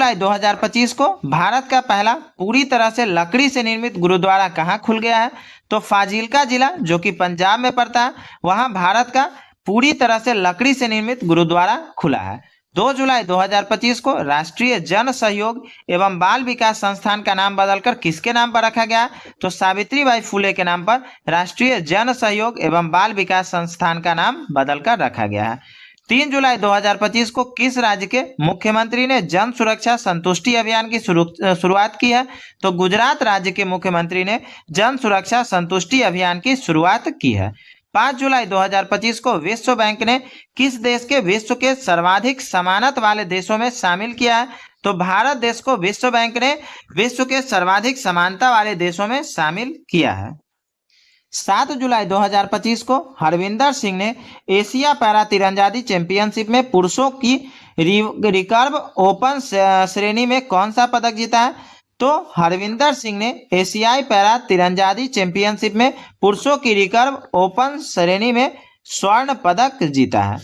जुलाई 2025 को भारत का पहला पूरी तरह से लकड़ी से निर्मित गुरुद्वारा कहाँ खुल गया है? तो फाजिल्का जिला जो कि पंजाब में पड़ता है, वहां भारत का पूरी तरह से लकड़ी से निर्मित गुरुद्वारा खुला है। 2 जुलाई 2025 को राष्ट्रीय जन सहयोग एवं बाल विकास संस्थान का नाम बदलकर किसके नाम पर रखा गया? तो सावित्रीबाई फुले के नाम पर राष्ट्रीय जन सहयोग एवं बाल विकास संस्थान का नाम बदलकर रखा गया है। 3 जुलाई 2025 को किस राज्य के मुख्यमंत्री ने जन सुरक्षा संतुष्टि अभियान की शुरुआत की है? तो गुजरात राज्य के मुख्यमंत्री ने जन सुरक्षा संतुष्टि अभियान की शुरुआत की है। 5 जुलाई 2025 को विश्व बैंक ने किस देश के विश्व के सर्वाधिक समानता वाले देशों में शामिल किया है? तो भारत देश को विश्व बैंक ने विश्व के सर्वाधिक समानता वाले देशों में शामिल किया है। 7 जुलाई 2025 को हरविंदर सिंह ने एशिया पैरा तीरंदाजी चैंपियनशिप में पुरुषों की रिकर्व ओपन श्रेणी में कौन सा पदक जीता है? तो हरविंदर सिंह ने एशियाई पैरा तीरंदाजी चैंपियनशिप में पुरुषों की रिकर्व ओपन श्रेणी में स्वर्ण पदक जीता है।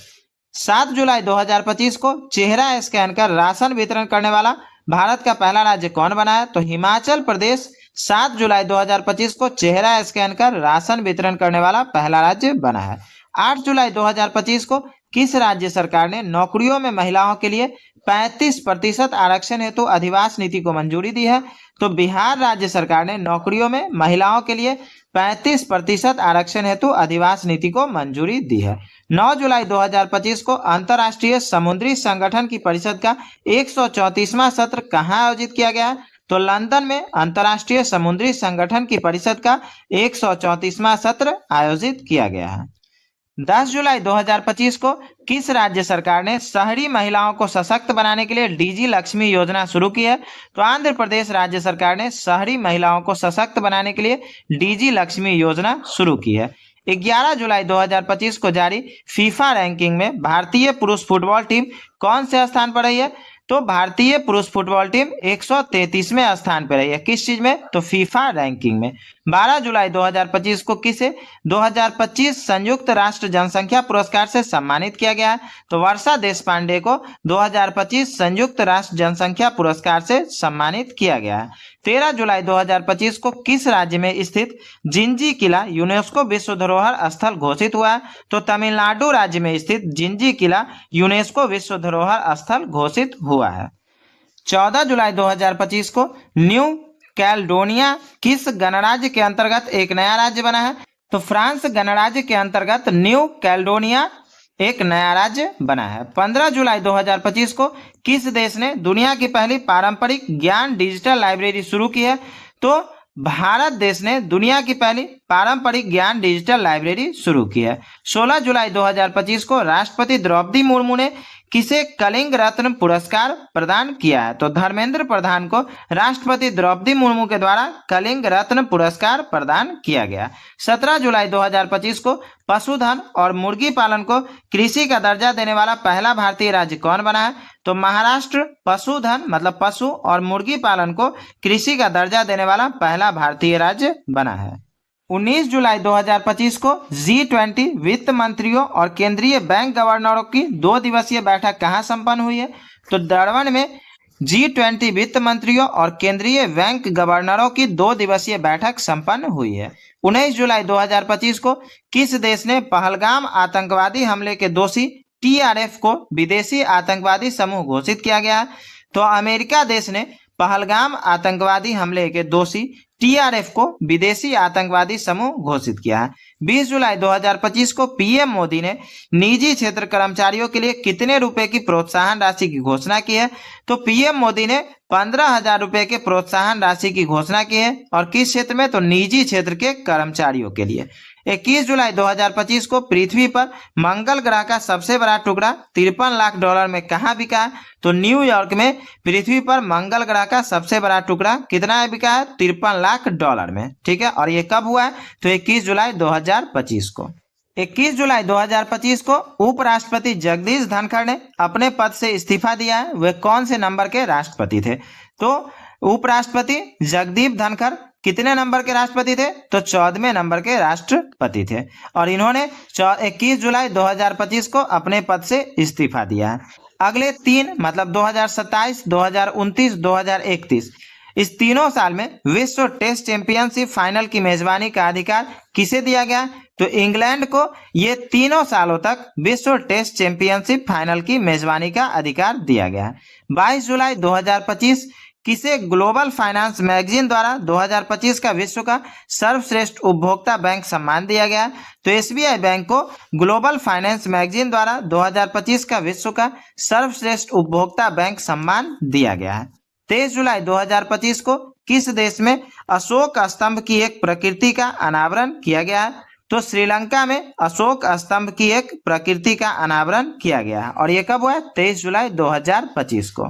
7 जुलाई 2025 को चेहरा स्कैन कर राशन वितरण करने वाला भारत का पहला राज्य कौन बना है? तो हिमाचल प्रदेश 7 जुलाई 2025 को चेहरा स्कैन कर राशन वितरण करने वाला पहला राज्य बना है। 8 जुलाई 2025 को किस राज्य सरकार ने नौकरियों में महिलाओं के लिए 35% आरक्षण हेतु अधिवास नीति को मंजूरी दी है? तो बिहार राज्य सरकार ने नौकरियों में महिलाओं के लिए 35% आरक्षण हेतु अधिवास नीति को मंजूरी दी है। 9 जुलाई 2025 को अंतर्राष्ट्रीय समुद्री संगठन की परिषद का 134वां सत्र कहाँ आयोजित किया गया है? तो लंदन में अंतर्राष्ट्रीय समुद्री संगठन की परिषद का 134वां सत्र आयोजित किया गया है। 10 जुलाई 2025 को किस राज्य सरकार ने शहरी महिलाओं को सशक्त बनाने के लिए डीजी लक्ष्मी योजना शुरू की है? तो आंध्र प्रदेश राज्य सरकार ने शहरी महिलाओं को सशक्त बनाने के लिए डीजी लक्ष्मी योजना शुरू की है। 11 जुलाई 2025 को जारी फीफा रैंकिंग में भारतीय पुरुष फुटबॉल टीम कौन से स्थान पर रही है? तो भारतीय पुरुष फुटबॉल टीम 133वें स्थान पर रही है। किस चीज में? तो फीफा रैंकिंग में। 12 जुलाई 2025 को किसे 2025 संयुक्त राष्ट्र जनसंख्या पुरस्कार से सम्मानित किया गया है? तो वर्षा देशपांडे को 2025 संयुक्त राष्ट्र जनसंख्या पुरस्कार से सम्मानित किया गया है। 13 जुलाई 2025 को किस राज्य में स्थित जिंजी किला यूनेस्को विश्व धरोहर स्थल घोषित हुआ है? तो तमिलनाडु राज्य में स्थित जिंजी किला यूनेस्को विश्व धरोहर स्थल घोषित हुआ है। 14 जुलाई 2025 को न्यू कैलेडोनिया किस गणराज्य के अंतर्गत एक नया राज्य बना है? तो फ्रांस गणराज्य के अंतर्गत न्यू कैलेडोनिया एक नया राज्य बना है। 15 जुलाई 2025 को किस देश ने दुनिया की पहली पारंपरिक ज्ञान डिजिटल लाइब्रेरी शुरू की है? तो भारत देश ने दुनिया की पहली पारंपरिक ज्ञान डिजिटल लाइब्रेरी शुरू की है। 16 जुलाई 2025 को राष्ट्रपति द्रौपदी मुर्मू ने किसे कलिंग रत्न पुरस्कार प्रदान किया है? तो धर्मेंद्र प्रधान को राष्ट्रपति द्रौपदी मुर्मू के द्वारा कलिंग रत्न पुरस्कार प्रदान किया गया। 17 जुलाई 2025 को पशुधन और मुर्गी पालन को कृषि का दर्जा देने वाला पहला भारतीय राज्य कौन बना है? तो महाराष्ट्र पशुधन मतलब पशु और मुर्गी पालन को कृषि का दर्जा देने वाला पहला भारतीय राज्य बना है। 19 जुलाई 2025 को G20 वित्त मंत्रियों और केंद्रीय बैंक गवर्नरों की 2 दिवसीय बैठक कहाँ संपन्न हुई है? तो डरबन में G20 वित्त मंत्रियों और केंद्रीय बैंक गवर्नरों की 2 दिवसीय बैठक संपन्न हुई है। 19 जुलाई 2025 को किस देश ने पहलगाम आतंकवादी हमले के दोषी TRF को विदेशी आतंकवादी समूह घोषित किया गया? तो अमेरिका देश ने पहलगाम आतंकवादी हमले के दोषी TRF को विदेशी आतंकवादी समूह घोषित किया है। 20 जुलाई 2025 को पीएम मोदी ने निजी क्षेत्र कर्मचारियों के लिए कितने रुपए की प्रोत्साहन राशि की घोषणा की है? तो पीएम मोदी ने 15,000 रुपए के प्रोत्साहन राशि की घोषणा की है। और किस क्षेत्र में? तो निजी क्षेत्र के कर्मचारियों के लिए। 21 जुलाई 2025 को पृथ्वी पर मंगल ग्रह का सबसे बड़ा टुकड़ा $53 लाख में कहाँ बिका है? तो न्यूयॉर्क में पृथ्वी पर मंगल ग्रह का सबसे बड़ा टुकड़ा कितना बिका है? $53 लाख में। ठीक है, और ये कब हुआ है? तो 21 जुलाई 2025 को। 21 जुलाई 2025 को उपराष्ट्रपति जगदीश धनखड़ ने अपने पद से इस्तीफा दिया है। वे कौन से नंबर के राष्ट्रपति थे? तो उपराष्ट्रपति जगदीप धनखड़ कितने नंबर के राष्ट्रपति थे? तो 14वें नंबर के राष्ट्रपति थे। और इन्होंने 21 जुलाई 2025 को अपने पद से इस्तीफा दिया है। अगले तीन मतलब 2027, 2029, 2031 इस तीनों साल में विश्व टेस्ट चैंपियनशिप फाइनल की मेजबानी का अधिकार किसे दिया गया? तो इंग्लैंड को ये तीनों सालों तक विश्व टेस्ट चैंपियनशिप फाइनल की मेजबानी का अधिकार दिया गया है। 22 जुलाई 2025 किसे ग्लोबल फाइनेंस मैगजीन द्वारा 2025 का विश्व का सर्वश्रेष्ठ उपभोक्ता बैंक सम्मान दिया गया? तो एसबीआई बैंक को ग्लोबल फाइनेंस मैगजीन द्वारा 2025 का विश्व का सर्वश्रेष्ठ उपभोक्ता बैंक सम्मान दिया गया है। 23 जुलाई 2025 को किस देश में अशोक स्तंभ की एक प्रकृति का अनावरण किया गया है? तो श्रीलंका में अशोक स्तंभ की एक प्रकृति का अनावरण किया गया है और यह कब हुआ है? 23 जुलाई 2025 को।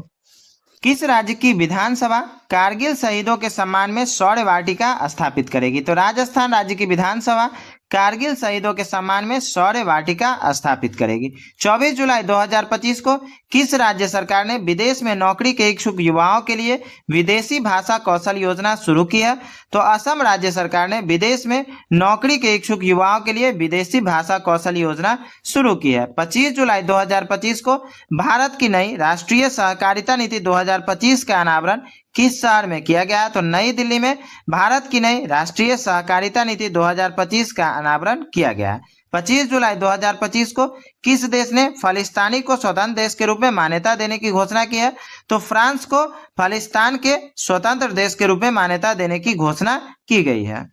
किस राज्य की विधानसभा कारगिल शहीदों के सम्मान में शौर्य वाटिका स्थापित करेगी? तो राजस्थान राज्य की विधानसभा कारगिल शहीदों के सम्मान में शौर्य वाटिका स्थापित करेगी। 24 जुलाई 2025 को किस राज्य सरकार ने विदेश में नौकरी के इच्छुक युवाओं के लिए विदेशी भाषा कौशल योजना शुरू की है? तो असम राज्य सरकार ने विदेश में नौकरी के इच्छुक युवाओं के लिए विदेशी भाषा कौशल योजना शुरू की है। 25 जुलाई 2025 को भारत की नई राष्ट्रीय सहकारिता नीति 2025 का अनावरण किस शहर में किया गया? तो नई दिल्ली में भारत की नई राष्ट्रीय सहकारिता नीति 2025 का अनावरण किया गया। 25 जुलाई 2025 को किस देश ने खालिस्तानी को स्वतंत्र देश के रूप में मान्यता देने की घोषणा की है? तो फ्रांस को खालिस्तान के स्वतंत्र देश के रूप में मान्यता देने की घोषणा की गई है।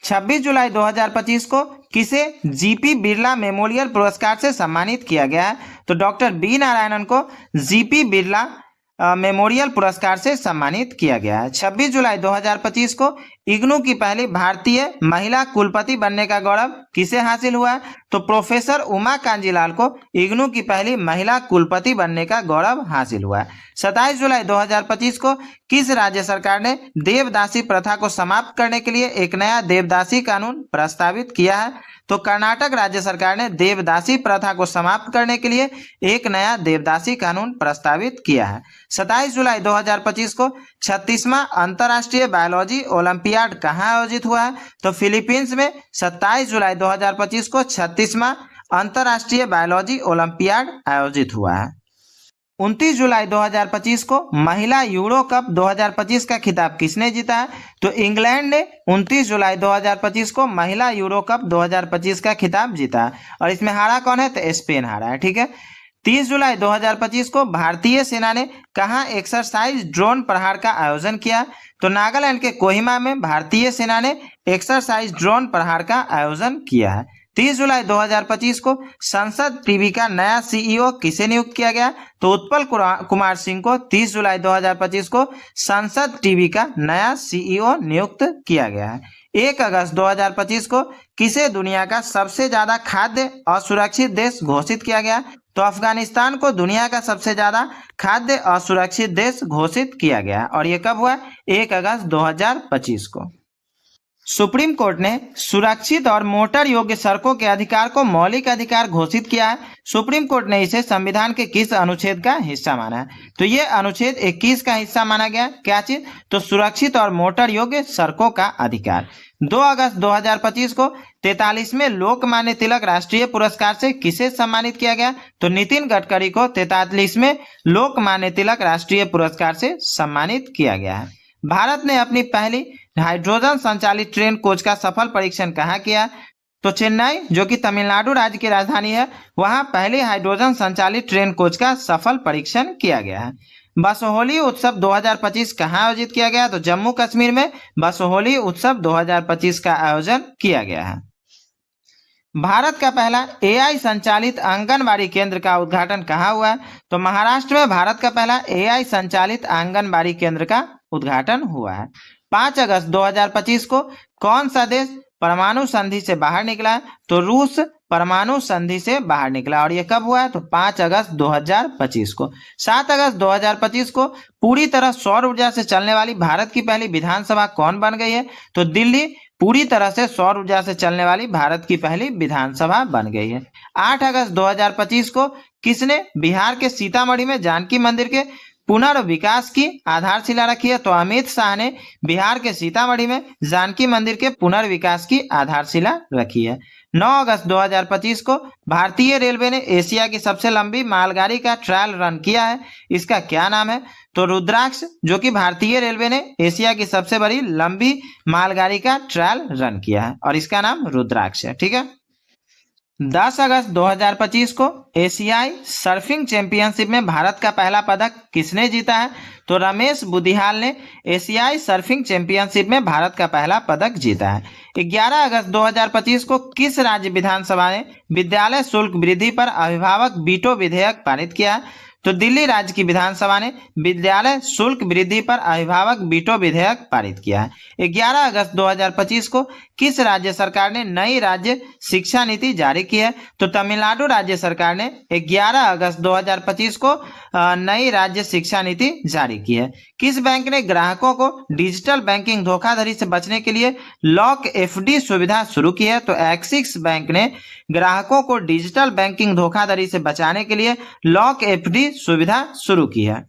26 जुलाई 2025 को किसे जीपी बिरला मेमोरियल पुरस्कार से सम्मानित किया गया है? तो डॉक्टर बी नारायणन को जीपी बिरला मेमोरियल पुरस्कार से सम्मानित किया गया है। 26 जुलाई 2025 को इग्नू की पहली भारतीय महिला कुलपति बनने का गौरव किसे हासिल हुआ है? तो प्रोफेसर उमा कांजीलाल को इग्नू की पहली महिला कुलपति बनने का गौरव हासिल हुआ है। 27 जुलाई 2025 को किस राज्य सरकार ने देवदासी प्रथा को समाप्त करने के लिए एक नया देवदासी कानून प्रस्तावित किया है? तो कर्नाटक राज्य सरकार ने देवदासी प्रथा को समाप्त करने के लिए एक नया देवदासी कानून प्रस्तावित किया है। 27 जुलाई 2025 को 36वां अंतर्राष्ट्रीय बायोलॉजी ओलंपियाड कहाँ आयोजित हुआ है? तो फिलीपींस में 27 जुलाई 2025 को 36वां अंतर्राष्ट्रीय बायोलॉजी ओलंपियाड आयोजित हुआ है। 29 जुलाई 2025 को महिला यूरो कप 2025 का खिताब किसने जीता है? तो इंग्लैंड ने 29 जुलाई 2025 को महिला यूरो कप 2025 का खिताब जीता है और इसमें हारा कौन है? तो स्पेन हारा है। ठीक है। 30 जुलाई 2025 को भारतीय सेना ने कहाँ एक्सरसाइज ड्रोन प्रहार का आयोजन किया? तो नागालैंड के कोहिमा में भारतीय सेना ने एक्सरसाइज ड्रोन प्रहार का आयोजन किया है। 30 जुलाई 2025 को संसद टीवी का नया सीईओ किसे नियुक्त किया गया? तो उत्पल कुमार सिंह को 30 जुलाई 2025 को संसद टीवी का नया सीईओ नियुक्त किया गया है। 1 अगस्त 2025 को किसे दुनिया का सबसे ज्यादा खाद्य असुरक्षित देश घोषित किया गया? तो अफगानिस्तान को दुनिया का सबसे ज्यादा खाद्य असुरक्षित देश घोषित किया गया और यह कब हुआ? 1 अगस्त 2025 को। सुप्रीम कोर्ट ने सुरक्षित और मोटर योग्य सड़कों के अधिकार को मौलिक अधिकार घोषित किया है। सुप्रीम कोर्ट ने इसे संविधान के किस अनुच्छेद का हिस्सा माना है? तो ये अनुच्छेद 21 का हिस्सा माना गया। क्या चीज? तो सुरक्षित और मोटर योग्य सड़कों का अधिकार। 2 अगस्त 2025 को 43वें लोकमान्य तिलक राष्ट्रीय पुरस्कार से किसे सम्मानित किया गया? तो नितिन गडकरी को 43वें लोकमान्य तिलक राष्ट्रीय पुरस्कार से सम्मानित किया गया है। भारत ने अपनी पहली हाइड्रोजन संचालित ट्रेन कोच का सफल परीक्षण कहाँ किया? तो चेन्नई, जो कि तमिलनाडु राज्य की राजधानी है, वहां पहली हाइड्रोजन संचालित ट्रेन कोच का सफल परीक्षण किया गया है। बसोहली उत्सव 2025 कहाँ आयोजित किया गया? तो जम्मू कश्मीर में बसोहली उत्सव 2025 का आयोजन किया गया है। भारत का पहला एआई संचालित आंगनबाड़ी केंद्र का उद्घाटन कहाँ हुआ है? तो महाराष्ट्र में भारत का पहला एआई संचालित आंगनबाड़ी केंद्र का उद्घाटन हुआ है। 5 अगस्त 2025 को कौन सा देश परमाणु संधि से बाहर निकला है? तो रूस परमाणु संधि से बाहर निकला और यह कब हुआ है? तो 5 अगस्त 2025 को। 7 अगस्त 2025 को पूरी तरह सौर ऊर्जा से चलने वाली भारत की पहली विधानसभा कौन बन गई है? तो दिल्ली पूरी तरह से सौर ऊर्जा से चलने वाली भारत की पहली विधानसभा बन गई है। 8 अगस्त 2025 को किसने बिहार के सीतामढ़ी में जानकी मंदिर के पुनर्विकास की आधारशिला रखी है? तो अमित शाह ने बिहार के सीतामढ़ी में जानकी मंदिर के पुनर्विकास की आधारशिला रखी है। 9 अगस्त 2025 को भारतीय रेलवे ने एशिया की सबसे लंबी मालगाड़ी का ट्रायल रन किया है। इसका क्या नाम है? तो रुद्राक्ष, जो कि भारतीय रेलवे ने एशिया की सबसे बड़ी लंबी मालगाड़ी का ट्रायल रन किया है और इसका नाम रुद्राक्ष है। ठीक है। 10 अगस्त 2025 को एशियाई सर्फिंग चैंपियनशिप में भारत का पहला पदक किसने जीता है? तो रमेश बुदिहाल ने एशियाई सर्फिंग चैंपियनशिप में भारत का पहला पदक जीता है। 11 अगस्त 2025 को किस राज्य विधानसभा ने विद्यालय शुल्क वृद्धि पर अभिभावक वीटो विधेयक पारित किया है? तो दिल्ली राज्य की विधानसभा ने विद्यालय शुल्क वृद्धि पर अभिभावक वीटो विधेयक पारित किया है। 11 अगस्त 2025 को किस राज्य सरकार ने नई राज्य शिक्षा नीति जारी की है? तो तमिलनाडु राज्य सरकार ने 11 अगस्त 2025 को नई राज्य शिक्षा नीति जारी की है। किस बैंक ने ग्राहकों को डिजिटल बैंकिंग धोखाधड़ी से बचने के लिए लॉक एफडी सुविधा शुरू की है? तो एक्सिस बैंक ने ग्राहकों को डिजिटल बैंकिंग धोखाधड़ी से बचाने के लिए लॉक एफडी सुविधा शुरू की है।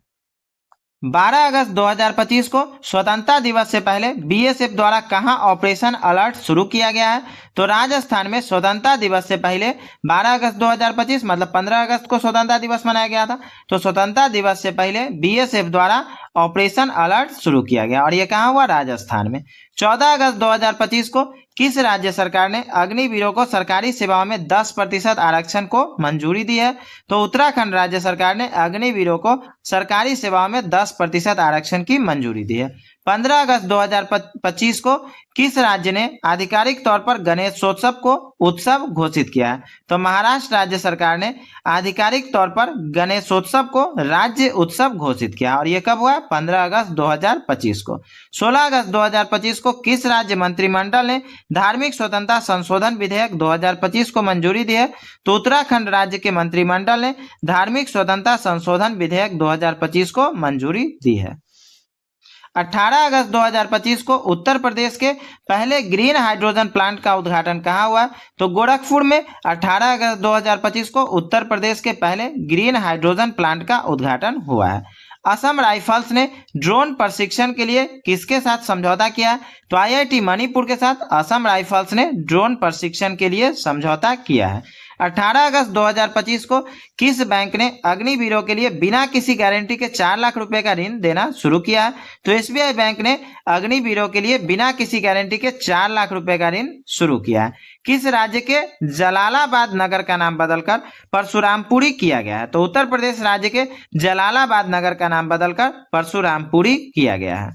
12 अगस्त 2025 को स्वतंत्रता दिवस से पहले बीएसएफ द्वारा कहां ऑपरेशन अलर्ट शुरू किया गया है? तो राजस्थान में स्वतंत्रता दिवस से पहले 12 अगस्त 2025 मतलब 15 अगस्त को स्वतंत्रता दिवस मनाया गया था। तो स्वतंत्रता दिवस से पहले बीएसएफ द्वारा ऑपरेशन अलर्ट शुरू किया गया और यह कहां हुआ? राजस्थान में। 14 अगस्त 2025 को किस राज्य सरकार ने अग्निवीरों को सरकारी सेवाओं में 10% आरक्षण को मंजूरी दी है? तो उत्तराखंड राज्य सरकार ने अग्निवीरों को सरकारी सेवाओं में 10% आरक्षण की मंजूरी दी है। 15 अगस्त 2025 को किस राज्य ने आधिकारिक तौर पर गणेशोत्सव को उत्सव घोषित किया है? तो महाराष्ट्र राज्य सरकार ने आधिकारिक तौर पर गणेशोत्सव को राज्य उत्सव घोषित किया और यह कब हुआ? 15 अगस्त 2025 को। 16 अगस्त 2025 को किस राज्य मंत्रिमंडल ने धार्मिक स्वतंत्रता संशोधन विधेयक 2025 को मंजूरी दी है? तो उत्तराखंड राज्य के मंत्रिमंडल ने धार्मिक स्वतंत्रता संशोधन विधेयक 2025 को मंजूरी दी है। 18 अगस्त 2025 को उत्तर प्रदेश के पहले ग्रीन हाइड्रोजन प्लांट का उद्घाटन कहाँ हुआ? तो गोरखपुर में 18 अगस्त 2025 को उत्तर प्रदेश के पहले ग्रीन हाइड्रोजन प्लांट का उद्घाटन हुआ है। असम राइफल्स ने ड्रोन प्रशिक्षण के लिए किसके साथ समझौता किया? तो आईआईटी मणिपुर के साथ असम राइफल्स ने ड्रोन प्रशिक्षण के लिए समझौता किया है। 18 अगस्त 2025 को किस बैंक ने अग्निवीरों के लिए बिना किसी गारंटी के 4 लाख रुपए का ऋण देना शुरू किया है? तो एसबीआई बैंक ने अग्निवीरों के लिए बिना किसी गारंटी के 4 लाख रुपए का ऋण शुरू किया है। किस राज्य के जलालाबाद नगर का नाम बदलकर परशुरामपुरी किया गया है? तो उत्तर प्रदेश राज्य के जलालाबाद नगर का नाम बदलकर परशुरामपुरी किया गया है।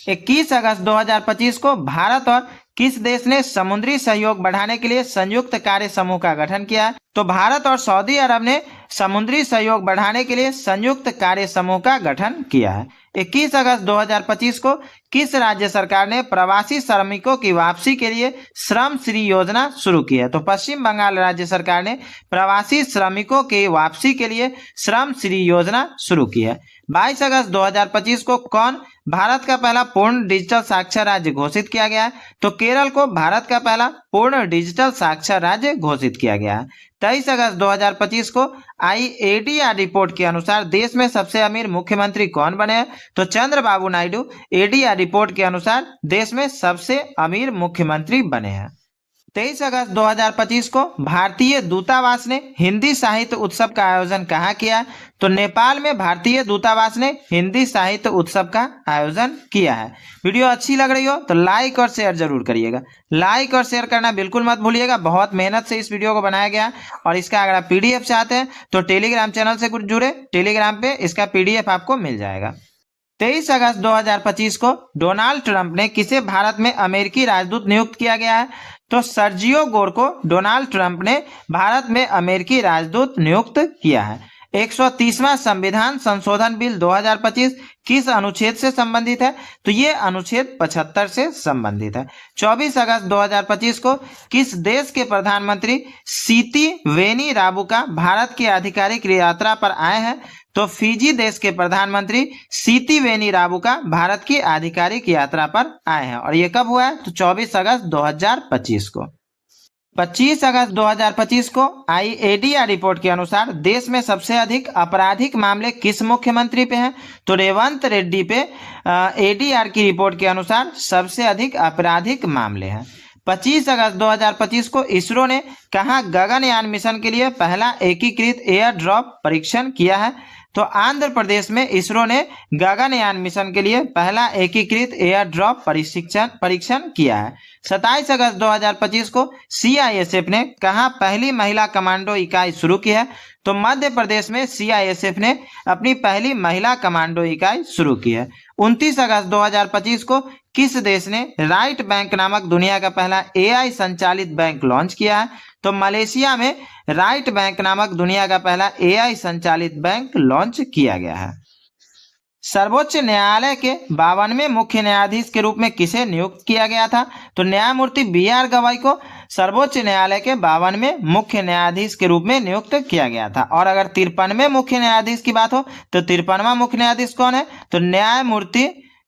21 अगस्त 2025 को भारत और किस देश ने समुद्री सहयोग बढ़ाने के लिए संयुक्त कार्य समूह का गठन किया है? तो भारत और सऊदी अरब ने समुद्री सहयोग बढ़ाने के लिए संयुक्त कार्य समूह का गठन किया है। 21 अगस्त 2025 को किस राज्य सरकार ने प्रवासी श्रमिकों की वापसी के लिए श्रम श्री योजना शुरू की है? तो पश्चिम बंगाल राज्य सरकार ने प्रवासी श्रमिकों की वापसी के लिए श्रम श्री योजना शुरू की है। 22 अगस्त 2025 को कौन भारत का पहला पूर्ण डिजिटल साक्षर राज्य घोषित किया गया है? तो केरल को भारत का पहला पूर्ण डिजिटल साक्षर राज्य घोषित किया गया है। 23 अगस्त 2025 को IADR रिपोर्ट के अनुसार देश में सबसे अमीर मुख्यमंत्री कौन बने हैं? तो चंद्रबाबू नायडू ADR रिपोर्ट के अनुसार देश में सबसे अमीर मुख्यमंत्री बने हैं। 23 अगस्त 2025 को भारतीय दूतावास ने हिंदी साहित्य उत्सव का आयोजन कहाँ किया है? तो नेपाल में भारतीय दूतावास ने हिंदी साहित्य उत्सव का आयोजन किया है। वीडियो अच्छी लग रही हो तो लाइक और शेयर जरूर करिएगा। लाइक और शेयर करना बिल्कुल मत भूलिएगा। बहुत मेहनत से इस वीडियो को बनाया गया और इसका अगर आप PDF चाहते हैं तो टेलीग्राम चैनल से कुछ जुड़े, टेलीग्राम पे इसका PDF आपको मिल जाएगा। 23 अगस्त 2025 को डोनाल्ड ट्रंप ने किसे भारत में अमेरिकी राजदूत नियुक्त किया गया है? तो सर्जियो गोर को डोनाल्ड ट्रंप ने भारत में अमेरिकी राजदूत नियुक्त किया है। 130वां संविधान संशोधन बिल 2025 किस अनुच्छेद से संबंधित है? तो ये अनुच्छेद 75 से संबंधित है। 24 अगस्त 2025 को किस देश के प्रधानमंत्री सीती वेनी राबुका भारत की आधिकारिक यात्रा पर आए हैं? तो फिजी देश के प्रधानमंत्री सीती वेनी राबुका भारत की आधिकारिक यात्रा पर आए हैं और ये कब हुआ है? तो 24 अगस्त 2025 को। 25 अगस्त 2025 को IADR रिपोर्ट के अनुसार देश में सबसे अधिक आपराधिक मामले किस मुख्यमंत्री पे हैं? तो रेवंत रेड्डी पे ADR की रिपोर्ट के अनुसार सबसे अधिक आपराधिक मामले हैं। 25 अगस्त 2025 को इसरो ने कहाँ गगनयान मिशन के लिए पहला एकीकृत एयर ड्रॉप परीक्षण किया है? तो आंध्र प्रदेश में इसरो ने गगनयान मिशन के लिए पहला एकीकृत एयर ड्रॉप परीक्षण किया है। 27 अगस्त 2025 को सीआईएसएफ ने कहाँ पहली महिला कमांडो इकाई शुरू की है? तो मध्य प्रदेश में सीआईएसएफ ने अपनी पहली महिला कमांडो इकाई शुरू की है। 29 अगस्त 2025 को किस देश ने राइट बैंक नामक दुनिया का पहला एआई संचालित बैंक लॉन्च किया है? तो मलेशिया में राइट बैंक नामक दुनिया का पहला एआई संचालित बैंक लॉन्च किया गया है। सर्वोच्च न्यायालय के 52वें मुख्य न्यायाधीश के रूप में किसे नियुक्त किया गया था? तो न्यायमूर्ति BR गवाई को सर्वोच्च न्यायालय के 52वें मुख्य न्यायाधीश के रूप में नियुक्त किया गया था। और अगर 53वें मुख्य न्यायाधीश की बात हो तो 53वां मुख्य न्यायाधीश कौन है? तो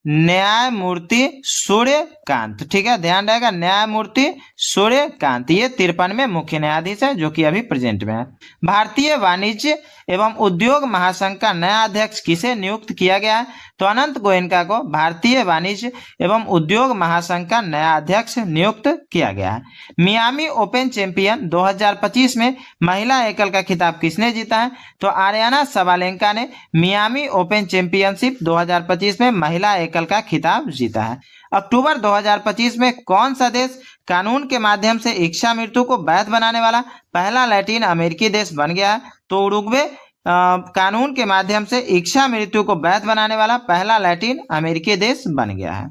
न्यायमूर्ति सूर्यकांत। ठीक है, ध्यान रहेगा, न्यायमूर्ति सूर्यकांत ये 53वें मुख्य न्यायाधीश है जो कि अभी प्रेजेंट में है। भारतीय वाणिज्य एवं उद्योग महासंघ का नया अध्यक्ष किसे नियुक्त किया गया है? तो अनंत गोयनका को भारतीय वाणिज्य एवं उद्योग महासंघ का नया अध्यक्ष नियुक्त किया गया है। मियामी ओपन चैंपियन 2025 में महिला एकल का खिताब किसने जीता है? तो आर्याना सबालेंका ने मियामी ओपन चैंपियनशिप 2025 में महिला एकल का खिताब जीता है। अक्टूबर 2025 में कौन सा देश कानून के माध्यम से इच्छा मृत्यु को वैध बनाने वाला पहला लैटिन अमेरिकी देश बन गया है? तो उरुग्वे कानून के माध्यम से इच्छा मृत्यु को वैध बनाने वाला पहला लैटिन अमेरिकी देश बन गया है।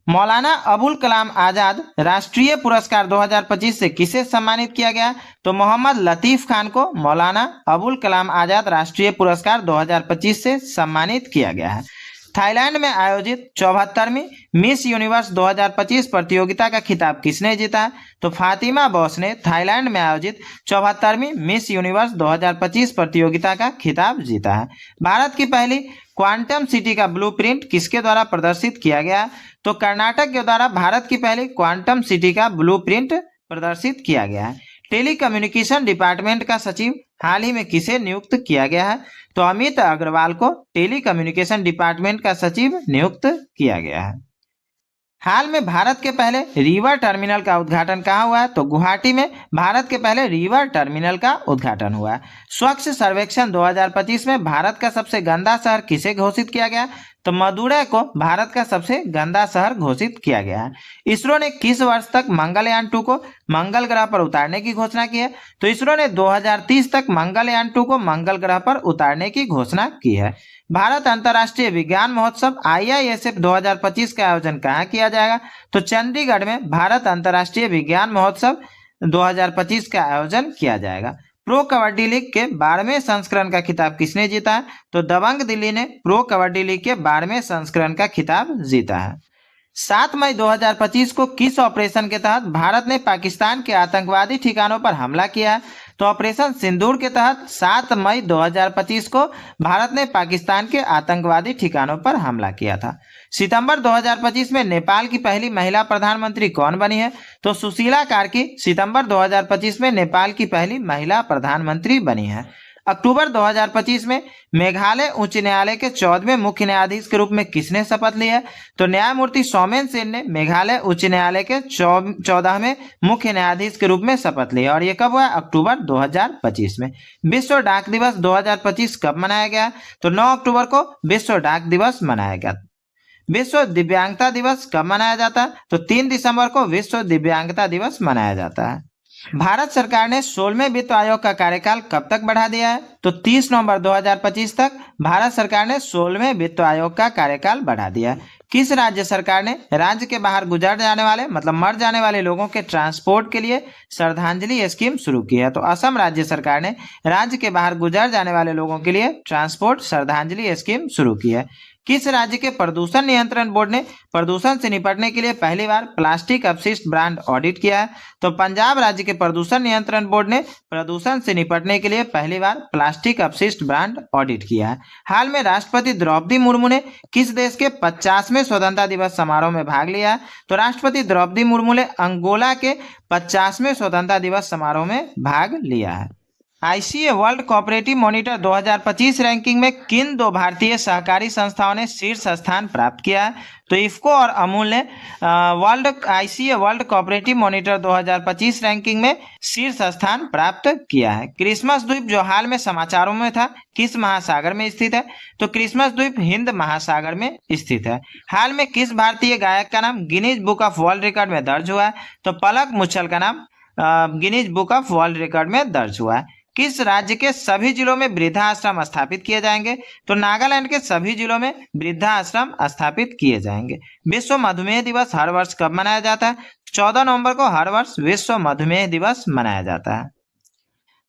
मौलाना अबुल कलाम आजाद राष्ट्रीय पुरस्कार 2025 से किसे सम्मानित किया गया? तो मोहम्मद लतीफ खान को मौलाना अबुल कलाम आजाद राष्ट्रीय पुरस्कार 2025 से सम्मानित किया गया है। थाईलैंड में आयोजित 74वीं मिस यूनिवर्स 2025 प्रतियोगिता का खिताब किसने जीता है? तो फातिमा बॉस ने थाईलैंड में आयोजित 74वीं मिस यूनिवर्स 2025 प्रतियोगिता का खिताब जीता है। भारत की पहली क्वांटम सिटी का ब्लूप्रिंट किसके द्वारा प्रदर्शित किया गया? तो कर्नाटक के द्वारा भारत की पहली क्वांटम सिटी का ब्लूप्रिंट प्रदर्शित किया गया है। टेलीकम्युनिकेशन डिपार्टमेंट का सचिव हाल ही में किसे नियुक्त किया गया है? तो अमित अग्रवाल को टेलीकम्युनिकेशन डिपार्टमेंट का सचिव नियुक्त किया गया है। हाल में भारत के पहले रिवर टर्मिनल का उद्घाटन कहाँ हुआ है? तो गुवाहाटी में भारत के पहले रिवर टर्मिनल का उद्घाटन हुआ है। स्वच्छ सर्वेक्षण 2025 में भारत का सबसे गंदा शहर किसे घोषित किया गया? तो मदुरै को भारत का सबसे गंदा शहर घोषित किया गया है। इसरो ने किस वर्ष तक मंगलयान 2 को मंगल ग्रह पर उतारने की घोषणा की है? तो इसरो ने 2030 तक मंगलयान 2 को मंगल ग्रह पर उतारने की घोषणा की है। भारत अंतर्राष्ट्रीय विज्ञान महोत्सव IISF 2025 का आयोजन कहाँ किया जाएगा? तो चंडीगढ़ में भारत अंतर्राष्ट्रीय विज्ञान महोत्सव 2025 का आयोजन किया जाएगा। प्रो कबड्डी लीग के 12वें संस्करण का खिताब किसने जीता है? तो दबंग दिल्ली ने प्रो कबड्डी लीग के 12वें संस्करण का खिताब जीता है। 7 मई 2025 को किस ऑपरेशन के तहत भारत ने पाकिस्तान के आतंकवादी ठिकानों पर हमला किया है? तो ऑपरेशन सिंदूर के तहत 7 मई 2025 को भारत ने पाकिस्तान के आतंकवादी ठिकानों पर हमला किया था। सितंबर 2025 में नेपाल की पहली महिला प्रधानमंत्री कौन बनी है? तो सुशीला कार्की सितंबर 2025 में नेपाल की पहली महिला प्रधानमंत्री बनी है। अक्टूबर 2025 में मेघालय उच्च न्यायालय के 14वें मुख्य न्यायाधीश के रूप में किसने शपथ ली है? तो न्यायमूर्ति सौमेन सेन ने मेघालय उच्च न्यायालय के 14वें मुख्य न्यायाधीश के रूप में शपथ ली है। और ये कब हुआ? अक्टूबर 2025 में। विश्व डाक दिवस 2025 कब मनाया गया? तो 9 अक्टूबर को विश्व डाक दिवस मनाया गया। विश्व दिव्यांगता दिवस कब मनाया जाता है? तो 3 दिसंबर को विश्व दिव्यांगता दिवस मनाया जाता है। भारत सरकार ने 16वें वित्त आयोग का कार्यकाल कब तक बढ़ा दिया है? तो 30 नवंबर 2025 तक भारत सरकार ने 16वें वित्त आयोग का कार्यकाल बढ़ा दिया है। किस राज्य सरकार ने राज्य के बाहर गुजर जाने वाले मतलब मर जाने वाले लोगों के ट्रांसपोर्ट के लिए श्रद्धांजलि स्कीम शुरू की है? तो असम राज्य सरकार ने राज्य के बाहर गुजर जाने वाले लोगों के लिए ट्रांसपोर्ट श्रद्धांजलि स्कीम शुरू की है। किस राज्य के प्रदूषण नियंत्रण बोर्ड ने प्रदूषण से निपटने के लिए पहली बार प्लास्टिक अपशिष्ट ब्रांड ऑडिट किया है? तो पंजाब राज्य के प्रदूषण नियंत्रण बोर्ड ने प्रदूषण से निपटने के लिए पहली बार प्लास्टिक अपशिष्ट ब्रांड ऑडिट किया है। हाल में राष्ट्रपति द्रौपदी मुर्मू ने किस देश के 50वें स्वतंत्रता दिवस समारोह में भाग लिया है? तो राष्ट्रपति द्रौपदी मुर्मू ने अंगोला के 50वें स्वतंत्रता दिवस समारोह में भाग लिया है। ICA world cooperative monitor 2025 ranking में किन दो भारतीय सहकारी संस्थाओं ने शीर्ष स्थान प्राप्त किया है? तो इफ्को और अमूल ने ICA world cooperative monitor 2025 ranking में शीर्ष स्थान प्राप्त किया है। क्रिसमस द्वीप जो हाल में समाचारों में था, किस महासागर में स्थित है? तो क्रिसमस द्वीप हिंद महासागर में स्थित है। हाल में किस भारतीय गायक का नाम Guinness book of world record में दर्ज हुआ है? तो पलक मुच्छल का नाम Guinness book of world record में दर्ज हुआ है। किस राज्य के सभी जिलों में वृद्धाश्रम स्थापित किए जाएंगे? तो नागालैंड के सभी जिलों में वृद्धाश्रम स्थापित किए जाएंगे। विश्व मधुमेह दिवस हर वर्ष कब मनाया जाता है? 14 नवंबर को हर वर्ष विश्व मधुमेह दिवस मनाया जाता है।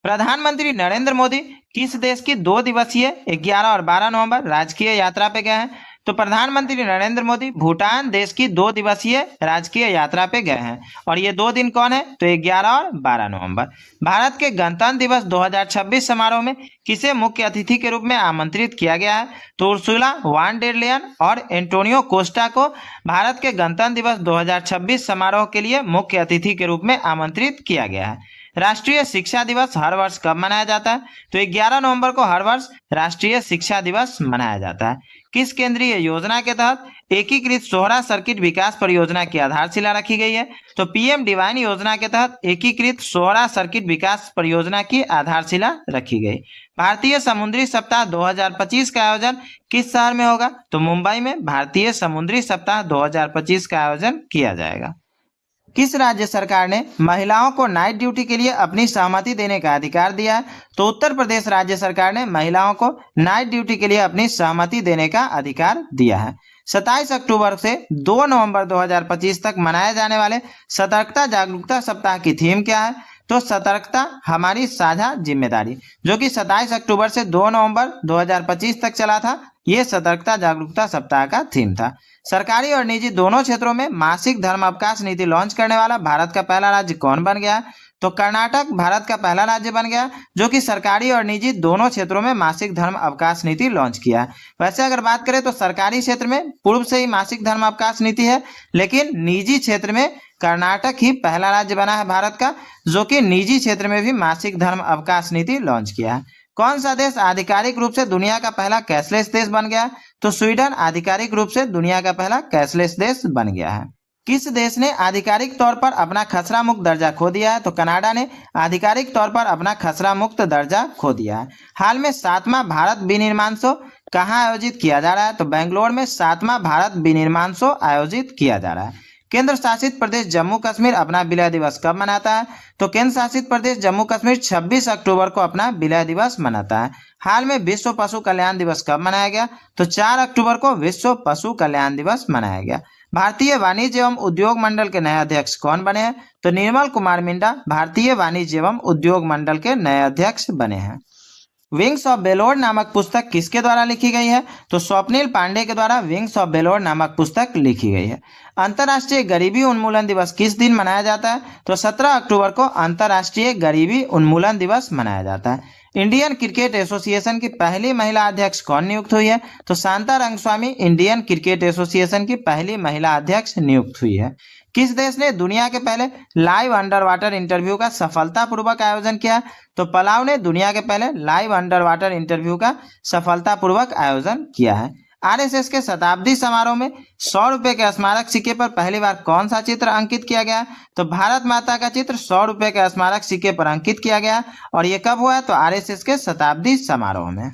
प्रधानमंत्री नरेंद्र मोदी किस देश की 2 दिवसीय 11 और 12 नवंबर राजकीय यात्रा पे गए हैं? तो प्रधानमंत्री नरेंद्र मोदी भूटान देश की 2 दिवसीय राजकीय यात्रा पे गए हैं और ये 2 दिन कौन है? तो 11 और 12 नवंबर। भारत के गणतंत्र दिवस 2026 समारोह में किसे मुख्य अतिथि के रूप में आमंत्रित किया गया है? तो उर्सुला वान डेर लेयन और एंटोनियो कोस्टा को भारत के गणतंत्र दिवस 2026 समारोह के लिए मुख्य अतिथि के रूप में आमंत्रित किया गया है। राष्ट्रीय शिक्षा दिवस हर वर्ष कब मनाया जाता है? तो 11 नवंबर को हर वर्ष राष्ट्रीय शिक्षा दिवस मनाया जाता है। किस केंद्रीय योजना के तहत एकीकृत सोहरा सर्किट विकास परियोजना की आधारशिला रखी गई है? तो पीएम डिवाइन योजना के तहत एकीकृत सोहरा सर्किट विकास परियोजना की आधारशिला रखी गई। भारतीय समुद्री सप्ताह 2025 का आयोजन किस शहर में होगा? तो मुंबई में भारतीय समुद्री सप्ताह 2025 का आयोजन किया जाएगा। किस राज्य सरकार ने महिलाओं को नाइट ड्यूटी के लिए अपनी सहमति देने का अधिकार दिया है? तो उत्तर प्रदेश राज्य सरकार ने महिलाओं को नाइट ड्यूटी के लिए अपनी सहमति देने का अधिकार दिया है। 27 अक्टूबर से 2 नवंबर 2025 तक मनाए जाने वाले सतर्कता जागरूकता सप्ताह की थीम क्या है? तो सतर्कता हमारी साझा जिम्मेदारी, जो कि 27 अक्टूबर से 2 नवंबर 2025 तक चला था। ये सतर्कता जागरूकता सप्ताह का थीम था। सरकारी और निजी दोनों क्षेत्रों में मासिक धर्म अवकाश नीति लॉन्च करने वाला भारत का पहला राज्य कौन बन गया? तो कर्नाटक भारत का पहला राज्य बन गया जो कि सरकारी और निजी दोनों क्षेत्रों में मासिक धर्म अवकाश नीति लॉन्च किया। वैसे अगर बात करें तो सरकारी क्षेत्र में पूर्व से ही मासिक धर्म अवकाश नीति है, लेकिन निजी क्षेत्र में कर्नाटक ही पहला राज्य बना है भारत का जो कि निजी क्षेत्र में भी मासिक धर्म अवकाश नीति लॉन्च किया है। कौन सा देश आधिकारिक रूप से दुनिया का पहला कैशलेस देश बन गया? तो स्वीडन आधिकारिक रूप से दुनिया का पहला कैशलेस देश बन गया है। किस देश ने आधिकारिक तौर पर अपना खसरा मुक्त दर्जा खो दिया है? तो कनाडा ने आधिकारिक तौर पर अपना खसरा मुक्त दर्जा खो दिया है। हाल में 7वां भारत विनिर्माण शो कहाँ आयोजित किया जा रहा है? तो बेंगलोर में 7वां भारत विनिर्माण शो आयोजित किया जा रहा है। केंद्र शासित प्रदेश जम्मू कश्मीर अपना विलय दिवस कब मनाता है? तो केंद्र शासित प्रदेश जम्मू कश्मीर 26 अक्टूबर को अपना विलय दिवस मनाता है। हाल में विश्व पशु कल्याण दिवस कब मनाया गया? तो 4 अक्टूबर को विश्व पशु कल्याण दिवस मनाया गया। भारतीय वाणिज्य एवं उद्योग मंडल के नए अध्यक्ष कौन बने हैं? तो निर्मल कुमार मिंडा भारतीय वाणिज्य एवं उद्योग मंडल के नए अध्यक्ष बने हैं। विंग्स ऑफ बेलोर नामक पुस्तक किसके द्वारा लिखी गई है? तो स्वप्निल पांडे के द्वारा विंग्स ऑफ बेलोर नामक पुस्तक लिखी गई है। अंतर्राष्ट्रीय गरीबी उन्मूलन दिवस किस दिन मनाया जाता है? तो 17 अक्टूबर को अंतर्राष्ट्रीय गरीबी उन्मूलन दिवस मनाया जाता है। इंडियन क्रिकेट एसोसिएशन की पहली महिला अध्यक्ष कौन नियुक्त हुई है? तो Shanta Rangaswamy Indian cricket association की पहली महिला अध्यक्ष नियुक्त हुई है। किस देश ने दुनिया के पहले लाइव अंडर वाटर इंटरव्यू का सफलतापूर्वक आयोजन किया? तो पलाव ने दुनिया के पहले लाइव अंडर वाटर इंटरव्यू का सफलतापूर्वक आयोजन किया है। आरएसएस के शताब्दी समारोह में 100 रुपए के स्मारक सिक्के पर पहली बार कौन सा चित्र अंकित किया गया? तो भारत माता का चित्र 100 रुपए के स्मारक सिक्के पर अंकित किया गया और ये कब हुआ? तो आरएसएस के शताब्दी समारोह में।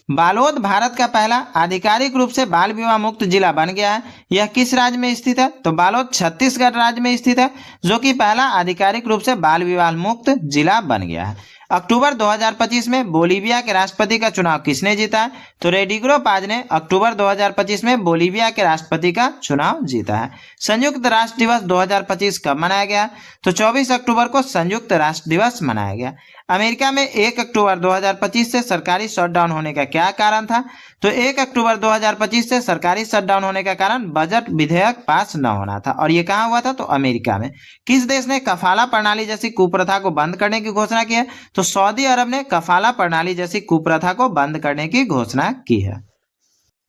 बालोद भारत का पहला आधिकारिक रूप से बाल विवाह मुक्त जिला बन गया है। यह किस राज्य में स्थित है? तो बालोद छत्तीसगढ़ राज्य में स्थित है जो कि पहला आधिकारिक रूप से बाल विवाह मुक्त जिला बन गया है। अक्टूबर 2025 में बोलीविया के राष्ट्रपति का चुनाव किसने जीता है? तो रेडिग्रो पाज ने अक्टूबर 2025 में बोलीविया के राष्ट्रपति का चुनाव जीता है। संयुक्त राष्ट्र दिवस 2025 कब मनाया गया? तो 24 अक्टूबर को संयुक्त राष्ट्र दिवस मनाया गया। अमेरिका में 1 अक्टूबर 2025 से सरकारी शटडाउन होने का क्या कारण था? तो 1 अक्टूबर 2025 से सरकारी शटडाउन होने का कारण बजट विधेयक पास न होना था और ये कहाँ हुआ था? तो अमेरिका में। किस देश ने कफाला प्रणाली जैसी कुप्रथा को बंद करने की घोषणा की है? तो सऊदी अरब ने कफाला प्रणाली जैसी कुप्रथा को बंद करने की घोषणा की है।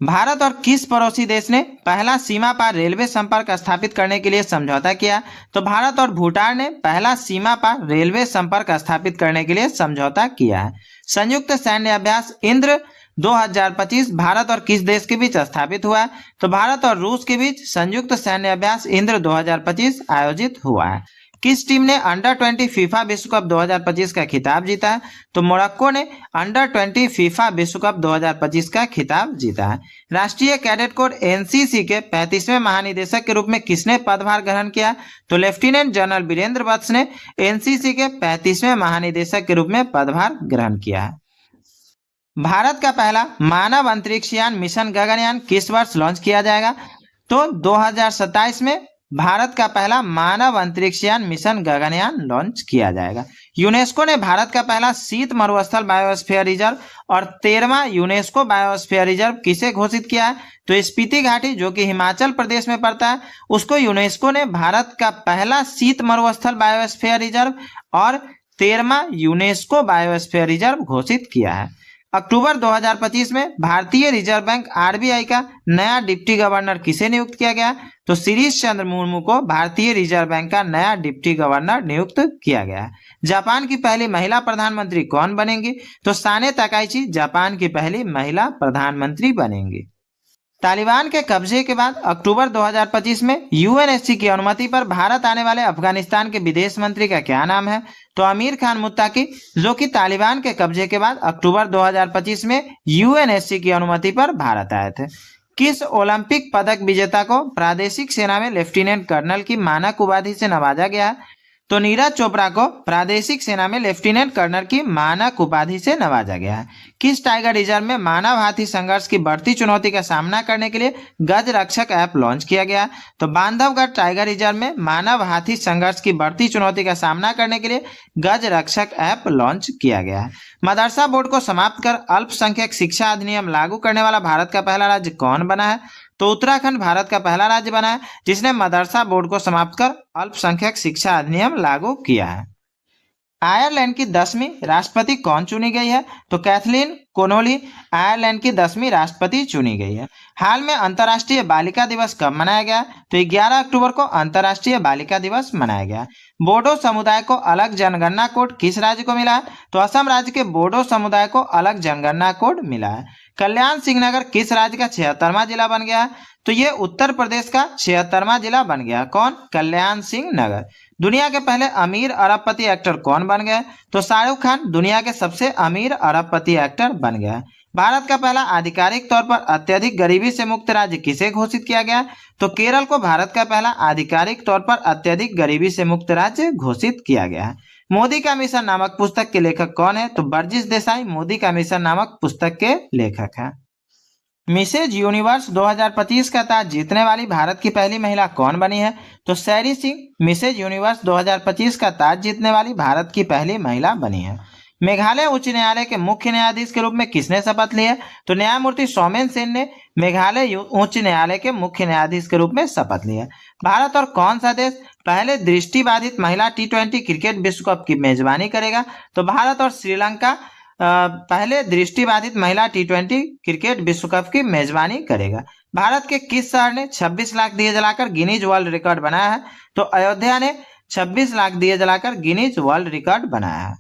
भारत और किस पड़ोसी देश ने पहला सीमा पार रेलवे संपर्क स्थापित करने के लिए समझौता किया? तो भारत और भूटान ने पहला सीमा पार रेलवे संपर्क स्थापित करने के लिए समझौता किया है। संयुक्त सैन्य अभ्यास इंद्र 2025 भारत और किस देश के बीच स्थापित हुआ है? तो भारत और रूस के बीच संयुक्त सैन्य अभ्यास इंद्र 2025 आयोजित हुआ है। किस टीम ने अंडर 20 फीफा विश्व कप 2025 का खिताब जीता है? तो मोरक्को ने अंडर 20 फीफा विश्व कप 2025 का खिताब जीता है। राष्ट्रीय कैडेट कोर एनसीसी के 35वें महानिदेशक के रूप में किसने पदभार ग्रहण किया? तो लेफ्टिनेंट जनरल वीरेंद्र वत्स ने एनसीसी के 35वें महानिदेशक के रूप में पदभार ग्रहण किया है। भारत का पहला मानव अंतरिक्ष यान मिशन गगनयान किस वर्ष लॉन्च किया जाएगा? तो 2027 में भारत का पहला मानव अंतरिक्ष यान मिशन गगनयान लॉन्च किया जाएगा। यूनेस्को ने भारत का पहला शीत मरुस्थल बायोस्फीयर रिजर्व और 13वां यूनेस्को बायोस्फीयर रिजर्व किसे घोषित किया है? तो स्पीति घाटी जो कि हिमाचल प्रदेश में पड़ता है, उसको यूनेस्को ने भारत का पहला शीत मरुस्थल बायोस्फीयर रिजर्व और 13वां यूनेस्को बायोस्फीयर रिजर्व घोषित किया है। अक्टूबर 2025 में भारतीय रिजर्व बैंक आरबीआई का नया डिप्टी गवर्नर किसे नियुक्त किया गया? तो शिरीष चंद्र मुर्मू को भारतीय रिजर्व बैंक का नया डिप्टी गवर्नर नियुक्त किया गया है। जापान की पहली महिला प्रधानमंत्री कौन बनेंगी? तो साने ताकाइची जापान की पहली महिला प्रधानमंत्री बनेंगी। तालिबान के कब्जे के बाद अक्टूबर 2025 में यूएनएससी की अनुमति पर भारत आने वाले अफगानिस्तान के विदेश मंत्री का क्या नाम है? तो अमीर खान मुत्ताकी, जो कि तालिबान के कब्जे के बाद अक्टूबर 2025 में यूएनएससी की अनुमति पर भारत आए थे। किस ओलंपिक पदक विजेता को प्रादेशिक सेना में लेफ्टिनेंट कर्नल की मानक उपाधि से नवाजा गया है? तो नीरज चोपड़ा को प्रादेशिक सेना में लेफ्टिनेंट कर्नल की मानक उपाधि से नवाजा गया है। किस टाइगर रिजर्व में मानव हाथी संघर्ष की बढ़ती चुनौती का सामना करने के लिए गज रक्षक ऐप लॉन्च किया गया? तो बांधवगढ़ टाइगर रिजर्व में मानव हाथी संघर्ष की बढ़ती चुनौती का सामना करने के लिए गज रक्षक ऐप लॉन्च किया गया है। मदरसा बोर्ड को समाप्त कर अल्पसंख्यक शिक्षा अधिनियम लागू करने वाला भारत का पहला राज्य कौन बना है? तो उत्तराखंड भारत का पहला राज्य बना है जिसने मदरसा बोर्ड को समाप्त कर अल्पसंख्यक शिक्षा अधिनियम लागू किया है। आयरलैंड की 10वीं राष्ट्रपति कौन चुनी गई है? तो कैथलीन कोनोली आयरलैंड की 10वीं राष्ट्रपति चुनी गई है। हाल में अंतर्राष्ट्रीय बालिका दिवस कब मनाया गया? तो 11 अक्टूबर को अंतर्राष्ट्रीय बालिका दिवस मनाया गया। बोडो समुदाय को अलग जनगणना कोड किस राज्य को मिला है? तो असम राज्य के बोडो समुदाय को अलग जनगणना कोड मिला है। कल्याण सिंह नगर किस राज्य का 76वां जिला बन गया है? तो ये उत्तर प्रदेश का 76वां जिला बन गया। कौन? कल्याण सिंह नगर। दुनिया के पहले अमीर अरबपति एक्टर कौन बन गए? तो शाहरुख खान दुनिया के सबसे अमीर अरबपति एक्टर बन गया। भारत का पहला आधिकारिक तौर पर अत्यधिक गरीबी से मुक्त राज्य किसे घोषित किया गया? तो केरल को भारत का पहला आधिकारिक तौर पर अत्यधिक गरीबी से मुक्त राज्य घोषित किया गया है। मोदी का मिशन नामक पुस्तक के लेखक कौन है? तो बर्जिस देसाई मोदी का मिशन नामक पुस्तक के लेखक हैं। मिसेज यूनिवर्स 2025 का ताज जीतने वाली भारत की पहली महिला कौन बनी है? तो सैरी सिंह मिसेज यूनिवर्स 2025 का ताज जीतने वाली भारत की पहली महिला बनी है। मेघालय उच्च न्यायालय के मुख्य न्यायाधीश के रूप में किसने शपथ ली है? तो न्यायमूर्ति सौमेन सेन ने मेघालय उच्च न्यायालय के मुख्य न्यायाधीश के रूप में शपथ ली है। भारत और कौन सा देश पहले दृष्टिबाधित महिला T20 क्रिकेट विश्व कप की मेजबानी करेगा? तो भारत और श्रीलंका पहले दृष्टिबाधित महिला T20 क्रिकेट विश्व कप की मेजबानी करेगा। भारत के किस शहर ने 26 लाख दिए जलाकर गिनीज वर्ल्ड रिकॉर्ड बनाया है? तो अयोध्या ने 26 लाख दिए जलाकर गिनीज वर्ल्ड रिकॉर्ड बनाया है।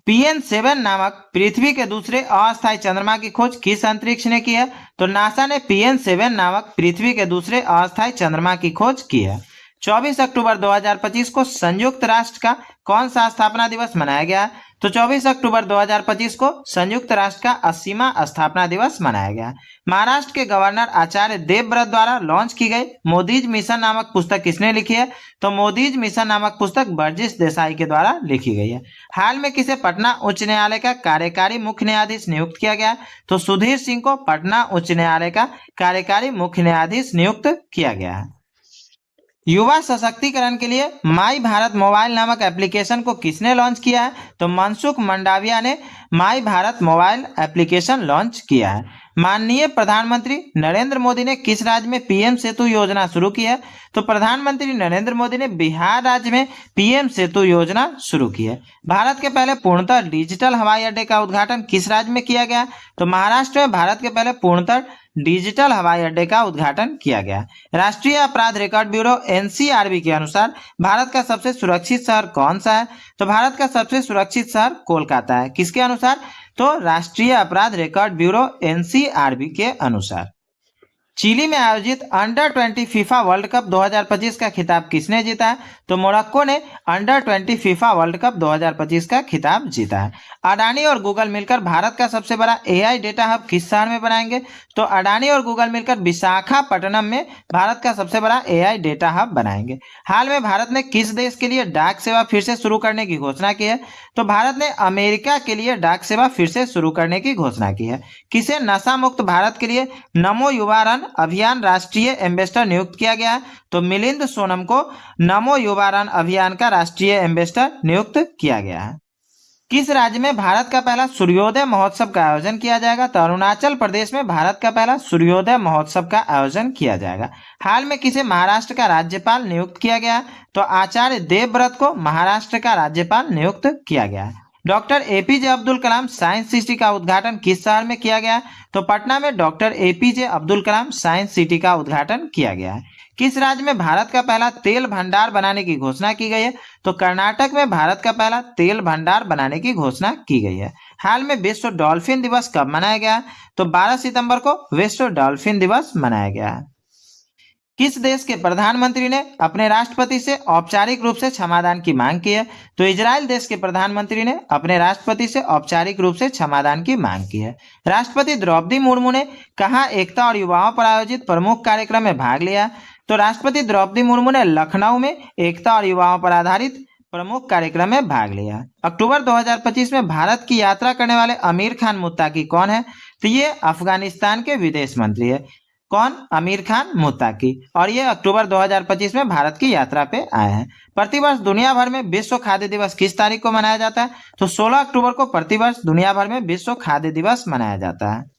PN7 नामक पृथ्वी के दूसरे अस्थायी चंद्रमा की खोज किस अंतरिक्ष ने की है? तो नासा ने PN7 नामक पृथ्वी के दूसरे अस्थायी चंद्रमा की खोज की है। 24 अक्टूबर 2025 को संयुक्त राष्ट्र का कौन सा स्थापना दिवस मनाया गया? तो 24 अक्टूबर 2025 को संयुक्त राष्ट्र का 80वां स्थापना दिवस मनाया गया। महाराष्ट्र के गवर्नर आचार्य देवव्रत द्वारा लॉन्च की गई मोदीज मिशन नामक पुस्तक किसने लिखी है? तो मोदीज मिशन नामक पुस्तक बर्जिस देसाई के द्वारा लिखी गई है। हाल में किसे पटना उच्च न्यायालय का कार्यकारी मुख्य न्यायाधीश नियुक्त किया गया? तो सुधीर सिंह को पटना उच्च न्यायालय का कार्यकारी मुख्य न्यायाधीश नियुक्त किया गया है। युवा सशक्तिकरण के लिए माई भारत मोबाइल नामक एप्लीकेशन को किसने लॉन्च किया है? तो मनसुख मंडाविया ने माई भारत मोबाइल एप्लीकेशन लॉन्च किया है। माननीय प्रधानमंत्री नरेंद्र मोदी ने किस राज्य में PM सेतु योजना शुरू की है? तो प्रधानमंत्री नरेंद्र मोदी ने बिहार राज्य में PM सेतु योजना शुरू की है। भारत के पहले पूर्णतः डिजिटल हवाई अड्डे का उद्घाटन किस राज्य में किया गया? तो महाराष्ट्र में भारत के पहले पूर्णतः डिजिटल हवाई अड्डे का उद्घाटन किया गया। राष्ट्रीय अपराध रिकॉर्ड ब्यूरो एनसीआरबी के अनुसार भारत का सबसे सुरक्षित शहर कौन सा है? तो भारत का सबसे सुरक्षित शहर कोलकाता है। किसके अनुसार? तो राष्ट्रीय अपराध रिकॉर्ड ब्यूरो एनसीआरबी के अनुसार। चिली में आयोजित अंडर 20 फीफा वर्ल्ड कप 2025 का खिताब किसने जीता है? तो मोरक्को ने अंडर 20 फीफा वर्ल्ड कप 2025 का खिताब जीता है। अडानी और गूगल मिलकर भारत का सबसे बड़ा एआई डेटा हब किस शहर में बनाएंगे? तो अडानी और गूगल मिलकर विशाखापट्टनम में भारत का सबसे बड़ा एआई डेटा हब बनाएंगे। हाल में भारत ने किस देश के लिए डाक सेवा फिर से शुरू करने की घोषणा की है? तो भारत ने अमेरिका के लिए डाक सेवा फिर से शुरू करने की घोषणा की है। किसे नशा मुक्त भारत के लिए नमो युवा रन अभियान राष्ट्रीय एम्बेसडर नियुक्त किया गया है? तो मिलिंद सोनम को नमो युवा रन अभियान का राष्ट्रीय एम्बेसडर नियुक्त किया गया है। किस राज्य में भारत का पहला सूर्योदय महोत्सव का आयोजन किया जाएगा? तो अरुणाचल प्रदेश में भारत का पहला सूर्योदय महोत्सव का आयोजन किया जाएगा। हाल में किसे महाराष्ट्र का राज्यपाल नियुक्त किया गया? तो आचार्य देवव्रत को महाराष्ट्र का राज्यपाल नियुक्त किया गया है। Doctor APJ Abdul Kalam science city का उद्घाटन किस शहर में किया गया? तो पटना में doctor APJ Abdul Kalam science city का उद्घाटन किया गया है। किस राज्य में भारत का पहला तेल भंडार बनाने की घोषणा की गई है? तो कर्नाटक में भारत का पहला तेल भंडार बनाने की घोषणा की गई है। हाल में विश्व डॉल्फिन दिवस कब मनाया गया? तो 12 सितंबर को विश्व डॉल्फिन दिवस मनाया गया है। किस देश के प्रधानमंत्री ने अपने राष्ट्रपति से औपचारिक रूप से क्षमादान की मांग की है? तो इजराइल देश के प्रधानमंत्री ने अपने राष्ट्रपति से औपचारिक रूप से क्षमादान की मांग की है। राष्ट्रपति द्रौपदी मुर्मू ने कहाँ एकता और युवाओं पर आयोजित प्रमुख कार्यक्रम में भाग लिया? तो राष्ट्रपति द्रौपदी मुर्मू ने लखनऊ में एकता और युवाओं पर आधारित प्रमुख कार्यक्रम में भाग लिया। अक्टूबर 2025 में भारत की यात्रा करने वाले आमिर खान मुत्ताकी कौन है? तो ये अफगानिस्तान के विदेश मंत्री है। कौन? आमिर खान मुत्ताकी। और ये अक्टूबर 2025 में भारत की यात्रा पे आए हैं। प्रतिवर्ष दुनिया भर में विश्व खाद्य दिवस किस तारीख को मनाया जाता है? तो 16 अक्टूबर को प्रतिवर्ष दुनिया भर में विश्व खाद्य दिवस मनाया जाता है।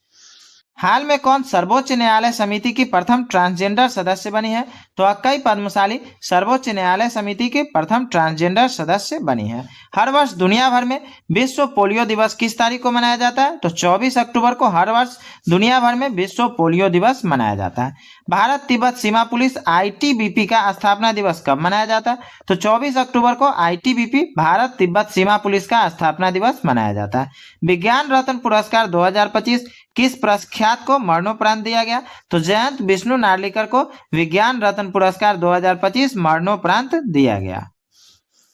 हाल में कौन सर्वोच्च न्यायालय समिति की प्रथम ट्रांसजेंडर सदस्य बनी है? तो अक्कई पद्मशाली सर्वोच्च न्यायालय समिति की प्रथम ट्रांसजेंडर सदस्य बनी है। हर वर्ष दुनिया भर में विश्व पोलियो दिवस किस तारीख को मनाया जाता है? तो 24 अक्टूबर को हर वर्ष दुनिया भर में विश्व पोलियो दिवस मनाया जाता है। भारत तिब्बत सीमा पुलिस आईटीबीपी का स्थापना दिवस कब मनाया जाता है? तो 24 अक्टूबर को आईटीबीपी भारत तिब्बत सीमा पुलिस का स्थापना दिवस मनाया जाता है। विज्ञान रत्न पुरस्कार 2025 किस प्रख्यात को मरणोपरांत दिया गया? तो जयंत विष्णु नार्लिकर को विज्ञान रत्न पुरस्कार 2025 मरणोपरांत दिया गया।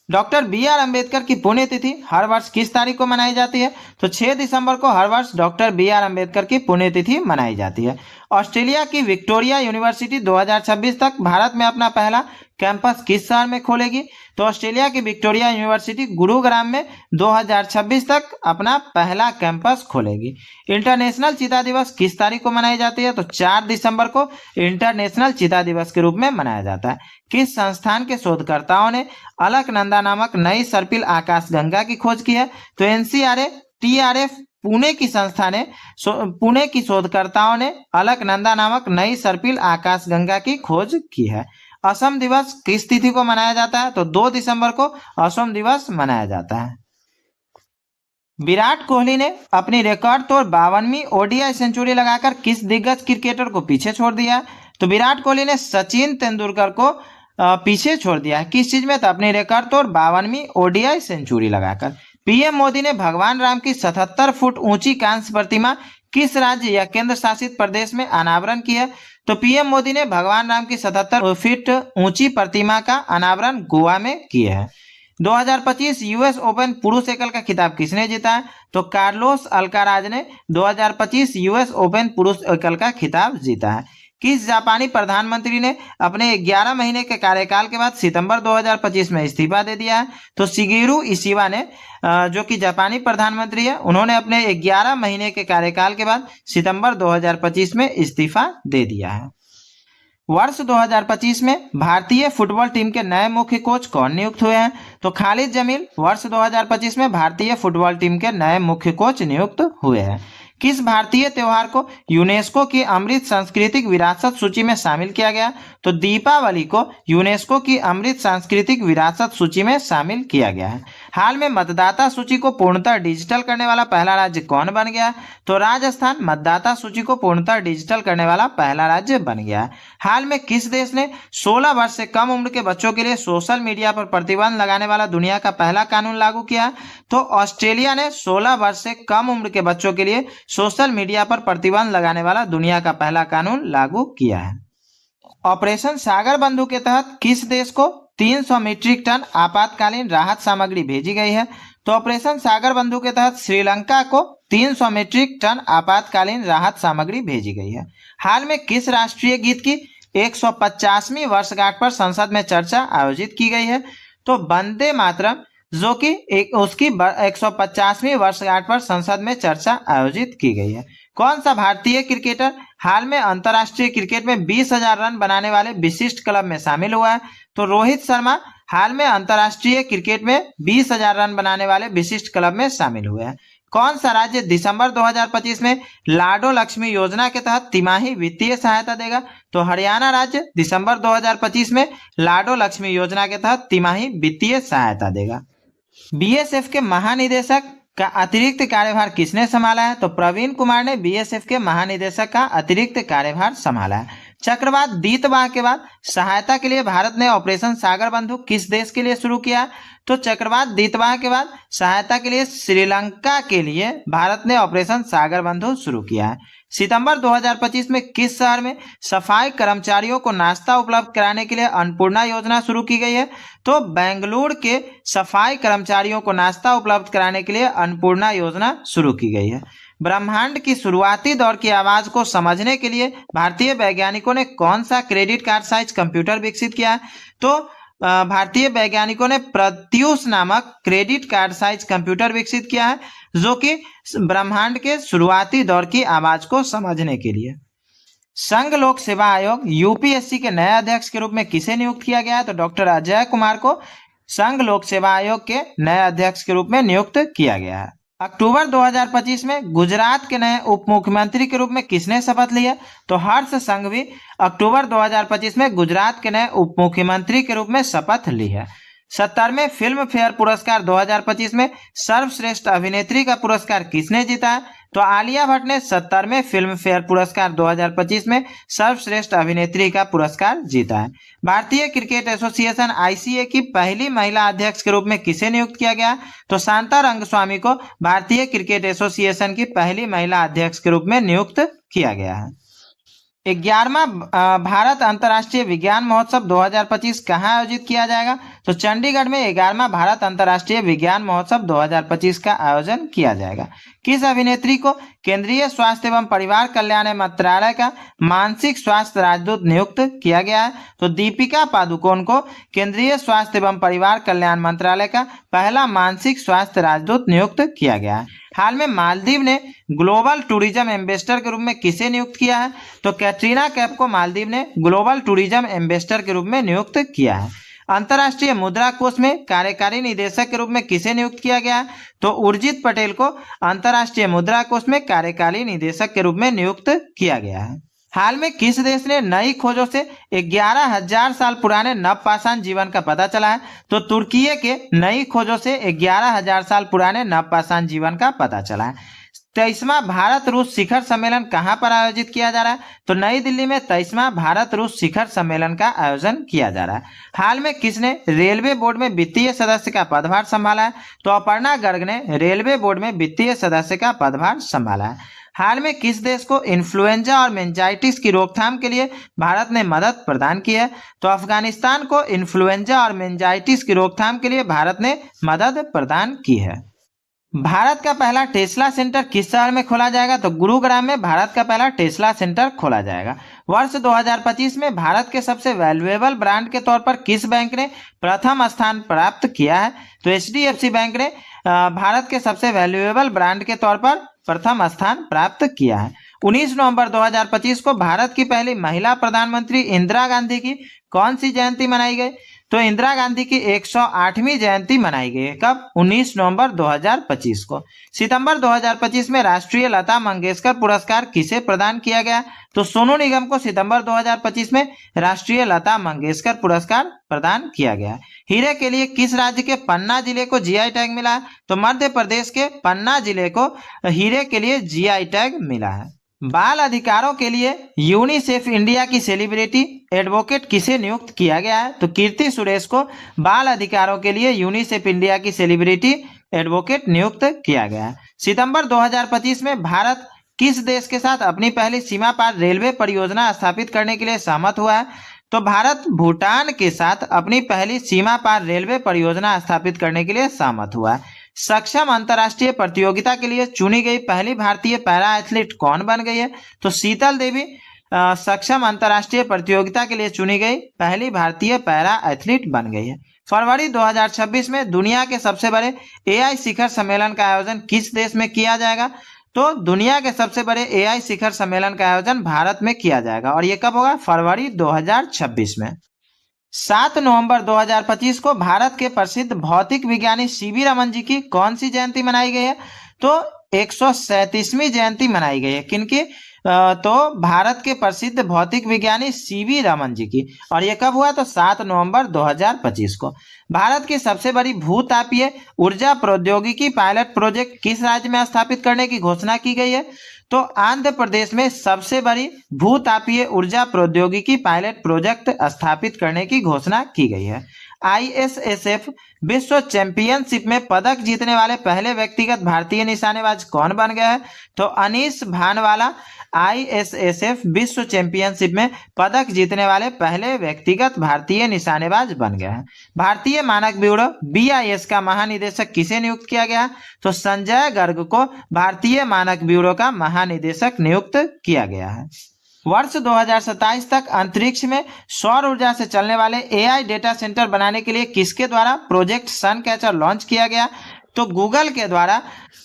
डॉक्टर बी आर अम्बेडकर की पुण्यतिथि हर वर्ष किस तारीख को मनाई जाती है? तो 6 दिसंबर को हर वर्ष डॉक्टर बी आर अम्बेडकर की पुण्यतिथि मनाई जाती है। ऑस्ट्रेलिया की विक्टोरिया यूनिवर्सिटी 2026 तक भारत में अपना पहला कैंपस किस शहर में खोलेगी? तो ऑस्ट्रेलिया की विक्टोरिया यूनिवर्सिटी गुरुग्राम में 2026 तक अपना पहला कैंपस खोलेगी। इंटरनेशनल चीता दिवस किस तारीख को मनाई जाती है? तो 4 दिसंबर को इंटरनेशनल चीता दिवस के रूप में मनाया जाता है। किस संस्थान के शोधकर्ताओं ने अलकनंदा नामक नई सर्पिल आकाशगंगा की खोज की है? तो एनसीआरएफ टीआरएफ पुणे की संस्था ने पुणे की शोधकर्ताओं ने अलकनंदा नामक नई सर्पिल आकाशगंगा की खोज की है। असम दिवस किस तिथि को मनाया जाता है? तो 2 दिसंबर को असम दिवस मनाया जाता है। विराट कोहली ने अपनी रिकॉर्ड तोड़ 52वीं ओडीआई सेंचुरी लगाकर किस दिग्गज क्रिकेटर को पीछे छोड़ दिया? तो विराट कोहली ने सचिन तेंदुलकर को पीछे छोड़ दिया है। किस चीज में? तो अपनी रिकॉर्ड तोड़ 52वीं ओडीआई सेंचुरी लगाकर। पीएम मोदी ने भगवान राम की 77 फुट ऊंची कांस्य प्रतिमा किस राज्य या केंद्र शासित प्रदेश में अनावरण की है? तो पीएम मोदी ने भगवान राम की 77 फीट ऊंची प्रतिमा का अनावरण गोवा में किया है। 2025 यूएस ओपन पुरुष एकल का खिताब किसने जीता है? तो कार्लोस अल्काराज ने 2025 यूएस ओपन पुरुष एकल का खिताब जीता है। किस जापानी प्रधानमंत्री ने अपने 11 महीने के कार्यकाल के बाद सितंबर 2025 में इस्तीफा दे दिया है? तो शिगेरू इशिबा ने, जो कि जापानी प्रधानमंत्री है, उन्होंने अपने 11 महीने के कार्यकाल के बाद सितंबर 2025 में इस्तीफा दे दिया है। वर्ष 2025 में भारतीय फुटबॉल टीम के नए मुख्य कोच कौन नियुक्त हुए हैं? तो खालिद जमील वर्ष 2025 में भारतीय फुटबॉल टीम के नए मुख्य कोच नियुक्त हुए हैं। किस भारतीय त्योहार को यूनेस्को की अमृत सांस्कृतिक विरासत सूची में शामिल किया गया? तो दीपावली को यूनेस्को की अमृत सांस्कृतिक विरासत सूची में शामिल किया गया है। हाल में मतदाता सूची को पूर्णतः डिजिटल करने वाला पहला राज्य कौन बन गया? तो राजस्थान मतदाता सूची को पूर्णतः डिजिटल करने वाला पहला राज्य बन गया है। हाल में किस देश ने 16 वर्ष से कम उम्र के बच्चों के लिए सोशल मीडिया पर प्रतिबंध लगाने वाला दुनिया का पहला कानून लागू किया? तो ऑस्ट्रेलिया ने 16 वर्ष से कम उम्र के बच्चों के लिए सोशल मीडिया पर प्रतिबंध लगाने वाला दुनिया का पहला कानून लागू किया है। ऑपरेशन सागर बंधु के तहत किस देश को 300 मीट्रिक टन आपातकालीन राहत सामग्री भेजी गई है? तो ऑपरेशन सागर बंधु के तहत श्रीलंका को 300 मीट्रिक टन आपातकालीन राहत सामग्री भेजी गई है। हाल में किस राष्ट्रीय गीत की 150वीं वर्षगांठ पर संसद में चर्चा आयोजित की गई है? तो वंदे मातरम, जो कि उसकी 150वीं वर्षगांठ पर संसद में चर्चा आयोजित की गई है। कौन सा भारतीय क्रिकेटर हाल में अंतर्राष्ट्रीय क्रिकेट में 20,000 रन बनाने वाले विशिष्ट क्लब में शामिल हुआ है? तो रोहित शर्मा हाल में अंतर्राष्ट्रीय क्रिकेट में 20,000 रन बनाने वाले विशिष्ट क्लब में शामिल हुए हैं। कौन सा राज्य दिसंबर 2025 में लाडो लक्ष्मी योजना के तहत तिमाही वित्तीय सहायता देगा? तो हरियाणा राज्य दिसंबर 2025 में लाडो लक्ष्मी योजना के तहत तिमाही वित्तीय सहायता देगा। बीएसएफ के महानिदेशक का अतिरिक्त कार्यभार किसने संभाला है? तो प्रवीण कुमार ने बीएसएफ के महानिदेशक का अतिरिक्त कार्यभार संभाला है। चक्रवात दीतवाह के बाद सहायता के लिए भारत ने ऑपरेशन सागर बंधु किस देश के लिए शुरू किया? तो चक्रवात दीतवाह के बाद सहायता के लिए श्रीलंका के लिए भारत ने ऑपरेशन सागर बंधु शुरू किया है। सितंबर 2025 में किस शहर में सफाई कर्मचारियों को नाश्ता उपलब्ध कराने के लिए अन्नपूर्णा योजना शुरू की गई है? तो बेंगलुरु के सफाई कर्मचारियों को नाश्ता उपलब्ध कराने के लिए अन्नपूर्णा योजना शुरू की गई है। ब्रह्मांड की शुरुआती दौर की आवाज को समझने के लिए भारतीय वैज्ञानिकों ने कौन सा क्रेडिट कार्ड साइज कंप्यूटर विकसित किया है? तो भारतीय वैज्ञानिकों ने प्रत्यूष नामक क्रेडिट कार्ड साइज कंप्यूटर विकसित किया है, जो कि ब्रह्मांड के शुरुआती दौर की आवाज को समझने के लिए। संघ लोक सेवा आयोग यूपीएससी के नए अध्यक्ष के रूप में किसे नियुक्त किया गया है? तो डॉक्टर अजय कुमार को संघ लोक सेवा आयोग के नए अध्यक्ष के रूप में नियुक्त किया गया है। अक्टूबर 2025 में गुजरात के नए उप मुख्यमंत्री के रूप में किसने शपथ लिया? तो हर्ष संघवी अक्टूबर 2025 में गुजरात के नए उप मुख्यमंत्री के रूप में शपथ ली है। 70वें फिल्म फेयर पुरस्कार 2025 में सर्वश्रेष्ठ अभिनेत्री का पुरस्कार किसने जीता है? तो आलिया भट्ट ने 70वें फिल्म फेयर पुरस्कार 2025 में सर्वश्रेष्ठ अभिनेत्री का पुरस्कार जीता है। भारतीय क्रिकेट एसोसिएशन आईसीए की पहली महिला अध्यक्ष के रूप में किसे नियुक्त किया गया? तो शांता रंगस्वामी को भारतीय क्रिकेट एसोसिएशन की पहली महिला अध्यक्ष के रूप में नियुक्त किया गया है। 11वां भारत अंतर्राष्ट्रीय विज्ञान महोत्सव 2025 कहाँ आयोजित किया जाएगा? तो चंडीगढ़ में 11वां भारत अंतर्राष्ट्रीय विज्ञान महोत्सव 2025 का आयोजन किया जाएगा। किस अभिनेत्री को केंद्रीय स्वास्थ्य एवं परिवार कल्याण मंत्रालय का मानसिक स्वास्थ्य राजदूत नियुक्त किया गया है? तो दीपिका पादुकोण को केंद्रीय स्वास्थ्य एवं परिवार कल्याण मंत्रालय का पहला मानसिक स्वास्थ्य राजदूत नियुक्त किया गया है। हाल में मालदीव ने ग्लोबल टूरिज्म एम्बेसडर के रूप में किसे नियुक्त किया है? तो कैटरीना कैफ को मालदीव ने ग्लोबल टूरिज्म एम्बेसडर के रूप में नियुक्त किया है। अंतर्राष्ट्रीय मुद्रा कोष में कार्यकारी निदेशक के रूप में किसे नियुक्त किया गया है? तो उर्जित पटेल को अंतर्राष्ट्रीय मुद्रा कोष में कार्यकारी निदेशक के रूप में नियुक्त किया गया है। हाल में किस देश ने नई खोजों से 11,000 साल पुराने नवपाषाण जीवन का पता चला है? तो तुर्की के नई खोजों से 11,000 साल पुराने नवपाषाण जीवन का पता चला है। 23वां भारत रूस शिखर सम्मेलन कहां पर आयोजित किया जा रहा है? तो नई दिल्ली में 23वां भारत रूस शिखर सम्मेलन का आयोजन किया जा रहा है। हाल में किसने रेलवे बोर्ड में वित्तीय सदस्य का पदभार संभाला है? तो अपर्णा गर्ग ने रेलवे बोर्ड में वित्तीय सदस्य का पदभार संभाला है। हाल में किस देश को इन्फ्लुएंजा और मेनिंजाइटिस की रोकथाम के लिए भारत ने मदद प्रदान की है? तो अफगानिस्तान को इन्फ्लुएंजा और मेनिंजाइटिस की रोकथाम के लिए भारत ने मदद प्रदान की है। भारत का पहला टेस्ला सेंटर किस शहर में खोला जाएगा? तो गुरुग्राम में भारत का पहला टेस्ला सेंटर खोला जाएगा। वर्ष 2025 में भारत के सबसे वैल्यूएबल ब्रांड के तौर पर किस बैंक ने प्रथम स्थान प्राप्त किया है? तो एचडीएफसी बैंक ने भारत के सबसे वैल्यूएबल ब्रांड के तौर पर प्रथम स्थान प्राप्त किया है। 19 नवंबर 2025 को भारत की पहली महिला प्रधानमंत्री इंदिरा गांधी की कौन सी जयंती मनाई गई? तो इंदिरा गांधी की 108वीं जयंती मनाई गई है। कब? 19 नवंबर 2025 को। सितंबर 2025 में राष्ट्रीय लता मंगेशकर पुरस्कार किसे प्रदान किया गया? तो सोनू निगम को सितंबर 2025 में राष्ट्रीय लता मंगेशकर पुरस्कार प्रदान किया गया। हीरे के लिए किस राज्य के पन्ना जिले को जीआई टैग मिला है? तो मध्य प्रदेश के पन्ना जिले को हीरे के लिए जीआई टैग मिला है। बाल अधिकारों के लिए यूनिसेफ इंडिया की सेलिब्रिटी एडवोकेट किसे नियुक्त किया गया है? तो कीर्ति सुरेश को बाल अधिकारों के लिए यूनिसेफ इंडिया की सेलिब्रिटी एडवोकेट नियुक्त किया गया है। सितंबर 2025 में भारत किस देश के साथ अपनी पहली सीमा पार रेलवे परियोजना स्थापित करने के लिए सहमत हुआ है? तो भारत भूटान के साथ अपनी पहली सीमा पार रेलवे परियोजना स्थापित करने के लिए सहमत हुआ है। सक्षम अंतर्राष्ट्रीय प्रतियोगिता के लिए चुनी गई पहली भारतीय पैरा एथलीट कौन बन गई है? तो शीतल देवी सक्षम अंतर्राष्ट्रीय प्रतियोगिता के लिए चुनी गई पहली भारतीय पैरा एथलीट बन गई है। फरवरी 2026 में दुनिया के सबसे बड़े एआई शिखर सम्मेलन का आयोजन किस देश में किया जाएगा? तो दुनिया के सबसे बड़े एआई शिखर सम्मेलन का आयोजन भारत में किया जाएगा और ये कब होगा? फरवरी 2026 में। 7 नवंबर 2025 को भारत के प्रसिद्ध भौतिक विज्ञानी सीवी रमन जी की कौन सी जयंती मनाई गई है? तो 137वीं जयंती मनाई गई है। किनकी? तो भारत के प्रसिद्ध भौतिक विज्ञानी सीवी रमन जी की। और ये कब हुआ? तो 7 नवंबर 2025 को। भारत की सबसे बड़ी भूतापीय ऊर्जा प्रौद्योगिकी पायलट प्रोजेक्ट किस राज्य में स्थापित करने की घोषणा की गई है? तो आंध्र प्रदेश में सबसे बड़ी भूतापीय ऊर्जा प्रौद्योगिकी पायलट प्रोजेक्ट स्थापित करने की घोषणा की गई है। आईएसएसएफ विश्व चैंपियनशिप में पदक जीतने वाले पहले व्यक्तिगत भारतीय निशानेबाज कौन बन गया है? तो अनीश भानवाला आईएसएसएफ विश्व चैंपियनशिप में पदक जीतने वाले पहले व्यक्तिगत भारतीय निशानेबाज बन गया है। भारतीय मानक ब्यूरो बीआईएस का महानिदेशक किसे नियुक्त किया गया? तो संजय गर्ग को भारतीय मानक ब्यूरो का महानिदेशक नियुक्त किया गया है। वर्ष 2027 तक अंतरिक्ष में सौर ऊर्जा से चलने वाले एआई डेटा सेंटर बनाने के लिए किसके द्वारा प्रोजेक्ट सन कैचर लॉन्च किया गया? तो गूगल के द्वारा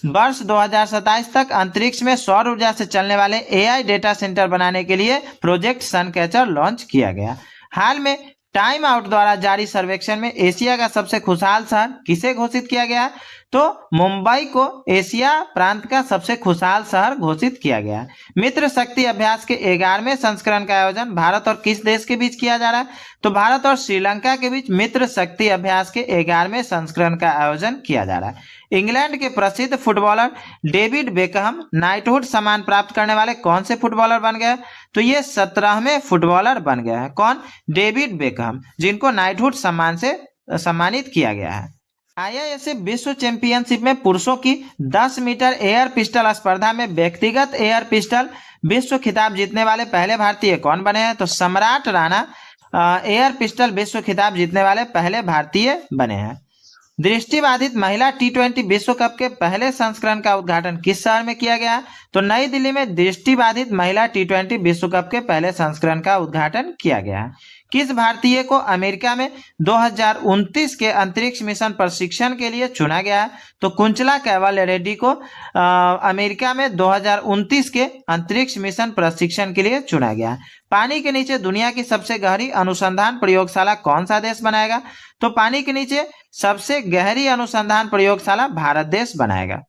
वर्ष 2027 तक अंतरिक्ष में सौर ऊर्जा से चलने वाले एआई डेटा सेंटर बनाने के लिए प्रोजेक्ट सन कैचर लॉन्च किया गया। हाल में टाइम आउट द्वारा जारी सर्वेक्षण में एशिया का सबसे खुशहाल शहर किसे घोषित किया गया? तो मुंबई को एशिया प्रांत का सबसे खुशहाल शहर घोषित किया गया। मित्र शक्ति अभ्यास के 11वें संस्करण का आयोजन भारत और किस देश के बीच किया जा रहा है? तो भारत और श्रीलंका के बीच मित्र शक्ति अभ्यास के 11वें संस्करण का आयोजन किया जा रहा है। इंग्लैंड के प्रसिद्ध फुटबॉलर डेविड बेकहम नाइटहुड सम्मान प्राप्त करने वाले कौन से फुटबॉलर बन गए? तो ये 17वें फुटबॉलर बन गए हैं। कौन? डेविड बेकहम, जिनको नाइटहुड सम्मान से सम्मानित किया गया है। आईआईएसएफ विश्व चैंपियनशिप में पुरुषों की 10 मीटर एयर पिस्टल स्पर्धा में व्यक्तिगत एयर पिस्टल विश्व खिताब जीतने वाले पहले भारतीय कौन बने हैं? तो सम्राट राणा एयर पिस्टल विश्व खिताब जीतने वाले पहले भारतीय बने हैं। दृष्टिबाधित महिला टी20 विश्व कप के पहले संस्करण का उद्घाटन किस शहर में किया गया? तो नई दिल्ली में दृष्टिबाधित महिला टी20 विश्व कप के पहले संस्करण का उद्घाटन किया गया है। किस भारतीय को अमेरिका में 2029 के अंतरिक्ष मिशन प्रशिक्षण के लिए चुना गया है? तो कुंचला कैवल रेड्डी को अमेरिका में 2029 के अंतरिक्ष मिशन प्रशिक्षण के लिए चुना गया है। पानी के नीचे दुनिया की सबसे गहरी अनुसंधान प्रयोगशाला कौन सा देश बनाएगा? तो पानी के नीचे सबसे गहरी अनुसंधान प्रयोगशाला भारत देश बनाएगा।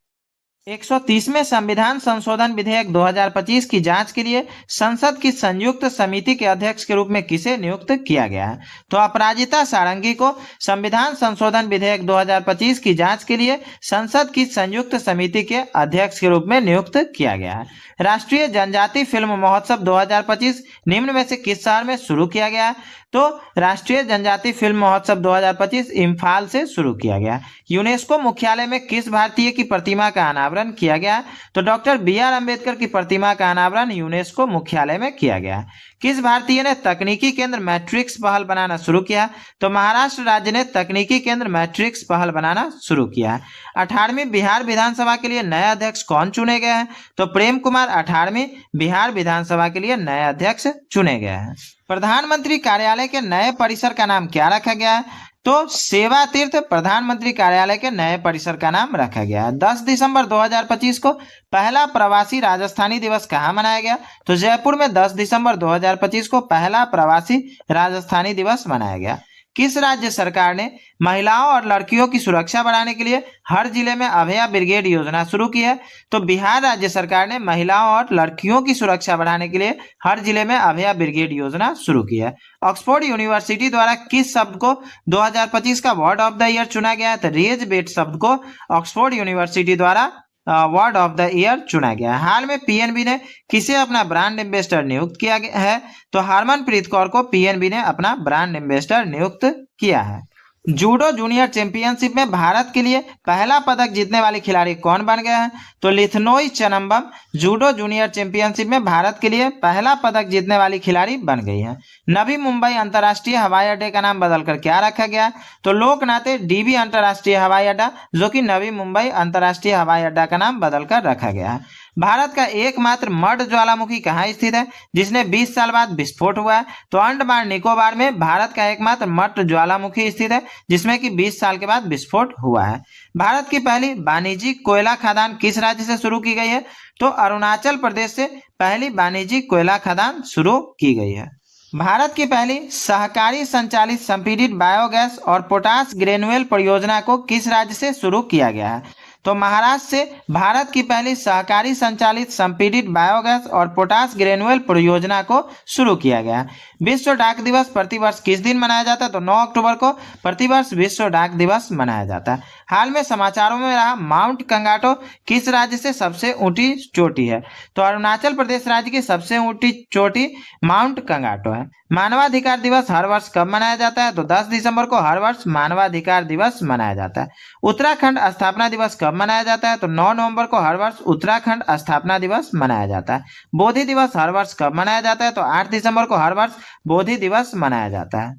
130वें संविधान संशोधन विधेयक 2025 की जांच के लिए संसद की संयुक्त समिति के अध्यक्ष के रूप में किसे नियुक्त किया गया है? तो अपराजिता सारंगी को संविधान संशोधन विधेयक 2025 की जांच के लिए संसद की संयुक्त समिति के अध्यक्ष के रूप में नियुक्त किया गया है। राष्ट्रीय जनजाति फिल्म महोत्सव 2025 निम्न में से किस शहर में शुरू किया गया है? तो राष्ट्रीय जनजाति फिल्म महोत्सव 2025 इम्फाल से शुरू किया गया। यूनेस्को मुख्यालय में किस भारतीय की प्रतिमा का अनावरण किया गया? तो डॉक्टर बी.आर. अम्बेडकर की प्रतिमा का अनावरण यूनेस्को मुख्यालय में किया गया। किस भारतीय ने तकनीकी केंद्र मैट्रिक्स पहल बनाना शुरू किया? तो महाराष्ट्र राज्य ने तकनीकी केंद्र मैट्रिक्स पहल बनाना शुरू किया। 18वीं बिहार विधानसभा के लिए नए अध्यक्ष कौन चुने गए हैं? तो प्रेम कुमार 18वीं बिहार विधानसभा के लिए नए अध्यक्ष चुने गए हैं। प्रधानमंत्री कार्यालय के नए परिसर का नाम क्या रखा गया है? तो सेवा तीर्थ प्रधानमंत्री कार्यालय के नए परिसर का नाम रखा गया है। 10 दिसंबर 2025 को पहला प्रवासी राजस्थानी दिवस कहाँ मनाया गया? तो जयपुर में 10 दिसंबर 2025 को पहला प्रवासी राजस्थानी दिवस मनाया गया। किस राज्य सरकार ने महिलाओं और लड़कियों की सुरक्षा बढ़ाने के लिए हर जिले में अभया ब्रिगेड योजना शुरू की है? तो बिहार राज्य सरकार ने महिलाओं और लड़कियों की सुरक्षा बढ़ाने के लिए हर जिले में अभया ब्रिगेड योजना शुरू की है। ऑक्सफोर्ड यूनिवर्सिटी द्वारा किस शब्द को 2025 का वर्ड ऑफ द ईयर चुना गया है? तो रेज बेट शब्द को ऑक्सफोर्ड यूनिवर्सिटी द्वारा वर्ड ऑफ द ईयर चुना गया है। हाल में पीएनबी ने किसे अपना ब्रांड एम्बेसडर नियुक्त किया गया है? तो हरमनप्रीत कौर को पीएनबी ने अपना ब्रांड एम्बेसडर नियुक्त किया है। जूडो जूनियर चैंपियनशिप में भारत के लिए पहला पदक जीतने वाली खिलाड़ी कौन बन गए हैं? तो लिथनोई चनम्बम जूडो जूनियर चैंपियनशिप में भारत के लिए पहला पदक जीतने वाली खिलाड़ी बन गई है। नवी मुंबई अंतर्राष्ट्रीय हवाई अड्डे का नाम बदलकर क्या रखा गया? तो लोकनाथ डीबी अंतर्राष्ट्रीय हवाई अड्डा, जो कि नवी मुंबई अंतर्राष्ट्रीय हवाई अड्डा का नाम बदलकर रखा गया है। भारत का एकमात्र मर्द ज्वालामुखी कहाँ स्थित है जिसने 20 साल बाद विस्फोट हुआ है? तो अंडमान निकोबार में भारत का एकमात्र मर्द ज्वालामुखी स्थित है जिसमें कि 20 साल के बाद विस्फोट हुआ है। भारत की पहली वाणिज्यिक कोयला खदान किस राज्य से शुरू की गई है? तो अरुणाचल प्रदेश से पहली वाणिज्यिक कोयला खदान शुरू की गई है। भारत की पहली सहकारी संचालित संपीड़ित बायोगैस और पोटास ग्रेनुअल परियोजना को किस राज्य से शुरू किया गया है? तो महाराष्ट्र से भारत की पहली सहकारी संचालित संपीड़ित बायोगैस और पोटास ग्रेनुअल परियोजना को शुरू किया गया है। विश्व डाक दिवस प्रतिवर्ष किस दिन मनाया जाता है? तो 9 अक्टूबर को प्रतिवर्ष विश्व डाक दिवस मनाया जाता है। हाल में समाचारों में रहा माउंट कंगाटो किस राज्य से सबसे ऊंची चोटी है? तो अरुणाचल प्रदेश राज्य की सबसे ऊंची चोटी माउंट कंगाटो है। मानवाधिकार दिवस हर वर्ष कब मनाया जाता है? तो 10 दिसंबर को हर वर्ष मानवाधिकार दिवस मनाया जाता है। उत्तराखंड स्थापना दिवस कब मनाया जाता है? तो 9 नवंबर को हर वर्ष उत्तराखंड स्थापना दिवस मनाया जाता है। बोधि दिवस हर वर्ष कब मनाया जाता है? तो 8 दिसंबर को हर वर्ष बोधि दिवस मनाया जाता है।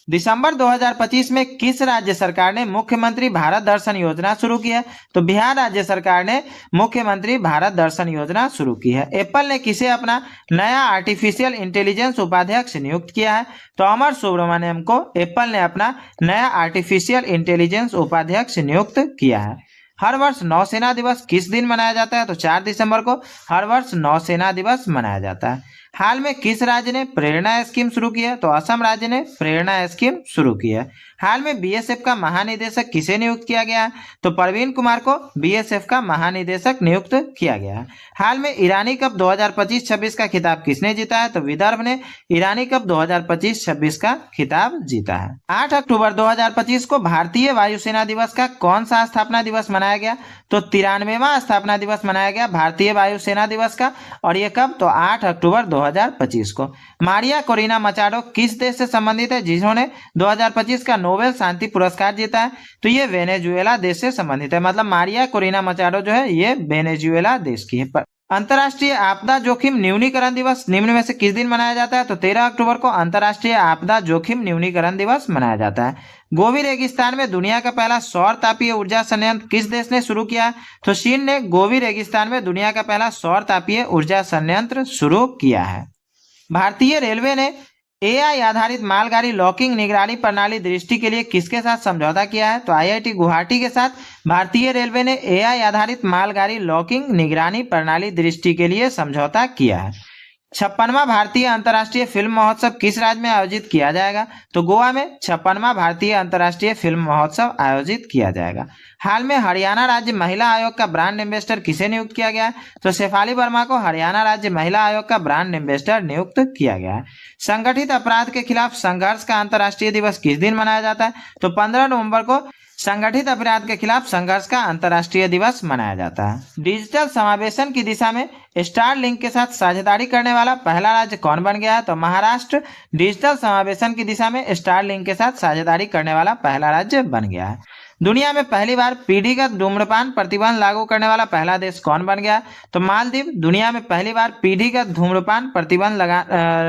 दिसंबर 2025 में किस राज्य सरकार ने मुख्यमंत्री भारत दर्शन योजना शुरू की है? तो बिहार राज्य सरकार ने मुख्यमंत्री भारत दर्शन योजना शुरू की है। एप्पल ने किसे अपना नया आर्टिफिशियल इंटेलिजेंस उपाध्यक्ष नियुक्त किया है? तो अमर सुब्रमण्यम को एप्पल ने अपना नया आर्टिफिशियल इंटेलिजेंस उपाध्यक्ष नियुक्त किया है। हर वर्ष नौसेना दिवस किस दिन मनाया जाता है? तो 4 दिसंबर को हर वर्ष नौसेना दिवस मनाया जाता है। हाल में किस राज्य ने प्रेरणा स्कीम शुरू की है? तो असम राज्य ने प्रेरणा स्कीम शुरू की है। हाल में बीएसएफ का महानिदेशक किसे नियुक्त किया गया है? तो प्रवीण कुमार को बीएसएफ का महानिदेशक नियुक्त किया गया है। हाल में ईरानी कप 2025-26 का खिताब किसने जीता है? तो विदर्भ ने ईरानी कप 2025-26 का खिताब जीता है। 8 अक्टूबर 2025 को भारतीय वायुसेना दिवस का कौन सा स्थापना दिवस मनाया गया? तो 93वां स्थापना दिवस मनाया गया भारतीय वायुसेना दिवस का। और ये कब? तो 8 अक्टूबर 2025 को। मारिया कोरिना मचाडो किस देश से संबंधित है जिन्होंने 2025 का नोबेल शांति पुरस्कार जीता है? तो ये वेनेजुएला देश से संबंधित है। मतलब मारिया कोरिना मचाडो जो है ये वेनेजुएला देश की है। अंतर्राष्ट्रीय आपदा जोखिम न्यूनीकरण दिवस निम्न में से किस दिन मनाया जाता है? तो 13 अक्टूबर को अंतर्राष्ट्रीय आपदा जोखिम न्यूनीकरण दिवस मनाया जाता है। गोबी रेगिस्तान में दुनिया का पहला सौर तापीय ऊर्जा संयंत्र किस देश ने शुरू किया? तो चीन ने गोबी रेगिस्तान में दुनिया का पहला सौर तापीय ऊर्जा संयंत्र शुरू किया है। भारतीय रेलवे ने एआई आधारित मालगाड़ी लॉकिंग निगरानी प्रणाली दृष्टि के लिए किसके साथ समझौता किया है? तो आईआईटी गुवाहाटी के साथ भारतीय रेलवे ने एआई आधारित मालगाड़ी लॉकिंग निगरानी प्रणाली दृष्टि के लिए समझौता किया है। 56वां भारतीय अंतर्राष्ट्रीय फिल्म महोत्सव किस राज्य में आयोजित किया जाएगा? तो गोवा में 56वां भारतीय अंतर्राष्ट्रीय फिल्म महोत्सव आयोजित किया जाएगा। हाल में हरियाणा राज्य महिला आयोग का ब्रांड एम्बेसडर किसे नियुक्त किया गया है? तो शेफाली वर्मा को हरियाणा राज्य महिला आयोग का ब्रांड एम्बेसडर नियुक्त किया गया है। संगठित अपराध के खिलाफ संघर्ष का अंतर्राष्ट्रीय दिवस किस दिन मनाया जाता है? तो 15 नवंबर को संगठित अपराध के खिलाफ संघर्ष का अंतर्राष्ट्रीय दिवस मनाया जाता है। डिजिटल समावेशन की दिशा में स्टारलिंक के साथ साझेदारी करने वाला पहला राज्य कौन बन गया है? तो महाराष्ट्र डिजिटल समावेशन की दिशा में स्टारलिंक के साथ साझेदारी करने वाला पहला राज्य बन गया है। दुनिया में पहली बार पीढ़ीगत धूम्रपान प्रतिबंध लागू करने वाला पहला देश कौन बन गया? तो मालदीव दुनिया में पहली बार पीढ़ीगत धूम्रपान प्रतिबंध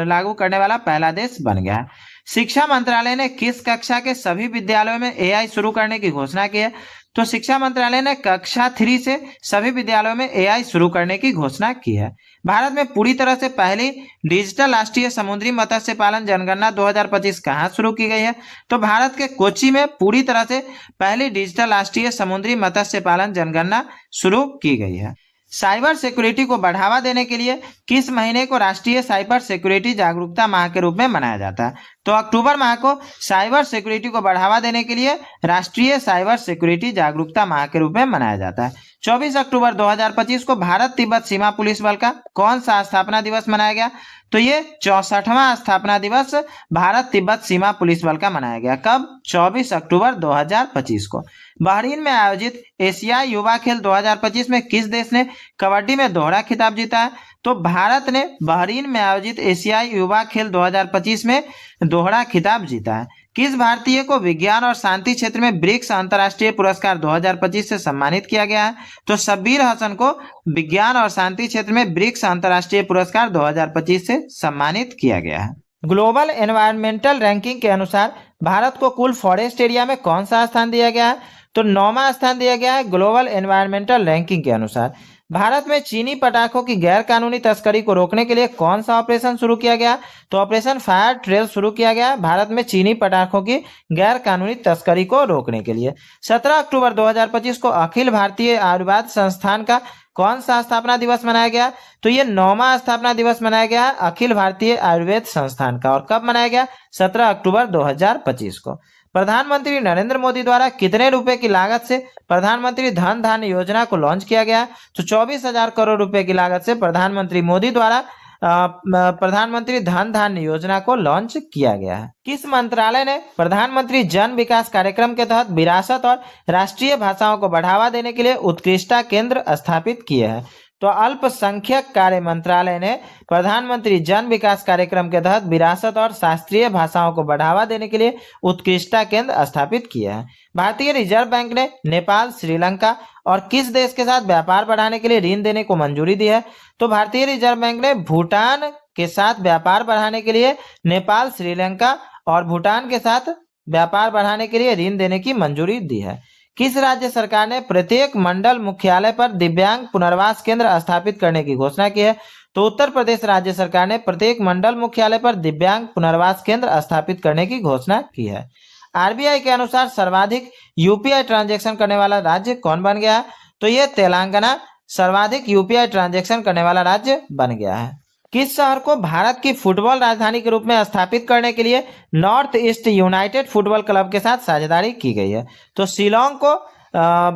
लागू करने वाला पहला देश बन गया है। शिक्षा मंत्रालय ने किस कक्षा के सभी विद्यालयों में एआई शुरू करने की घोषणा की है? तो शिक्षा मंत्रालय ने कक्षा 3 से सभी विद्यालयों में एआई शुरू करने की घोषणा की है। भारत में पूरी तरह से पहली डिजिटल राष्ट्रीय समुद्री मत्स्य पालन जनगणना 2025 कहाँ शुरू की गई है? तो भारत के कोच्चि में पूरी तरह से पहली डिजिटल राष्ट्रीय समुद्री मत्स्य पालन जनगणना शुरू की गई है। साइबर सिक्योरिटी को बढ़ावा देने के लिए किस महीने को राष्ट्रीय साइबर सिक्योरिटी जागरूकता माह के रूप में मनाया जाता है? तो अक्टूबर माह को साइबर सिक्योरिटी को बढ़ावा देने के लिए राष्ट्रीय साइबर सिक्योरिटी जागरूकता माह के रूप में मनाया जाता है। 24 अक्टूबर 2025 को भारत तिब्बत सीमा पुलिस बल का कौन सा स्थापना दिवस मनाया गया? तो ये 64वां स्थापना दिवस भारत तिब्बत सीमा पुलिस बल का मनाया गया। कब? 24 अक्टूबर 2025 को। बहरीन में आयोजित एशियाई युवा खेल 2025 में किस देश ने कबड्डी में दोहरा खिताब जीता है? तो भारत ने बहरीन में आयोजित एशियाई युवा खेल 2025 में दोहरा खिताब जीता है। किस भारतीय को विज्ञान और शांति क्षेत्र में ब्रिक्स अंतर्राष्ट्रीय पुरस्कार 2025 से सम्मानित किया गया है? तो शब्बीर हसन को विज्ञान और शांति क्षेत्र में ब्रिक्स अंतर्राष्ट्रीय पुरस्कार 2025 से सम्मानित किया गया है। ग्लोबल एनवायरमेंटल रैंकिंग के अनुसार भारत को कुल फॉरेस्ट एरिया में कौन सा स्थान दिया गया है? तो 9वां स्थान दिया गया है ग्लोबल एनवायरमेंटल रैंकिंग के अनुसार। भारत में चीनी पटाखों की गैर कानूनी तस्करी को रोकने के लिए कौन सा ऑपरेशन शुरू किया गया? तो ऑपरेशन फायर ट्रेल शुरू किया गया भारत में चीनी पटाखों की गैर कानूनी तस्करी को रोकने के लिए। 17 अक्टूबर 2025 को अखिल भारतीय आयुर्वेद संस्थान का कौन सा स्थापना दिवस मनाया गया? तो ये 9वां स्थापना दिवस मनाया गया अखिल भारतीय आयुर्वेद संस्थान का। और कब मनाया गया? 17 अक्टूबर 2025 को। प्रधानमंत्री नरेंद्र मोदी द्वारा कितने रुपए की लागत से प्रधानमंत्री धन धान्य योजना को लॉन्च किया गया? तो 24,000 करोड़ रुपए की लागत से प्रधानमंत्री मोदी द्वारा प्रधानमंत्री धन धान्य योजना को लॉन्च किया गया है। किस मंत्रालय ने प्रधानमंत्री जन विकास कार्यक्रम के तहत विरासत और राष्ट्रीय भाषाओं को बढ़ावा देने के लिए उत्कृष्टता केंद्र स्थापित किए हैं? तो अल्पसंख्यक कार्य मंत्रालय ने प्रधानमंत्री जन विकास कार्यक्रम के तहत विरासत और शास्त्रीय भाषाओं को बढ़ावा देने के लिए उत्कृष्टता केंद्र स्थापित किया है। भारतीय रिजर्व बैंक ने नेपाल, श्रीलंका और किस देश के साथ व्यापार बढ़ाने के लिए ऋण देने को मंजूरी दी है? तो भारतीय रिजर्व बैंक ने भूटान के साथ व्यापार बढ़ाने के लिए नेपाल, श्रीलंका और भूटान के साथ व्यापार बढ़ाने के लिए ऋण देने की मंजूरी दी है। किस राज्य सरकार ने प्रत्येक मंडल मुख्यालय पर दिव्यांग पुनर्वास केंद्र स्थापित करने की घोषणा की है? तो उत्तर प्रदेश राज्य सरकार ने प्रत्येक मंडल मुख्यालय पर दिव्यांग पुनर्वास केंद्र स्थापित करने की घोषणा की है। आरबीआई के अनुसार सर्वाधिक यूपीआई ट्रांजैक्शन करने वाला राज्य कौन बन गया है? तो ये तेलंगाना सर्वाधिक यूपीआई ट्रांजैक्शन करने वाला राज्य बन गया है। किस शहर को भारत की फुटबॉल राजधानी के रूप में स्थापित करने के लिए north east United football club के साथ साझेदारी की गई है? तो शिलोंग को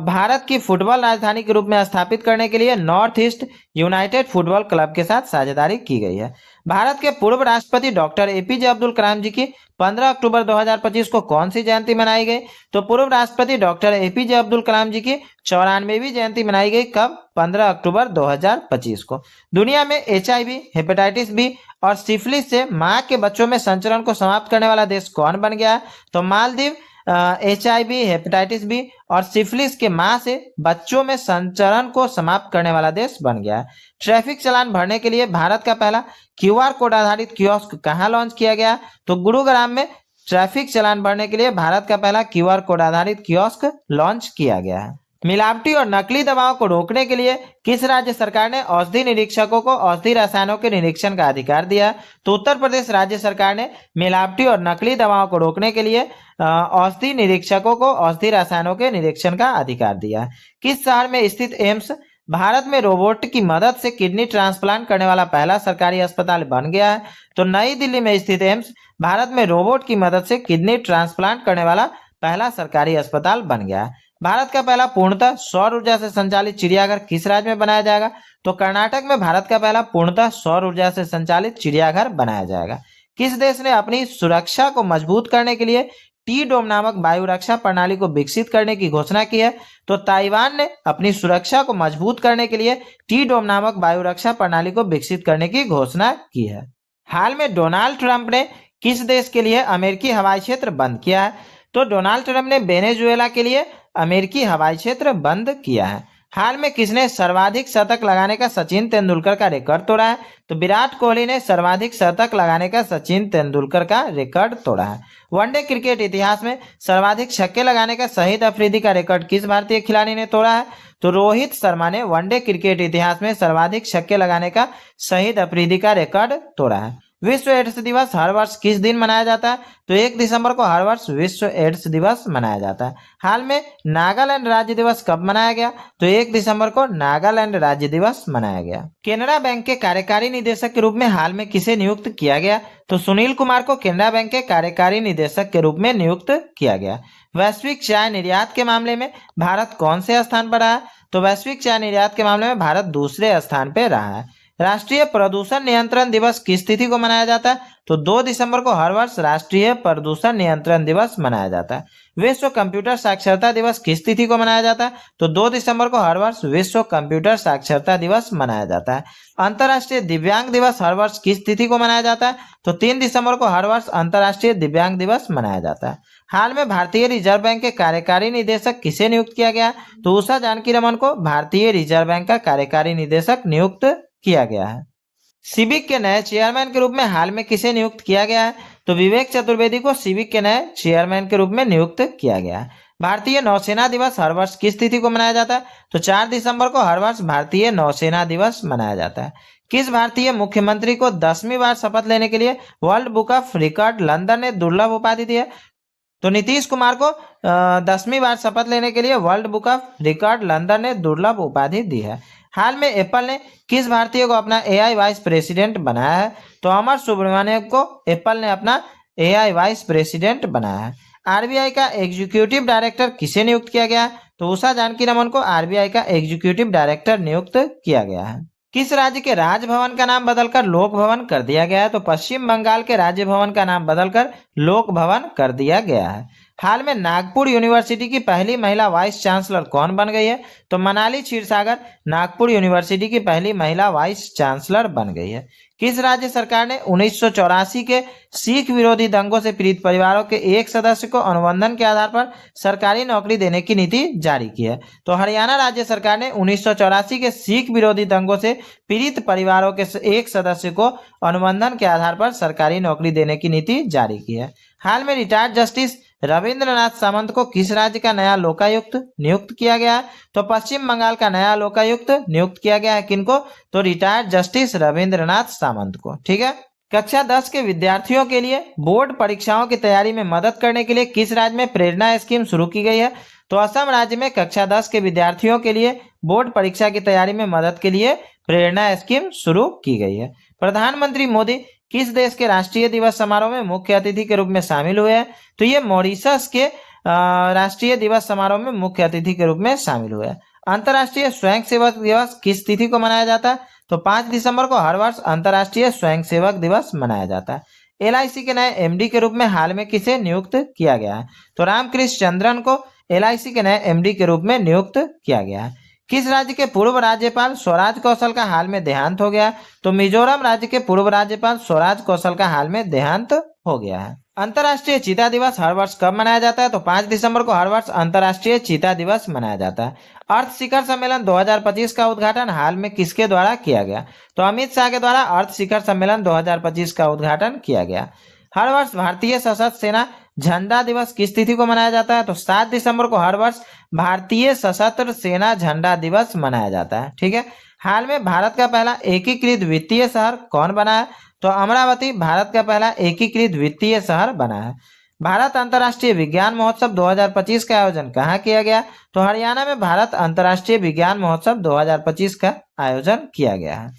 भारत की फुटबॉल राजधानी के रूप में स्थापित करने के लिए north east United football club के साथ साझेदारी की गई है। भारत के पूर्व राष्ट्रपति डॉक्टर एपीजे अब्दुल कलाम जी की 15 अक्टूबर 2025 को कौन सी जयंती मनाई गई? तो पूर्व राष्ट्रपति डॉक्टर एपीजे अब्दुल कलाम जी की 94वीं जयंती मनाई गई। कब? 15 अक्टूबर 2025 को। दुनिया में एचआईवी, हेपेटाइटिस बी और सिफिलिस से मां के बच्चों में संचरण को समाप्त करने वाला देश कौन बन गया है? तो मालदीव एचआईवी, हेपेटाइटिस बी और सिफिलिस के मां से बच्चों में संचरण को समाप्त करने वाला देश बन गया है। ट्रैफिक चालान भरने के लिए भारत का पहला क्यूआर कोड आधारित कियोस्क कहां लॉन्च किया गया? तो गुरुग्राम में ट्रैफिक चालान भरने के लिए भारत का पहला क्यूआर कोड आधारित कियोस्क लॉन्च किया गया है। मिलावटी और नकली दवाओं को रोकने के लिए किस राज्य सरकार ने औषधि निरीक्षकों को औषधि रसायनों के निरीक्षण का अधिकार दिया? तो उत्तर प्रदेश राज्य सरकार ने मिलावटी और नकली दवाओं को रोकने के लिए औषधि निरीक्षकों को औषधि रसायनों के निरीक्षण का अधिकार दिया। किस शहर में स्थित एम्स भारत में रोबोट की मदद से किडनी ट्रांसप्लांट करने वाला पहला सरकारी अस्पताल बन गया है? तो नई दिल्ली में स्थित एम्स भारत में रोबोट की मदद से किडनी ट्रांसप्लांट करने वाला पहला सरकारी अस्पताल बन गया है। भारत का पहला पूर्णतः सौर ऊर्जा से संचालित चिड़ियाघर किस राज्य में बनाया जाएगा? तो कर्नाटक में भारत का पहला पूर्णतः सौर ऊर्जा से संचालित चिड़ियाघर बनाया जाएगा। किस देश ने अपनी सुरक्षा को मजबूत करने के लिए टी डोम नामक वायु रक्षा प्रणाली को विकसित करने की घोषणा की है? तो ताइवान ने अपनी सुरक्षा को मजबूत करने के लिए टी डोम नामक वायु रक्षा प्रणाली को विकसित करने की घोषणा की है। हाल में डोनाल्ड ट्रंप ने किस देश के लिए अमेरिकी हवाई क्षेत्र बंद किया है? तो डोनाल्ड ट्रंप ने वेनेजुएला के लिए अमेरिकी हवाई क्षेत्र बंद किया है। हाल में किसने सर्वाधिक शतक लगाने का सचिन तेंदुलकर का रिकॉर्ड तोड़ा है? तो विराट कोहली ने सर्वाधिक शतक लगाने का सचिन तेंदुलकर का रिकॉर्ड तोड़ा है। वनडे क्रिकेट इतिहास में सर्वाधिक छक्के लगाने का शहीद अफरीदी का रिकॉर्ड किस भारतीय खिलाड़ी ने तोड़ा है? तो रोहित शर्मा ने वनडे क्रिकेट इतिहास में सर्वाधिक छक्के लगाने का शहीद अफरीदी का रिकॉर्ड तोड़ा है। विश्व एड्स दिवस हर वर्ष किस दिन मनाया जाता है? तो 1 दिसंबर को हर वर्ष विश्व एड्स दिवस मनाया जाता है। हाल में नागालैंड राज्य दिवस कब मनाया गया? तो 1 दिसंबर को नागालैंड राज्य दिवस मनाया गया। केनरा बैंक के कार्यकारी निदेशक के रूप में हाल में किसे नियुक्त किया गया? तो सुनील कुमार को केनरा बैंक के कार्यकारी निदेशक के रूप में नियुक्त किया गया। वैश्विक चाय निर्यात के मामले में भारत कौन से स्थान पर रहा है? तो वैश्विक चाय निर्यात के मामले में भारत दूसरे स्थान पर रहा है। राष्ट्रीय प्रदूषण नियंत्रण दिवस किस तिथि को मनाया जाता है? तो 2 दिसंबर को हर वर्ष राष्ट्रीय प्रदूषण नियंत्रण दिवस मनाया जाता है। विश्व कंप्यूटर साक्षरता दिवस किस तिथि को मनाया जाता है? तो 2 दिसंबर को हर वर्ष विश्व कंप्यूटर साक्षरता दिवस मनाया जाता है। अंतर्राष्ट्रीय दिव्यांग दिवस हर वर्ष किस तिथि को मनाया जाता है? तो 3 दिसंबर को हर वर्ष अंतर्राष्ट्रीय दिव्यांग दिवस मनाया जाता है। हाल में भारतीय रिजर्व बैंक के कार्यकारी निदेशक किसे नियुक्त किया गया? तो उषा जानकी रमन को भारतीय रिजर्व बैंक का कार्यकारी निदेशक नियुक्त किया गया है। सिबिक के नए चेयरमैन के रूप में हाल में किसे नियुक्त किया गया है? तो विवेक चतुर्वेदी को सिबिक के नए चेयरमैन के रूप में नियुक्त किया गया है। भारतीय नौसेना दिवस हर वर्ष किस तिथि को मनाया जाता है? तो 4 दिसंबर को हर वर्ष भारतीय नौसेना दिवस मनाया जाता है। किस भारतीय मुख्यमंत्री को 10वीं बार शपथ लेने के लिए world book of record London ने दुर्लभ उपाधि दी है? तो नीतीश कुमार को 10वीं बार शपथ लेने के लिए world book of record London ने दुर्लभ उपाधि दी है। हाल में एप्पल ने किस भारतीय को अपना एआई वाइस प्रेसिडेंट बनाया है? तो अमर सुब्रमण्यम को एप्पल ने अपना एआई वाइस प्रेसिडेंट बनाया है। आरबीआई का एग्जीक्यूटिव डायरेक्टर किसे नियुक्त किया गया है? तो उषा जानकी रमन को आरबीआई का एग्जीक्यूटिव डायरेक्टर नियुक्त किया गया है। किस राज्य के राजभवन का नाम बदलकर लोक भवन कर दिया गया है? तो पश्चिम बंगाल के राज्य भवन का नाम बदलकर लोक भवन कर दिया गया है। हाल में नागपुर यूनिवर्सिटी की पहली महिला वाइस चांसलर कौन बन गई है? तो मनाली क्षीरसागर नागपुर यूनिवर्सिटी की पहली महिला वाइस चांसलर बन गई है। किस राज्य सरकार ने 1984 के सिख विरोधी दंगों से पीड़ित परिवारों के एक सदस्य को अनुबंधन के आधार पर सरकारी नौकरी देने की नीति जारी की है? तो हरियाणा राज्य सरकार ने 1984 के सिख विरोधी दंगों से पीड़ित परिवारों के एक सदस्य को अनुबंधन के आधार पर सरकारी नौकरी देने की नीति जारी की है। हाल में रिटायर्ड जस्टिस रविंद्रनाथ सामंत को किस राज्य का नया लोकायुक्त नियुक्त किया गया है? तो पश्चिम बंगाल का नया लोकायुक्त नियुक्त किया गया है। किनको? तो रिटायर्ड जस्टिस रविंद्रनाथ सामंत को। ठीक है। कक्षा 10 के विद्यार्थियों के लिए बोर्ड परीक्षाओं की तैयारी में मदद करने के लिए किस राज्य में प्रेरणा स्कीम शुरू की गई है? तो असम राज्य में कक्षा 10 के विद्यार्थियों के लिए बोर्ड परीक्षा की तैयारी में मदद के लिए प्रेरणा स्कीम शुरू की गई है। प्रधानमंत्री मोदी किस देश के राष्ट्रीय दिवस समारोह में मुख्य अतिथि के रूप में शामिल हुए हैं? तो ये मॉरिशस के राष्ट्रीय दिवस समारोह में मुख्य अतिथि के रूप में शामिल हुए हैं। अंतर्राष्ट्रीय स्वयंसेवक दिवस किस तिथि को मनाया जाता है? तो 5 दिसंबर को हर वर्ष अंतर्राष्ट्रीय स्वयंसेवक दिवस मनाया जाता है। एलआईसी के नए एमडी के रूप में हाल में किसे नियुक्त किया गया है? तो रामकृष्ण चंद्रन को एलआईसी के नए एमडी के रूप में नियुक्त किया गया है। किस राज्य के पूर्व राज्यपाल स्वराज कौशल का हाल में देहांत हो गया? तो मिजोरम राज्य के पूर्व राज्यपाल स्वराज कौशल का हाल में देहांत हो गया है। अंतर्राष्ट्रीय चीता दिवस हर वर्ष कब मनाया जाता है? तो 5 दिसंबर को हर वर्ष अंतर्राष्ट्रीय चीता दिवस मनाया जाता है। अर्थ शिखर सम्मेलन 2025 का उद्घाटन हाल में किसके द्वारा किया गया? तो अमित शाह के द्वारा अर्थ शिखर सम्मेलन 2025 का उद्घाटन किया गया। हर वर्ष भारतीय सशस्त्र सेना झंडा दिवस किस तिथि को मनाया जाता है? तो 7 दिसंबर को हर वर्ष भारतीय सशस्त्र सेना झंडा दिवस मनाया जाता है। ठीक है। हाल में भारत का पहला एकीकृत वित्तीय शहर कौन बना है? तो अमरावती भारत का पहला एकीकृत वित्तीय शहर बना है। भारत अंतर्राष्ट्रीय विज्ञान महोत्सव 2025 का आयोजन कहाँ किया गया? तो हरियाणा में भारत अंतर्राष्ट्रीय विज्ञान महोत्सव 2025 का आयोजन किया गया है।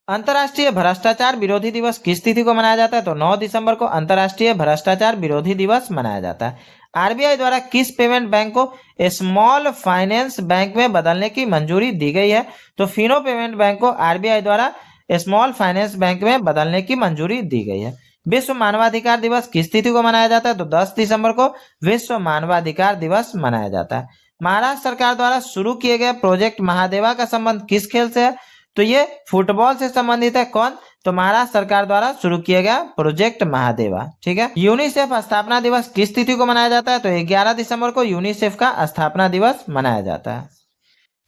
अंतर्राष्ट्रीय भ्रष्टाचार विरोधी दिवस किस तिथि को मनाया जाता है? तो 9 दिसंबर को अंतर्राष्ट्रीय भ्रष्टाचार विरोधी दिवस मनाया जाता है। आरबीआई द्वारा किस पेमेंट बैंक को स्मॉल फाइनेंस बैंक में बदलने की मंजूरी दी गई है? तो फिनो पेमेंट बैंक को आरबीआई द्वारा स्मॉल फाइनेंस बैंक में बदलने की मंजूरी दी गई है। विश्व मानवाधिकार दिवस किस तिथि को मनाया जाता है? तो 10 दिसंबर को विश्व मानवाधिकार दिवस मनाया जाता है। महाराष्ट्र सरकार द्वारा शुरू किए गए प्रोजेक्ट महादेवा का संबंध किस खेल से है? तो ये फुटबॉल से संबंधित है। कौन? तो महाराष्ट्र सरकार द्वारा शुरू किया गया प्रोजेक्ट महादेवा। ठीक है। यूनिसेफ स्थापना दिवस किस तिथि को मनाया जाता है? तो 11 दिसंबर को यूनिसेफ का स्थापना दिवस मनाया जाता है।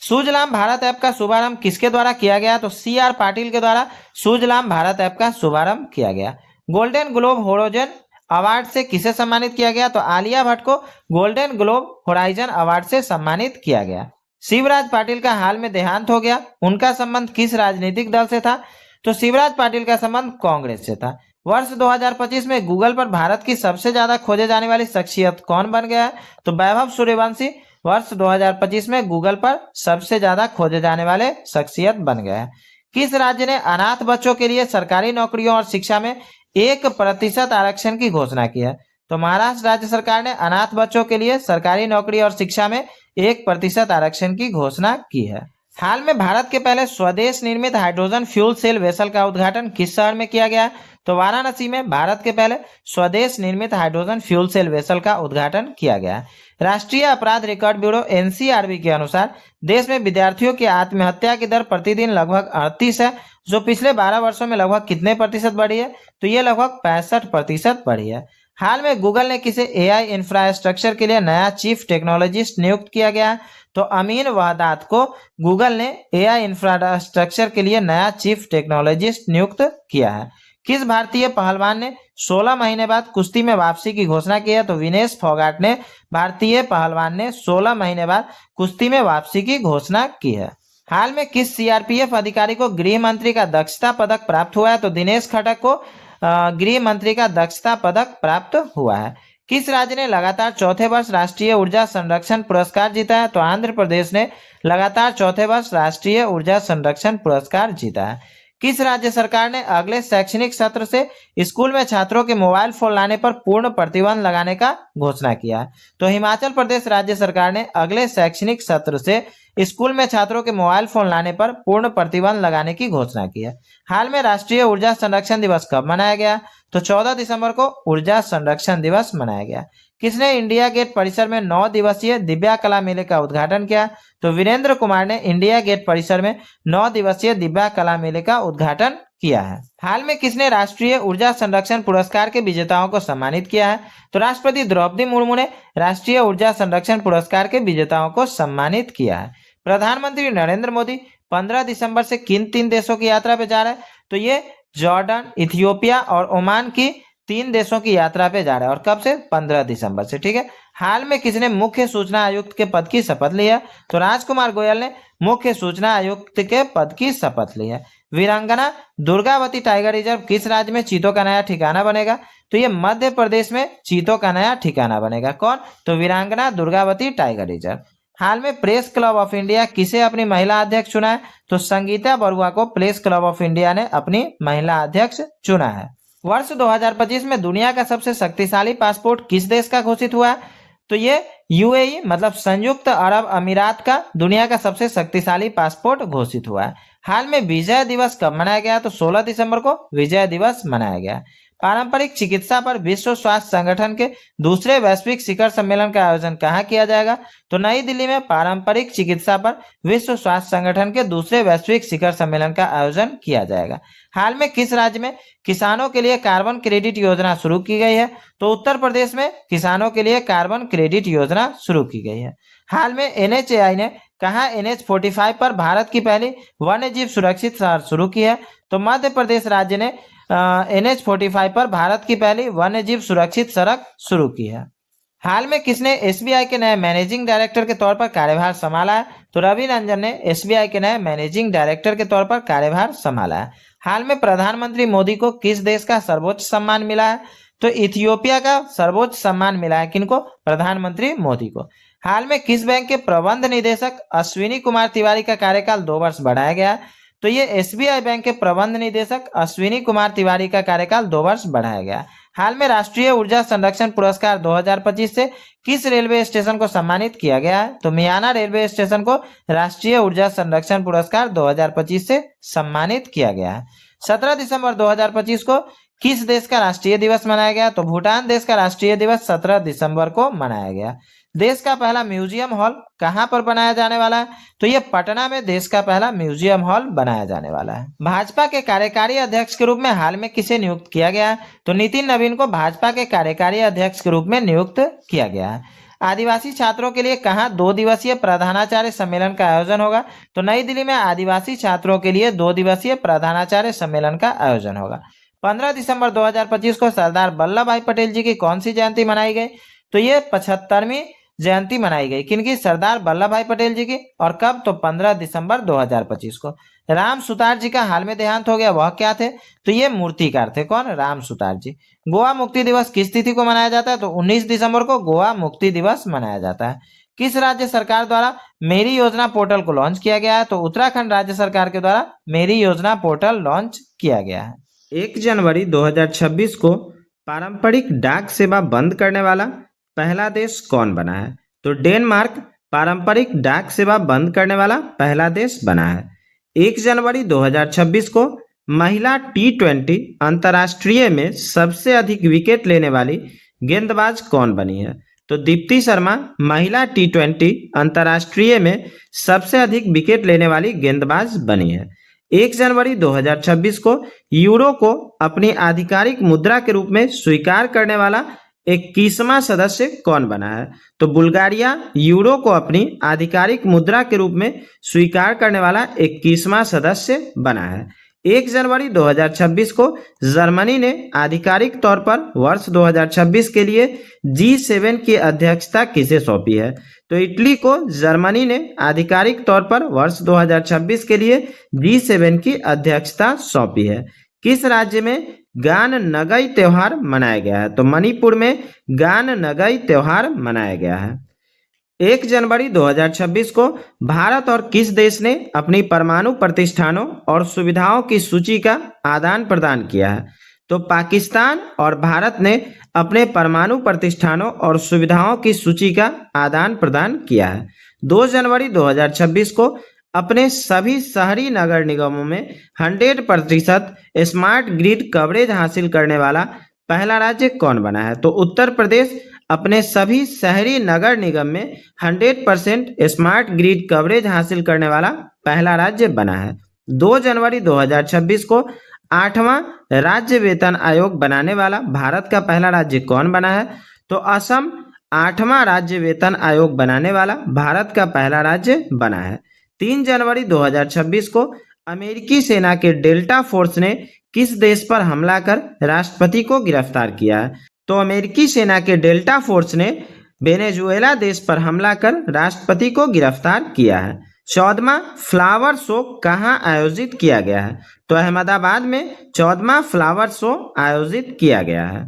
सुजलाम भारत ऐप का शुभारंभ किसके द्वारा किया गया? तो CR पाटिल के द्वारा सुजलाम भारत ऐप का शुभारंभ किया गया। गोल्डन ग्लोब होराइजन अवार्ड से किसे सम्मानित किया गया? तो आलिया भट्ट को गोल्डन ग्लोब होराइजन अवार्ड से सम्मानित किया गया। शिवराज पाटिल का हाल में देहांत हो गया। उनका संबंध किस राजनीतिक दल से था? तो शिवराज पाटिल का संबंध कांग्रेस से था। वर्ष 2025 में गूगल पर भारत की सबसे ज्यादा खोजे जाने वाली शख्सियत कौन बन गया है? तो वैभव सूर्यवंशी वर्ष 2025 में गूगल पर सबसे ज्यादा खोजे जाने वाले शख्सियत बन गए हैं। किस राज्य ने अनाथ बच्चों के लिए सरकारी नौकरियों और शिक्षा में 1% आरक्षण की घोषणा की है? तो महाराष्ट्र राज्य सरकार ने अनाथ बच्चों के लिए सरकारी नौकरी और शिक्षा में 1% आरक्षण की घोषणा की है। हाल में भारत के पहले स्वदेश निर्मित हाइड्रोजन फ्यूल सेल वेसल का उद्घाटन किस शहर में किया गया? तो वाराणसी में भारत के पहले स्वदेश निर्मित हाइड्रोजन फ्यूल सेल वेसल का उद्घाटन किया गया है। राष्ट्रीय अपराध रिकॉर्ड ब्यूरो एनसीआरबी के अनुसार देश में विद्यार्थियों की आत्महत्या की दर प्रतिदिन लगभग 38 है, जो पिछले 12 वर्षों में लगभग कितने प्रतिशत बढ़ी है? तो ये लगभग 65% बढ़ी है। हाल में गूगल ने किसे एआई इंफ्रास्ट्रक्चर के लिए नया चीफ टेक्नोलॉजिस्ट नियुक्त किया गया है? तो अमीन वहदात को गूगल ने एआई इंफ्रास्ट्रक्चर के लिए नया चीफ टेक्नोलॉजिस्ट नियुक्त किया है। किस भारतीय पहलवान ने 16 महीने बाद कुश्ती में वापसी की घोषणा की है? तो विनेश फोगाट ने भारतीय पहलवान ने 16 महीने बाद कुश्ती में वापसी की घोषणा की है। हाल में किस सीआरपीएफ अधिकारी को गृह मंत्री का दक्षता पदक प्राप्त हुआ है? तो दिनेश खटक को गृह मंत्री का दक्षता पदक प्राप्त हुआ है। किस राज्य ने लगातार चौथे वर्ष राष्ट्रीय ऊर्जा संरक्षण पुरस्कार जीता है? तो आंध्र प्रदेश ने लगातार चौथे वर्ष राष्ट्रीय ऊर्जा संरक्षण पुरस्कार जीता है। किस राज्य सरकार ने अगले शैक्षणिक सत्र से स्कूल में छात्रों के मोबाइल फोन लाने पर पूर्ण प्रतिबंध लगाने का घोषणा किया है? तो हिमाचल प्रदेश राज्य सरकार ने अगले शैक्षणिक सत्र से स्कूल में छात्रों के मोबाइल फोन लाने पर पूर्ण प्रतिबंध लगाने की घोषणा की है। हाल में राष्ट्रीय ऊर्जा संरक्षण दिवस कब मनाया गया? तो 14 दिसंबर को ऊर्जा संरक्षण दिवस मनाया गया। किसने इंडिया गेट परिसर में 9 दिवसीय दिव्या कला मेले का उद्घाटन किया? तो वीरेंद्र कुमार ने इंडिया गेट परिसर में 9 दिवसीय दिव्या कला मेले का उद्घाटन किया है। हाल में किसने राष्ट्रीय ऊर्जा संरक्षण पुरस्कार के विजेताओं को सम्मानित किया है? तो राष्ट्रपति द्रौपदी मुर्मू ने राष्ट्रीय ऊर्जा संरक्षण पुरस्कार के विजेताओं को सम्मानित किया है। प्रधानमंत्री नरेंद्र मोदी 15 दिसंबर से किन 3 देशों की यात्रा पे जा रहे हैं? तो ये जॉर्डन, इथियोपिया और ओमान की 3 देशों की यात्रा पे जा रहा है। और कब से? 15 दिसंबर से। ठीक है। हाल में किसने मुख्य सूचना आयुक्त के पद की शपथ ली है? तो राजकुमार गोयल ने मुख्य सूचना आयुक्त के पद की शपथ ली है। वीरांगना दुर्गावती टाइगर रिजर्व किस राज्य में चीतों का नया ठिकाना बनेगा? तो ये मध्य प्रदेश में चीतों का नया ठिकाना बनेगा। कौन? तो वीरांगना दुर्गावती टाइगर रिजर्व। हाल में प्रेस क्लब ऑफ इंडिया किसे अपनी महिला अध्यक्ष चुना है? तो संगीता बरुआ को प्रेस क्लब ऑफ इंडिया ने अपनी महिला अध्यक्ष चुना है। वर्ष 2025 में दुनिया का सबसे शक्तिशाली पासपोर्ट किस देश का घोषित हुआ है? तो ये यूएई मतलब संयुक्त अरब अमीरात का दुनिया का सबसे शक्तिशाली पासपोर्ट घोषित हुआ है। हाल में विजय दिवस कब मनाया गया? तो 16 दिसंबर को विजय दिवस मनाया गया। पारंपरिक चिकित्सा पर विश्व स्वास्थ्य संगठन के दूसरे वैश्विक शिखर सम्मेलन का आयोजन कहाँ किया जाएगा? तो नई दिल्ली में पारंपरिक चिकित्सा पर विश्व स्वास्थ्य संगठन के दूसरे वैश्विक शिखर सम्मेलन का आयोजन किया जाएगा। हाल में किस राज्य में किसानों के लिए कार्बन क्रेडिट योजना शुरू की गई है? तो उत्तर प्रदेश में किसानों के लिए कार्बन क्रेडिट योजना शुरू की गई है। हाल में एनएचएआई ने कहाँ NH-45 पर भारत की पहली वन्यजीव सुरक्षित शहर शुरू की है? तो मध्य प्रदेश राज्य ने NH-45 पर भारत की पहली वन्यजीव सुरक्षित सड़क शुरू की है। हाल में किसने एसबीआई के नए मैनेजिंग डायरेक्टर के तौर पर कार्यभार संभाला है? तो रवि रंजन ने एसबीआई के नए मैनेजिंग डायरेक्टर के तौर पर कार्यभार संभाला है। हाल में प्रधानमंत्री मोदी को किस देश का सर्वोच्च सम्मान मिला है? तो इथियोपिया का सर्वोच्च सम्मान मिला है। किनको? प्रधानमंत्री मोदी को। हाल में किस बैंक के प्रबंध निदेशक अश्विनी कुमार तिवारी का कार्यकाल 2 वर्ष बढ़ाया गया है? तो ये एसबीआई बैंक के प्रबंध निदेशक अश्विनी कुमार तिवारी का कार्यकाल 2 वर्ष बढ़ाया गया। हाल में राष्ट्रीय ऊर्जा संरक्षण पुरस्कार 2025 से किस रेलवे स्टेशन को सम्मानित किया गया है? तो मियाना रेलवे स्टेशन को राष्ट्रीय ऊर्जा संरक्षण पुरस्कार 2025 से सम्मानित किया गया है। 17 दिसंबर 2025 को किस देश का राष्ट्रीय दिवस मनाया गया? तो भूटान देश का राष्ट्रीय दिवस 17 दिसंबर को मनाया गया। देश का पहला म्यूजियम हॉल कहां पर बनाया जाने वाला है? तो ये पटना में देश का पहला म्यूजियम हॉल बनाया जाने वाला है। भाजपा के कार्यकारी अध्यक्ष के रूप में हाल में किसे नियुक्त किया गया है? तो नितिन नवीन को भाजपा के कार्यकारी अध्यक्ष के रूप में नियुक्त किया गया है। आदिवासी छात्रों के लिए कहां 2 दिवसीय प्रधानाचार्य सम्मेलन का आयोजन होगा? तो नई दिल्ली में आदिवासी छात्रों के लिए 2 दिवसीय प्रधानाचार्य सम्मेलन का आयोजन होगा। 15 दिसंबर 2025 को सरदार वल्लभ भाई पटेल जी की कौन सी जयंती मनाई गई? तो ये 75वीं जयंती मनाई गई। किनकी? सरदार वल्लभ भाई पटेल जी की। और कब? तो 15 दिसंबर 2025 को। राम सुतार जी का हाल में देहांत हो गया, वह क्या थे? तो ये मूर्तिकार थे। कौन? राम सुतार जी। गोवा मुक्ति दिवस किस तिथि को मनाया जाता है? तो 19 दिसंबर को गोवा मुक्ति दिवस मनाया जाता है। किस राज्य सरकार द्वारा मेरी योजना पोर्टल को लॉन्च किया गया है? तो उत्तराखंड राज्य सरकार के द्वारा मेरी योजना पोर्टल लॉन्च किया गया है। 1 जनवरी 2026 को पारंपरिक डाक सेवा बंद करने वाला पहला देश कौन बना है? तो डेनमार्क पारंपरिक डाक सेवा बंद करने वाला पहला देश बना है। 1 जनवरी 2026 को महिला T20 अंतर्राष्ट्रीय में सबसे अधिक विकेट लेने वाली गेंदबाज कौन बनी है? तो दीप्ति शर्मा महिला T20 अंतर्राष्ट्रीय में सबसे अधिक विकेट लेने वाली गेंदबाज बनी है। 1 जनवरी 2026 को यूरो को अपनी आधिकारिक मुद्रा के रूप में स्वीकार करने वाला 21वां सदस्य कौन बना है? तो बुल्गारिया यूरो को अपनी आधिकारिक मुद्रा के रूप में स्वीकार करने वाला 21वां सदस्य बना है। 1 जनवरी 2026 को जर्मनी ने आधिकारिक तौर पर वर्ष 2026 के लिए G7 की अध्यक्षता किसे सौंपी है? तो इटली को जर्मनी ने आधिकारिक तौर पर वर्ष 2026 के लिए G7 की अध्यक्षता सौंपी है। किस राज्य में गान नगई त्योहार मनाया गया है? तो मणिपुर में गान नगई त्योहार मनाया गया है। 1 जनवरी 2026 को भारत और किस देश ने अपनी परमाणु प्रतिष्ठानों और सुविधाओं की सूची का आदान प्रदान किया है? तो पाकिस्तान और भारत ने अपने परमाणु प्रतिष्ठानों और सुविधाओं की सूची का आदान प्रदान किया है। 2 जनवरी 2026 को अपने सभी शहरी नगर निगमों में 100% स्मार्ट ग्रिड कवरेज हासिल करने वाला पहला राज्य कौन बना है? तो उत्तर प्रदेश अपने सभी शहरी नगर निगम में 100% स्मार्ट ग्रिड कवरेज हासिल करने वाला पहला राज्य बना है। 2 जनवरी 2026 को 8वां राज्य वेतन आयोग बनाने वाला भारत का पहला राज्य कौन बना है? तो असम 8वां राज्य वेतन आयोग बनाने वाला भारत का पहला राज्य बना है। 3 जनवरी 2026 को अमेरिकी सेना के डेल्टा फोर्स ने किस देश पर हमला कर राष्ट्रपति को गिरफ्तार किया है? तो अमेरिकी सेना के डेल्टा फोर्स ने वेनेजुएला देश पर हमला कर राष्ट्रपति को गिरफ्तार किया है। 14वां फ्लावर शो कहाँ आयोजित किया गया है? तो अहमदाबाद में 14वां फ्लावर शो आयोजित किया गया है।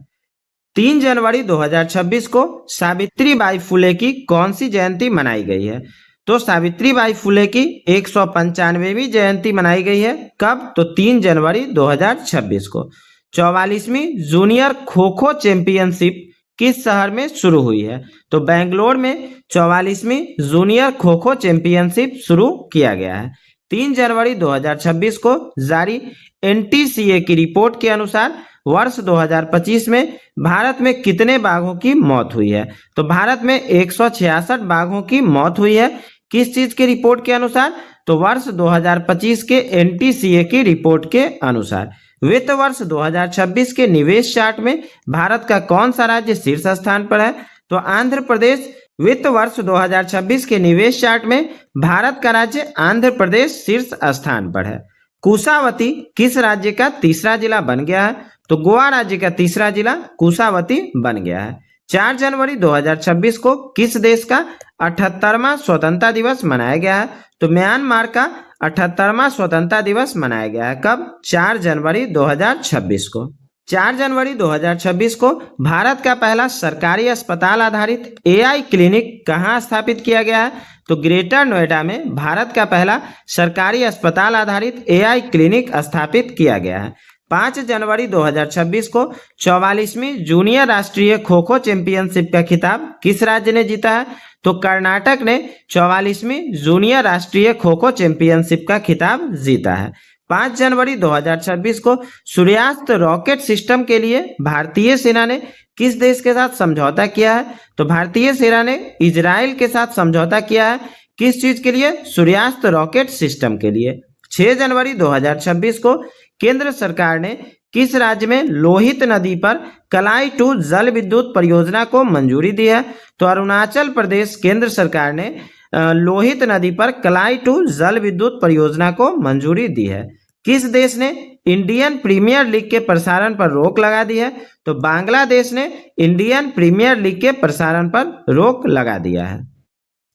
3 जनवरी 2026 को सावित्रीबाई फुले की कौन सी जयंती मनाई गई है? तो सावित्रीबाई फुले की 195वीं जयंती मनाई गई है। कब? तो 3 जनवरी 2026 को। 44वीं जूनियर खो खो चैंपियनशिप किस शहर में शुरू हुई है? तो बेंगलोर में 44वीं जूनियर खो खो चैंपियनशिप शुरू किया गया है। 3 जनवरी 2026 को जारी NTCA की रिपोर्ट के अनुसार वर्ष 2025 में भारत में कितने बाघों की मौत हुई है? तो भारत में 166 बाघों की मौत हुई है। किस चीज की रिपोर्ट के अनुसार? तो वर्ष 2025 के NTCA की रिपोर्ट के अनुसार। वित्त वर्ष 2026 के निवेश चार्ट में भारत का कौन सा राज्य शीर्ष स्थान पर है? तो आंध्र प्रदेश वित्त वर्ष 2026 के निवेश चार्ट में भारत का राज्य आंध्र प्रदेश शीर्ष स्थान पर है। कुशावती किस राज्य का तीसरा जिला बन गया है? तो गोवा राज्य का तीसरा जिला कुशावती बन गया है। 4 जनवरी 2026 को किस देश का 78वां स्वतंत्रता दिवस मनाया गया है? तो म्यांमार का 78वां स्वतंत्रता दिवस मनाया गया है। कब? 4 जनवरी 2026 को। 4 जनवरी 2026 को भारत का पहला सरकारी अस्पताल आधारित AI क्लिनिक कहाँ स्थापित किया गया है? तो ग्रेटर नोएडा में भारत का पहला सरकारी अस्पताल आधारित AI क्लिनिक स्थापित किया गया है। 5 जनवरी 2026 को 44वीं जूनियर राष्ट्रीय खो खो चैंपियनशिप का खिताब किस राज्य ने जीता है? तो कर्नाटक ने 44वीं जूनियर राष्ट्रीय खो खो चैंपियनशिप का खिताब जीता है। 5 जनवरी 2026 को सूर्यास्त रॉकेट सिस्टम के लिए भारतीय सेना ने किस देश के साथ समझौता किया है? तो भारतीय सेना ने इजराइल के साथ समझौता किया है। किस चीज के लिए? सूर्यास्त रॉकेट सिस्टम के लिए। 6 जनवरी 2026 को केंद्र सरकार ने किस राज्य में लोहित नदी पर कलाई 2 जल विद्युत परियोजना को मंजूरी दी है? तो अरुणाचल प्रदेश केंद्र सरकार ने लोहित नदी पर कलाई 2 जल विद्युत परियोजना को मंजूरी दी है। किस देश ने इंडियन प्रीमियर लीग के प्रसारण पर रोक लगा दी है? तो बांग्लादेश ने इंडियन प्रीमियर लीग के प्रसारण पर रोक लगा दिया है।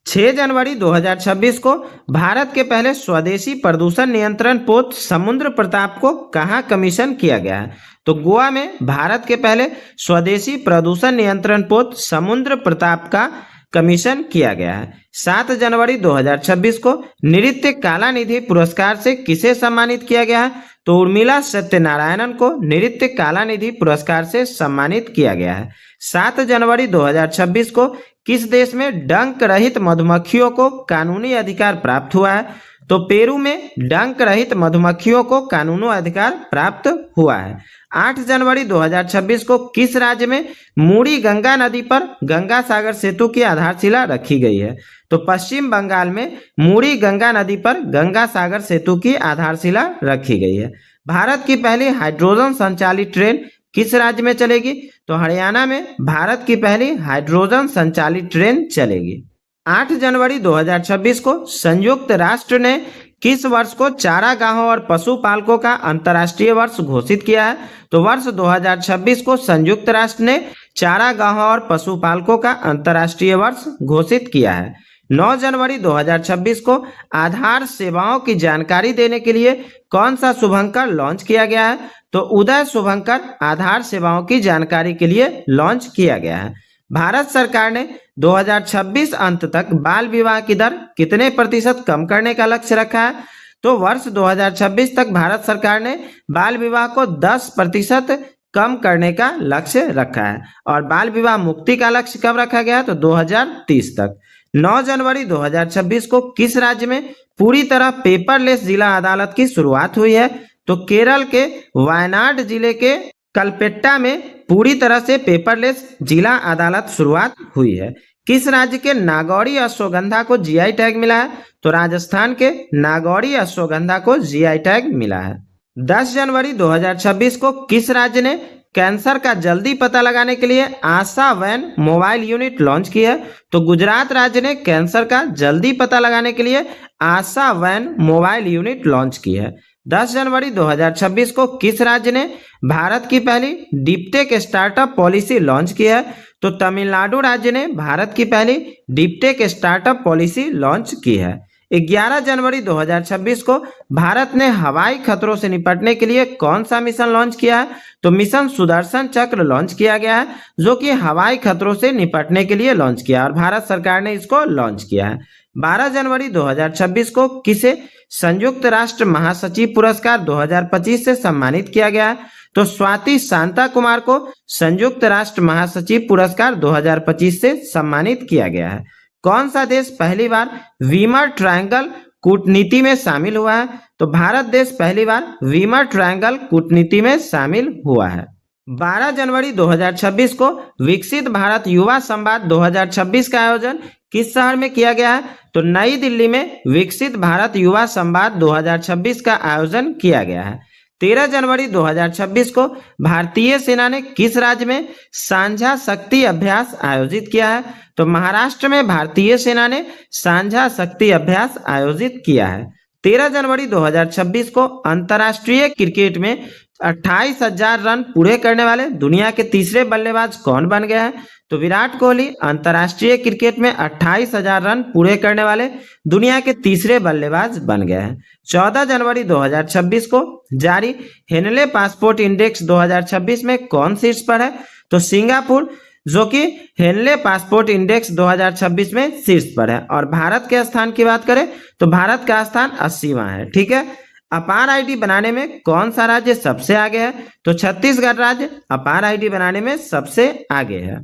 6 जनवरी 2026 को भारत के पहले स्वदेशी प्रदूषण नियंत्रण पोत समुद्र प्रताप को कहाँ कमीशन किया गया है? तो गोवा में भारत के पहले स्वदेशी प्रदूषण नियंत्रण पोत समुद्र प्रताप का कमीशन किया गया है। 7 जनवरी 2026 को नृत्य कला निधि पुरस्कार से किसे सम्मानित किया गया है? तो उर्मिला सत्यनारायणन को नृत्य कला निधि पुरस्कार से सम्मानित किया गया है। 7 जनवरी 2026 को किस देश में डंक रहित मधुमक्खियों को कानूनी अधिकार प्राप्त हुआ है? तो पेरू में डंक रहित मधुमक्खियों को कानूनी अधिकार प्राप्त हुआ है। 8 जनवरी 2026 को किस राज्य में मूड़ी गंगा नदी पर गंगा सागर सेतु की आधारशिला रखी गई है? तो पश्चिम बंगाल में मूड़ी गंगा नदी पर गंगा सागर सेतु की आधारशिला रखी गई है। भारत की पहली हाइड्रोजन संचालित ट्रेन किस राज्य में चलेगी? तो हरियाणा में भारत की पहली हाइड्रोजन संचालित ट्रेन चलेगी। 8 जनवरी 2026 को संयुक्त राष्ट्र ने किस वर्ष को चारागाहों और पशुपालकों का अंतर्राष्ट्रीय वर्ष घोषित किया है? तो वर्ष 2026 को संयुक्त राष्ट्र ने चारागाहों और पशुपालकों का अंतर्राष्ट्रीय वर्ष घोषित किया है। 9 जनवरी 2026 को आधार सेवाओं की जानकारी देने के लिए कौन सा शुभंकर लॉन्च किया गया है? तो उदय शुभंकर आधार सेवाओं की जानकारी के लिए लॉन्च किया गया है। भारत सरकार ने 2026 अंत तक बाल विवाह की दर कितने प्रतिशत कम करने का लक्ष्य रखा है? तो वर्ष 2026 तक भारत सरकार ने बाल विवाह को 10% कम करने का लक्ष्य रखा है और बाल विवाह मुक्ति का लक्ष्य कब रखा गया? तो 2030 तक। 9 जनवरी 2026 को किस राज्य में पूरी तरह पेपरलेस जिला अदालत की शुरुआत हुई है? तो केरल के वायनाड जिले के कलपेट्टा में पूरी तरह से पेपरलेस जिला अदालत शुरुआत हुई है। किस राज्य के नागौरी अश्वगंधा को जीआई टैग मिला है? तो राजस्थान के नागौरी अश्वगंधा को जीआई टैग मिला है। 10 जनवरी 2026 को किस राज्य ने कैंसर का जल्दी पता लगाने के लिए आशा वैन मोबाइल यूनिट लॉन्च की है? तो गुजरात राज्य ने कैंसर का जल्दी पता लगाने के लिए आशा वैन मोबाइल यूनिट लॉन्च की है। 10 जनवरी 2026 को किस राज्य ने भारत की पहली डीपटेक स्टार्टअप पॉलिसी लॉन्च की है? तो तमिलनाडु राज्य ने भारत की पहली डीपटेक स्टार्टअप पॉलिसी लॉन्च की है। 11 जनवरी 2026 को भारत ने हवाई खतरों से निपटने के लिए कौन सा मिशन लॉन्च किया है? तो मिशन सुदर्शन चक्र लॉन्च किया गया है, जो कि हवाई खतरों से निपटने के लिए लॉन्च किया और भारत सरकार ने इसको लॉन्च किया है। 12 जनवरी 2026 को किसे संयुक्त राष्ट्र महासचिव पुरस्कार 2025 से सम्मानित किया गया है? तो स्वाति शांता कुमार को संयुक्त राष्ट्र महासचिव पुरस्कार 2025 से सम्मानित किया गया है। कौन सा देश पहली बार वीमर ट्रायंगल कूटनीति में शामिल हुआ है? तो भारत देश पहली बार वीमर ट्रायंगल कूटनीति में शामिल हुआ है। 12 जनवरी 2026 को विकसित भारत युवा संवाद 2026 का आयोजन किस शहर में किया गया है? तो नई दिल्ली में विकसित भारत युवा संवाद 2026 का आयोजन किया गया है। 13 जनवरी 2026 को भारतीय सेना ने किस राज्य में सांझा शक्ति अभ्यास आयोजित किया है? तो महाराष्ट्र में भारतीय सेना ने सांझा शक्ति अभ्यास आयोजित किया है। 13 जनवरी 2026 को अंतर्राष्ट्रीय क्रिकेट में 28,000 रन पूरे करने वाले दुनिया के तीसरे बल्लेबाज कौन बन गए हैं? तो विराट कोहली अंतर्राष्ट्रीय क्रिकेट में 28,000 रन पूरे करने वाले दुनिया के तीसरे बल्लेबाज बन गए हैं। 14 जनवरी 2026 को जारी हेनले पासपोर्ट इंडेक्स 2026 में कौन शीर्ष पर है? तो सिंगापुर, जो कि हेनले पासपोर्ट इंडेक्स 2026 में शीर्ष पर है। और भारत के स्थान की बात करें तो भारत का स्थान 80वां है। ठीक है। अपार आईडी बनाने में कौन सा राज्य सबसे आगे है? तो छत्तीसगढ़ राज्य अपार आईडी बनाने में सबसे आगे है।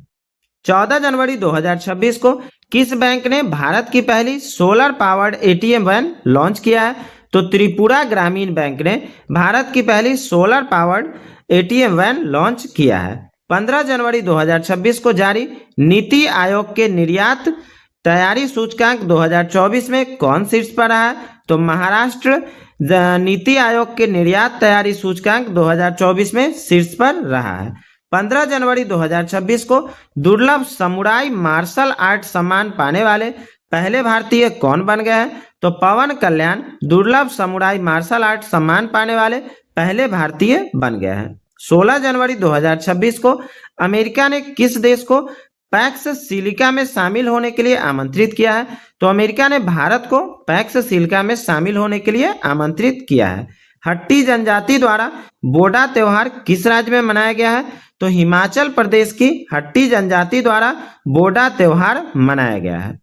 14 जनवरी 2026 को किस बैंक ने भारत की पहली solar powered ATM van launch किया है? तो त्रिपुरा ग्रामीण बैंक ने भारत की पहली solar powered ATM van launch किया है। 15 जनवरी 2026 को जारी नीति आयोग के निर्यात तैयारी सूचकांक 2024 में कौन शीर्ष पर रहा है? तो महाराष्ट्र नीति आयोग के निर्यात तैयारी सूचकांक 2024 में शीर्ष पर रहा है। 15 जनवरी 2026 को दुर्लभ समुराई मार्शल आर्ट सम्मान पाने वाले पहले भारतीय कौन बन गए हैं? तो पवन कल्याण दुर्लभ समुराई मार्शल आर्ट सम्मान पाने वाले पहले भारतीय बन गए हैं। 16 जनवरी 2026 को अमेरिका ने किस देश को पैक्स सिलिका में शामिल होने के लिए आमंत्रित किया है? तो अमेरिका ने भारत को पैक्स सिलिका में शामिल होने के लिए आमंत्रित किया है। हट्टी जनजाति द्वारा बोडा त्योहार किस राज्य में मनाया गया है? तो हिमाचल प्रदेश की हट्टी जनजाति द्वारा बोडा त्योहार मनाया गया है।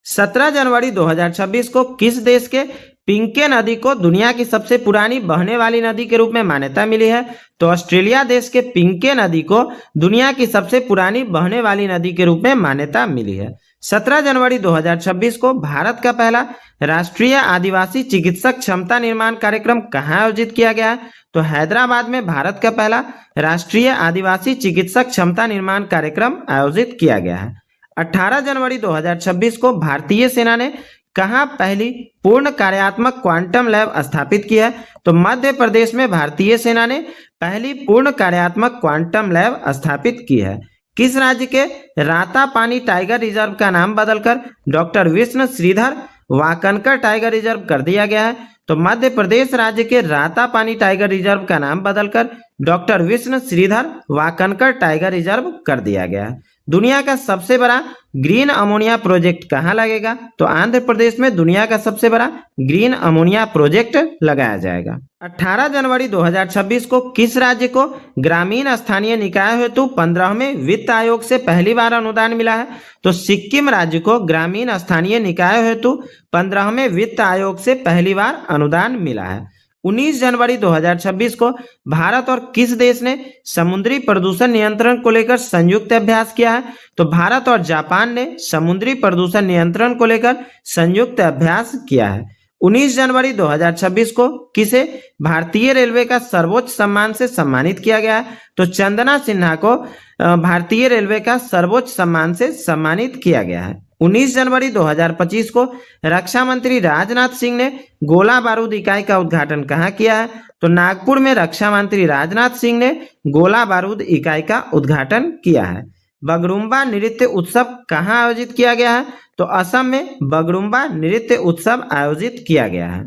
17 जनवरी 2026 को किस देश के पिंके नदी को दुनिया की सबसे पुरानी बहने वाली नदी के रूप में मान्यता मिली है? तो ऑस्ट्रेलिया देश के पिंके नदी को दुनिया की सबसे पुरानी बहने वाली नदी के रूप में मान्यता मिली है। 17 जनवरी 2026 को भारत का पहला राष्ट्रीय आदिवासी चिकित्सक क्षमता निर्माण कार्यक्रम कहाँ आयोजित किया गया है? तो हैदराबाद में भारत का पहला राष्ट्रीय आदिवासी चिकित्सक क्षमता निर्माण कार्यक्रम आयोजित किया गया है। 18 जनवरी 2026 को भारतीय सेना ने कहाँ पहली पूर्ण कार्यात्मक क्वांटम लैब स्थापित की है? तो मध्य प्रदेश में भारतीय सेना ने पहली पूर्ण कार्यात्मक क्वांटम लैब स्थापित की है। किस राज्य के रातापानी टाइगर रिजर्व का नाम बदलकर doctor Vishnu Shridhar Wakankar tiger reserve कर दिया गया है? तो मध्य प्रदेश राज्य के रातापानी टाइगर रिजर्व का नाम बदलकर doctor Vishnu Shridhar Wakankar tiger reserve कर दिया गया है। दुनिया का सबसे बड़ा ग्रीन अमोनिया प्रोजेक्ट कहाँ लगेगा? तो आंध्र प्रदेश में दुनिया का सबसे बड़ा ग्रीन अमोनिया प्रोजेक्ट लगाया जाएगा। 18 जनवरी 2026 को किस राज्य को ग्रामीण स्थानीय निकाय हेतु 15वें वित्त आयोग से पहली बार अनुदान मिला है? तो सिक्किम राज्य को ग्रामीण स्थानीय निकाय हेतु 15वें वित्त आयोग से पहली बार अनुदान मिला है। 19 जनवरी 2026 को भारत और किस देश ने समुद्री प्रदूषण नियंत्रण को लेकर संयुक्त अभ्यास किया है? तो भारत और जापान ने समुद्री प्रदूषण नियंत्रण को लेकर संयुक्त अभ्यास किया है। 19 जनवरी 2026 को किसे भारतीय रेलवे का सर्वोच्च सम्मान से सम्मानित किया गया है? तो चंदना सिन्हा को भारतीय रेलवे का सर्वोच्च सम्मान से सम्मानित किया गया है। 19 जनवरी 2025 को रक्षा मंत्री राजनाथ सिंह ने गोला बारूद इकाई का उद्घाटन कहाँ किया है? तो नागपुर में रक्षा मंत्री राजनाथ सिंह ने गोला बारूद इकाई का उद्घाटन किया है। बगरुम्बा नृत्य उत्सव कहाँ आयोजित किया गया है? तो असम में बगरुम्बा नृत्य उत्सव आयोजित किया गया है।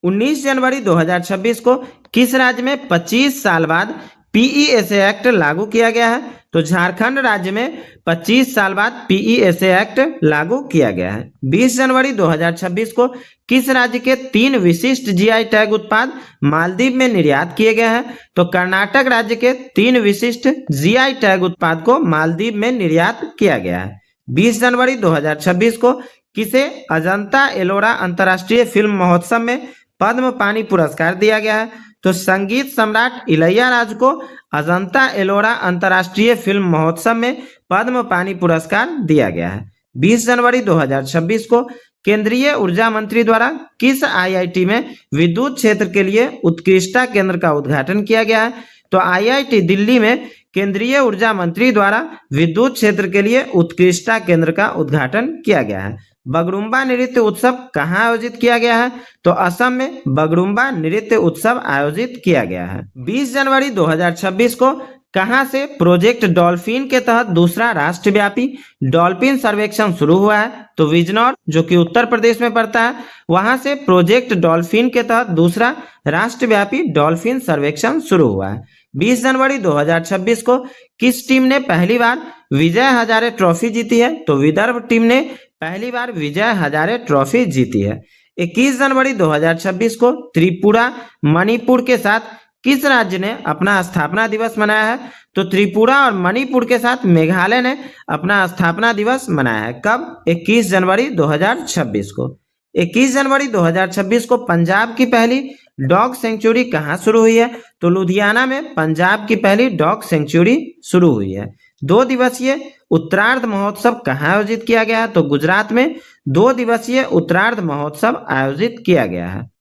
19 जनवरी 2026 को किस राज्य में 25 साल बाद पीईएसए एक्ट लागू किया गया है? तो झारखंड राज्य में 25 साल बाद पीईएसए एक्ट लागू किया गया है। 20 जनवरी 2026 को किस राज्य के 3 विशिष्ट जीआई टैग उत्पाद मालदीव में निर्यात किए गए हैं? तो कर्नाटक राज्य के 3 विशिष्ट जीआई टैग उत्पाद को मालदीव में निर्यात किया गया है। 20 जनवरी 2026 को किसे अजंता एलोरा अंतर्राष्ट्रीय फिल्म महोत्सव में पद्म पानी पुरस्कार दिया गया है? तो संगीत सम्राट इलैयाराजा को अजंता एलोरा अंतर्राष्ट्रीय फिल्म महोत्सव में पद्म पानी पुरस्कार दिया गया है। 20 जनवरी 2026 को केंद्रीय ऊर्जा मंत्री द्वारा किस आईआईटी में विद्युत क्षेत्र के लिए उत्कृष्टता केंद्र का उद्घाटन किया गया है? तो आईआईटी दिल्ली में केंद्रीय ऊर्जा मंत्री द्वारा विद्युत क्षेत्र के लिए उत्कृष्टता केंद्र का उद्घाटन किया गया है। बगरुम्बा नृत्य उत्सव कहाँ आयोजित किया गया है? तो असम में बगरुम्बा नृत्य उत्सव आयोजित किया गया है। 20 जनवरी 2026 को कहां से प्रोजेक्ट डॉल्फिन के तहत दूसरा राष्ट्रव्यापी डॉल्फिन सर्वेक्षण शुरू हुआ है? तो बिजनौर जो कि उत्तर प्रदेश में पड़ता है, वहां से प्रोजेक्ट डॉल्फिन के तहत दूसरा राष्ट्रव्यापी डॉल्फिन सर्वेक्षण शुरू हुआ है। 20 जनवरी 2026 को किस टीम ने पहली बार विजय हजारे ट्रॉफी जीती है? तो विदर्भ टीम ने पहली बार विजय हजारे ट्रॉफी जीती है। 21 जनवरी 2026 को त्रिपुरा मणिपुर के साथ किस राज्य ने अपना स्थापना दिवस मनाया है? तो त्रिपुरा और मणिपुर के साथ मेघालय ने अपना स्थापना दिवस मनाया है। कब? 21 जनवरी 2026 को। 21 जनवरी 2026 को पंजाब की पहली डॉग सेंचुरी कहाँ शुरू हुई है? तो लुधियाना में पंजाब की पहली डॉग सेंचुरी शुरू हुई है। 2 दिवसीय उत्तरार्ध महोत्सव कहाँ आयोजित किया गया है? तो गुजरात में 2 दिवसीय उत्तरार्ध महोत्सव आयोजित किया गया है।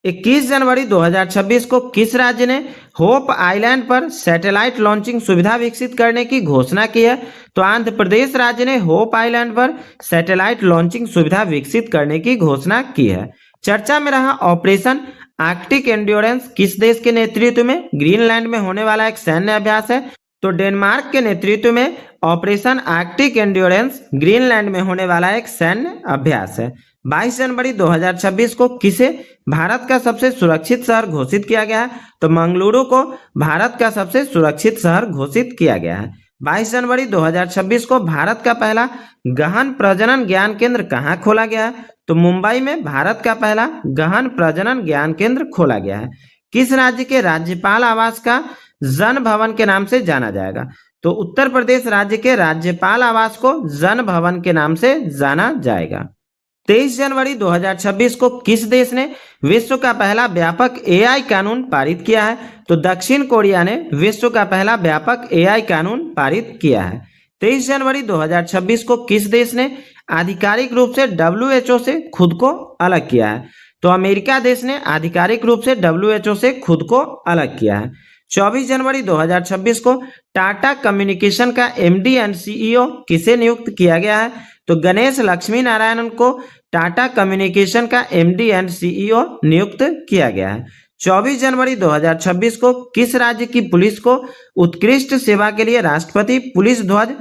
21 जनवरी 2026 को किस राज्य ने होप आइलैंड पर सैटेलाइट लॉन्चिंग सुविधा विकसित करने की घोषणा की है? तो आंध्र प्रदेश राज्य ने होप आइलैंड पर सैटेलाइट लॉन्चिंग सुविधा विकसित करने की घोषणा की है। चर्चा में रहा ऑपरेशन आर्कटिक एंड्योरेंस किस देश के नेतृत्व में ग्रीनलैंड में होने वाला एक सैन्य अभ्यास है? तो डेनमार्क के नेतृत्व में ऑपरेशन आर्कटिक एंड्योरेंस ग्रीनलैंड में होने वाला एक सैन्य अभ्यास है। 22 जनवरी 2026 को किसे भारत का सबसे सुरक्षित शहर घोषित किया गया है? तो मंगलुरु को भारत का सबसे सुरक्षित शहर घोषित किया गया है। 22 जनवरी 2026 को भारत का पहला गहन प्रजनन ज्ञान केंद्र कहाँ खोला गया है? तो मुंबई में भारत का पहला गहन प्रजनन ज्ञान केंद्र खोला गया है। किस राज्य के राज्यपाल आवास का जन भवन के नाम से जाना जाएगा? तो उत्तर प्रदेश राज्य के राज्यपाल आवास को जन भवन के नाम से जाना जाएगा। 23 जनवरी 2026 को किस देश ने विश्व का पहला व्यापक एआई कानून पारित किया है? तो दक्षिण कोरिया ने विश्व का पहला व्यापक एआई कानून पारित किया है। 23 जनवरी 2026 को किस देश ने आधिकारिक रूप से WHO से खुद को अलग किया है? तो अमेरिका देश ने आधिकारिक रूप से WHO से खुद को अलग किया है। 24 जनवरी 2026 को टाटा कम्युनिकेशन का MD एंड CEO किसे नियुक्त किया गया है? तो गणेश लक्ष्मी नारायणन को टाटा कम्युनिकेशन का MD एंड CEO नियुक्त किया गया है। 24 जनवरी 2026 को किस राज्य की पुलिस को उत्कृष्ट सेवा के लिए राष्ट्रपति पुलिस ध्वज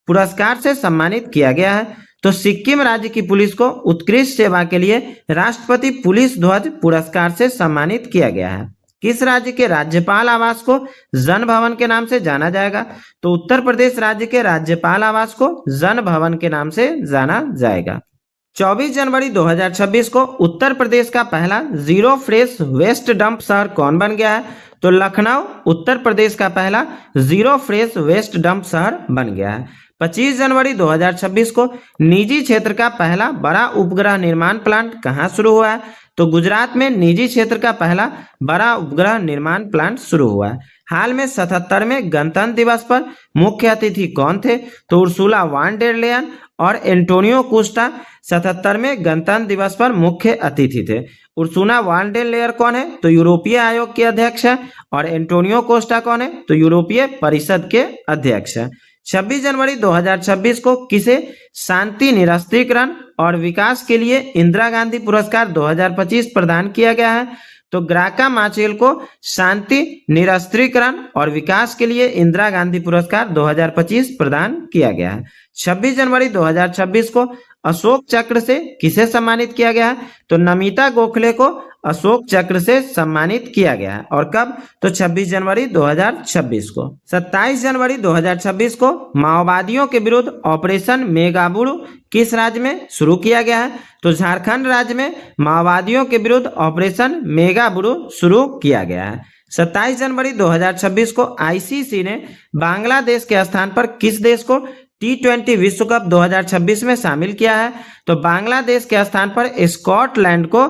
पुरस्कार से सम्मानित किया गया है? तो सिक्किम राज्य की पुलिस को उत्कृष्ट सेवा के लिए राष्ट्रपति पुलिस ध्वज पुरस्कार से सम्मानित किया गया है। किस राज्य के राज्यपाल आवास को जन भवन के नाम से जाना जाएगा? तो उत्तर प्रदेश राज्य के राज्यपाल आवास को जन भवन के नाम से जाना जाएगा। 24 जनवरी 2026 को उत्तर प्रदेश का पहला जीरो फ्रेश वेस्ट डंप शहर कौन बन गया है? तो लखनऊ उत्तर प्रदेश का पहला जीरो फ्रेश वेस्ट डंप शहर बन गया है। 25 जनवरी 2026 को निजी क्षेत्र का पहला बड़ा उपग्रह निर्माण प्लांट कहाँ शुरू हुआ है? तो गुजरात में निजी क्षेत्र का पहला बड़ा उपग्रह निर्माण प्लांट शुरू हुआ है। हाल में 77वें गणतंत्र दिवस पर मुख्य अतिथि कौन थे? तो उर्सुला वान डेर लेयन और एंटोनियो कोस्टा 77वें गणतंत्र दिवस पर मुख्य अतिथि थे। उर्सुला वान डेर लेयर कौन है? तो यूरोपीय आयोग के अध्यक्ष है। और एंटोनियो कोस्टा कौन है? तो यूरोपीय परिषद के अध्यक्ष है। 26 जनवरी 2026 को किसे शांति निरस्त्रीकरण और विकास के लिए इंदिरा गांधी पुरस्कार 2025 प्रदान किया गया है? तो ग्राका माचेल को शांति निरस्त्रीकरण और विकास के लिए इंदिरा गांधी पुरस्कार 2025 प्रदान किया गया है। 26 जनवरी 2026 को अशोक चक्र से किसे सम्मानित किया गया है? तो नमिता गोखले को अशोक चक्र से सम्मानित किया गया है। और कब? तो 26 जनवरी 2026 को। 27 जनवरी 2026 को माओवादियों के विरुद्ध ऑपरेशन मेगाबुरु किस राज्य में शुरू किया गया है? तो झारखंड राज्य में माओवादियों के विरुद्ध ऑपरेशन मेगाबुरु शुरू किया गया है। 27 जनवरी 2026 को ICC ने बांग्लादेश के स्थान पर किस देश को T20 विश्व कप 2026 में शामिल किया है? तो बांग्लादेश के स्थान पर स्कॉटलैंड को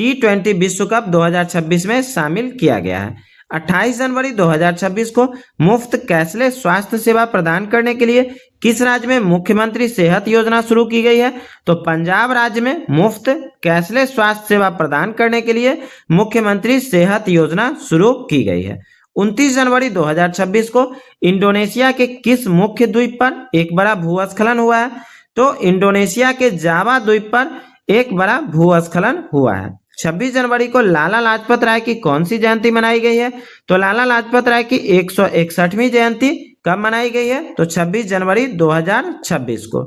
T20 विश्व कप 2026 में शामिल किया गया है। 28 जनवरी 2026 को मुफ्त कैशलेस स्वास्थ्य सेवा प्रदान करने के लिए किस राज्य में मुख्यमंत्री सेहत योजना शुरू की गई है? तो पंजाब राज्य में मुफ्त कैशलेस स्वास्थ्य सेवा प्रदान करने के लिए मुख्यमंत्री सेहत योजना शुरू की गई है। 29 जनवरी 2026 को इंडोनेशिया के किस मुख्य द्वीप पर एक बड़ा भूस्खलन हुआ है? तो इंडोनेशिया के जावा द्वीप पर एक बड़ा भूस्खलन हुआ है। 26 जनवरी को लाला लाजपत राय की कौन सी जयंती मनाई गई है? तो लाला लाजपत राय की 161वीं जयंती कब मनाई गई है? तो 26 जनवरी 2026 को।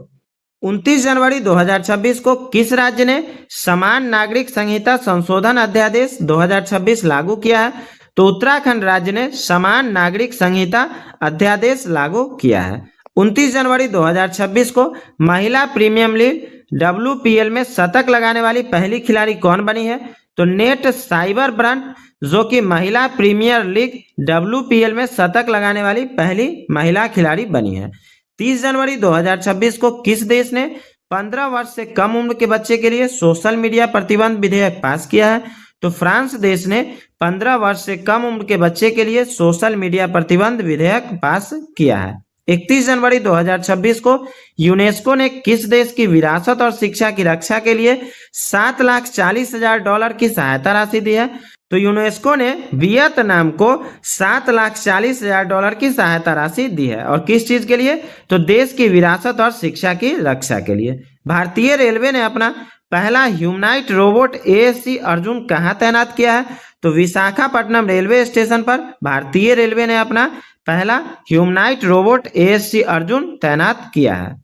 29 जनवरी 2026 को किस राज्य ने समान नागरिक संहिता संशोधन अध्यादेश 2026 लागू किया है? तो उत्तराखंड राज्य ने समान नागरिक संहिता अध्यादेश लागू किया है। 29 जनवरी 2026 को महिला प्रीमियम लीग WPL में शतक लगाने वाली पहली खिलाड़ी कौन बनी है? तो नेट साइबर ब्रंट, जो कि महिला प्रीमियर लीग WPL में शतक लगाने वाली पहली महिला खिलाड़ी बनी है। 30 जनवरी 2026 को किस देश ने 15 वर्ष से कम उम्र के बच्चे के लिए सोशल मीडिया प्रतिबंध विधेयक पास किया है? तो फ्रांस देश ने 15 वर्ष से कम उम्र के बच्चे के लिए सोशल मीडिया प्रतिबंध विधेयक पास किया है। 31 जनवरी 2026 को यूनेस्को ने किस देश की विरासत और शिक्षा की रक्षा के लिए $7,40,000 की सहायता राशि दी है? तो यूनेस्को ने वियतनाम को $7,40,000 की सहायता राशि दी है। और किस चीज के लिए? तो देश की विरासत और शिक्षा की रक्षा के लिए। भारतीय रेलवे ने अपना पहला ह्यूमनॉइड रोबोट ASC अर्जुन कहाँ तैनात किया है? तो विशाखापट्टनम रेलवे स्टेशन पर भारतीय रेलवे ने अपना पहला ह्यूमनॉइड रोबोट ASC अर्जुन तैनात किया है।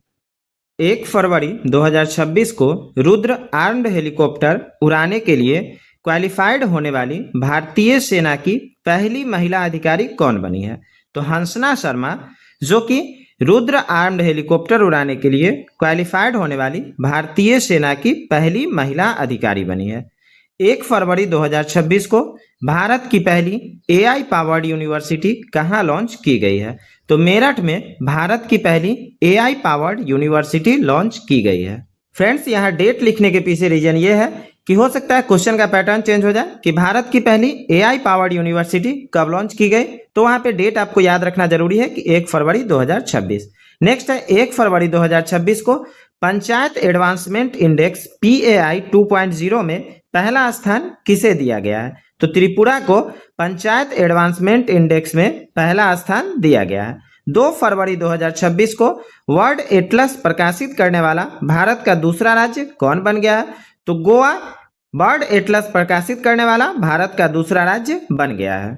1 फरवरी 2026 को रुद्र आर्म्ड हेलीकॉप्टर उड़ाने के लिए क्वालिफाइड होने वाली भारतीय सेना की पहली महिला अधिकारी कौन बनी है? तो हंसना शर्मा, जो कि रुद्र आर्म्ड हेलीकॉप्टर उड़ाने के लिए क्वालिफाइड होने वाली भारतीय सेना की पहली महिला अधिकारी बनी है। 1 फरवरी 2026 को भारत की पहली एआई पावर्ड यूनिवर्सिटी कहाँ लॉन्च की गई है? तो मेरठ में भारत की पहली एआई पावर्ड यूनिवर्सिटी लॉन्च की गई है। फ्रेंड्स, यहाँ डेट लिखने के पीछे रीजन ये है कि हो सकता है क्वेश्चन का पैटर्न चेंज हो जाए कि भारत की पहली एआई पावर्ड यूनिवर्सिटी कब लॉन्च की गई, तो वहाँ पे डेट आपको याद रखना जरूरी है कि 1 फरवरी 2026। नेक्स्ट है 1 फरवरी 2026 को पंचायत एडवांसमेंट इंडेक्स PAI 2.0 में पहला स्थान किसे दिया गया है? तो त्रिपुरा को पंचायत एडवांसमेंट इंडेक्स में पहला स्थान दिया गया है। 2 फरवरी 2026 को वर्ल्ड एटलस प्रकाशित करने वाला भारत का दूसरा राज्य कौन बन गया है? तो गोवा बर्ड एटलस प्रकाशित करने वाला भारत का दूसरा राज्य बन गया है।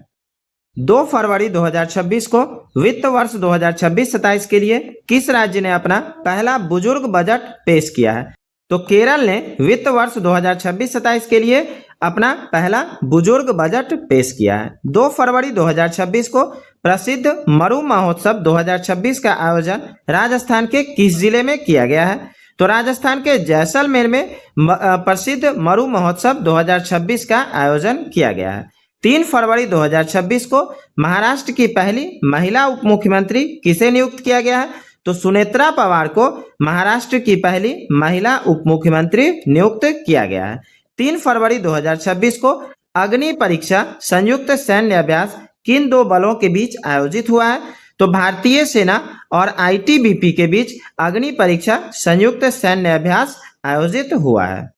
2 फरवरी 2026 को वित्त वर्ष 2026-27 के लिए किस राज्य ने अपना पहला बुजुर्ग बजट पेश किया है? तो केरल ने वित्त वर्ष 2026-27 के लिए अपना पहला बुजुर्ग बजट पेश किया है। 2 फरवरी 2026 को प्रसिद्ध मरु महोत्सव 2026 का आयोजन राजस्थान के किस जिले में किया गया है? तो राजस्थान के जैसलमेर में प्रसिद्ध मरु महोत्सव 2026 का आयोजन किया गया है। 3 फरवरी 2026 को महाराष्ट्र की पहली महिला उप मुख्यमंत्री किसे नियुक्त किया गया है? तो सुनेत्रा पवार को महाराष्ट्र की पहली महिला उप मुख्यमंत्री नियुक्त किया गया है। 3 फरवरी 2026 को अग्नि परीक्षा संयुक्त सैन्य अभ्यास किन 2 बलों के बीच आयोजित हुआ है? तो भारतीय सेना और ITBP के बीच अग्नि परीक्षा संयुक्त सैन्य अभ्यास आयोजित हुआ है।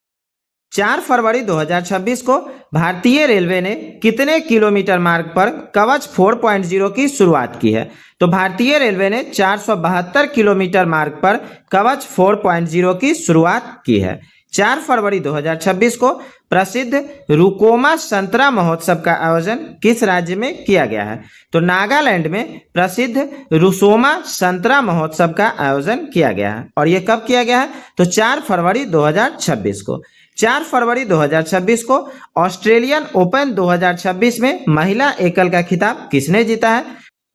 4 फरवरी 2026 को भारतीय रेलवे ने कितने किलोमीटर मार्ग पर कवच 4.0 की शुरुआत की है? तो भारतीय रेलवे ने 472 किलोमीटर मार्ग पर कवच 4.0 की शुरुआत की है। 4 फरवरी 2026 को प्रसिद्ध रुकोमा संतरा महोत्सव का आयोजन किस राज्य में किया गया है? तो नागालैंड में प्रसिद्ध रुसोमा संतरा महोत्सव का आयोजन किया गया है। और ये कब किया गया है? तो 4 फरवरी 2026 को। 4 फरवरी 2026 को ऑस्ट्रेलियन ओपन 2026 में महिला एकल का खिताब किसने जीता है?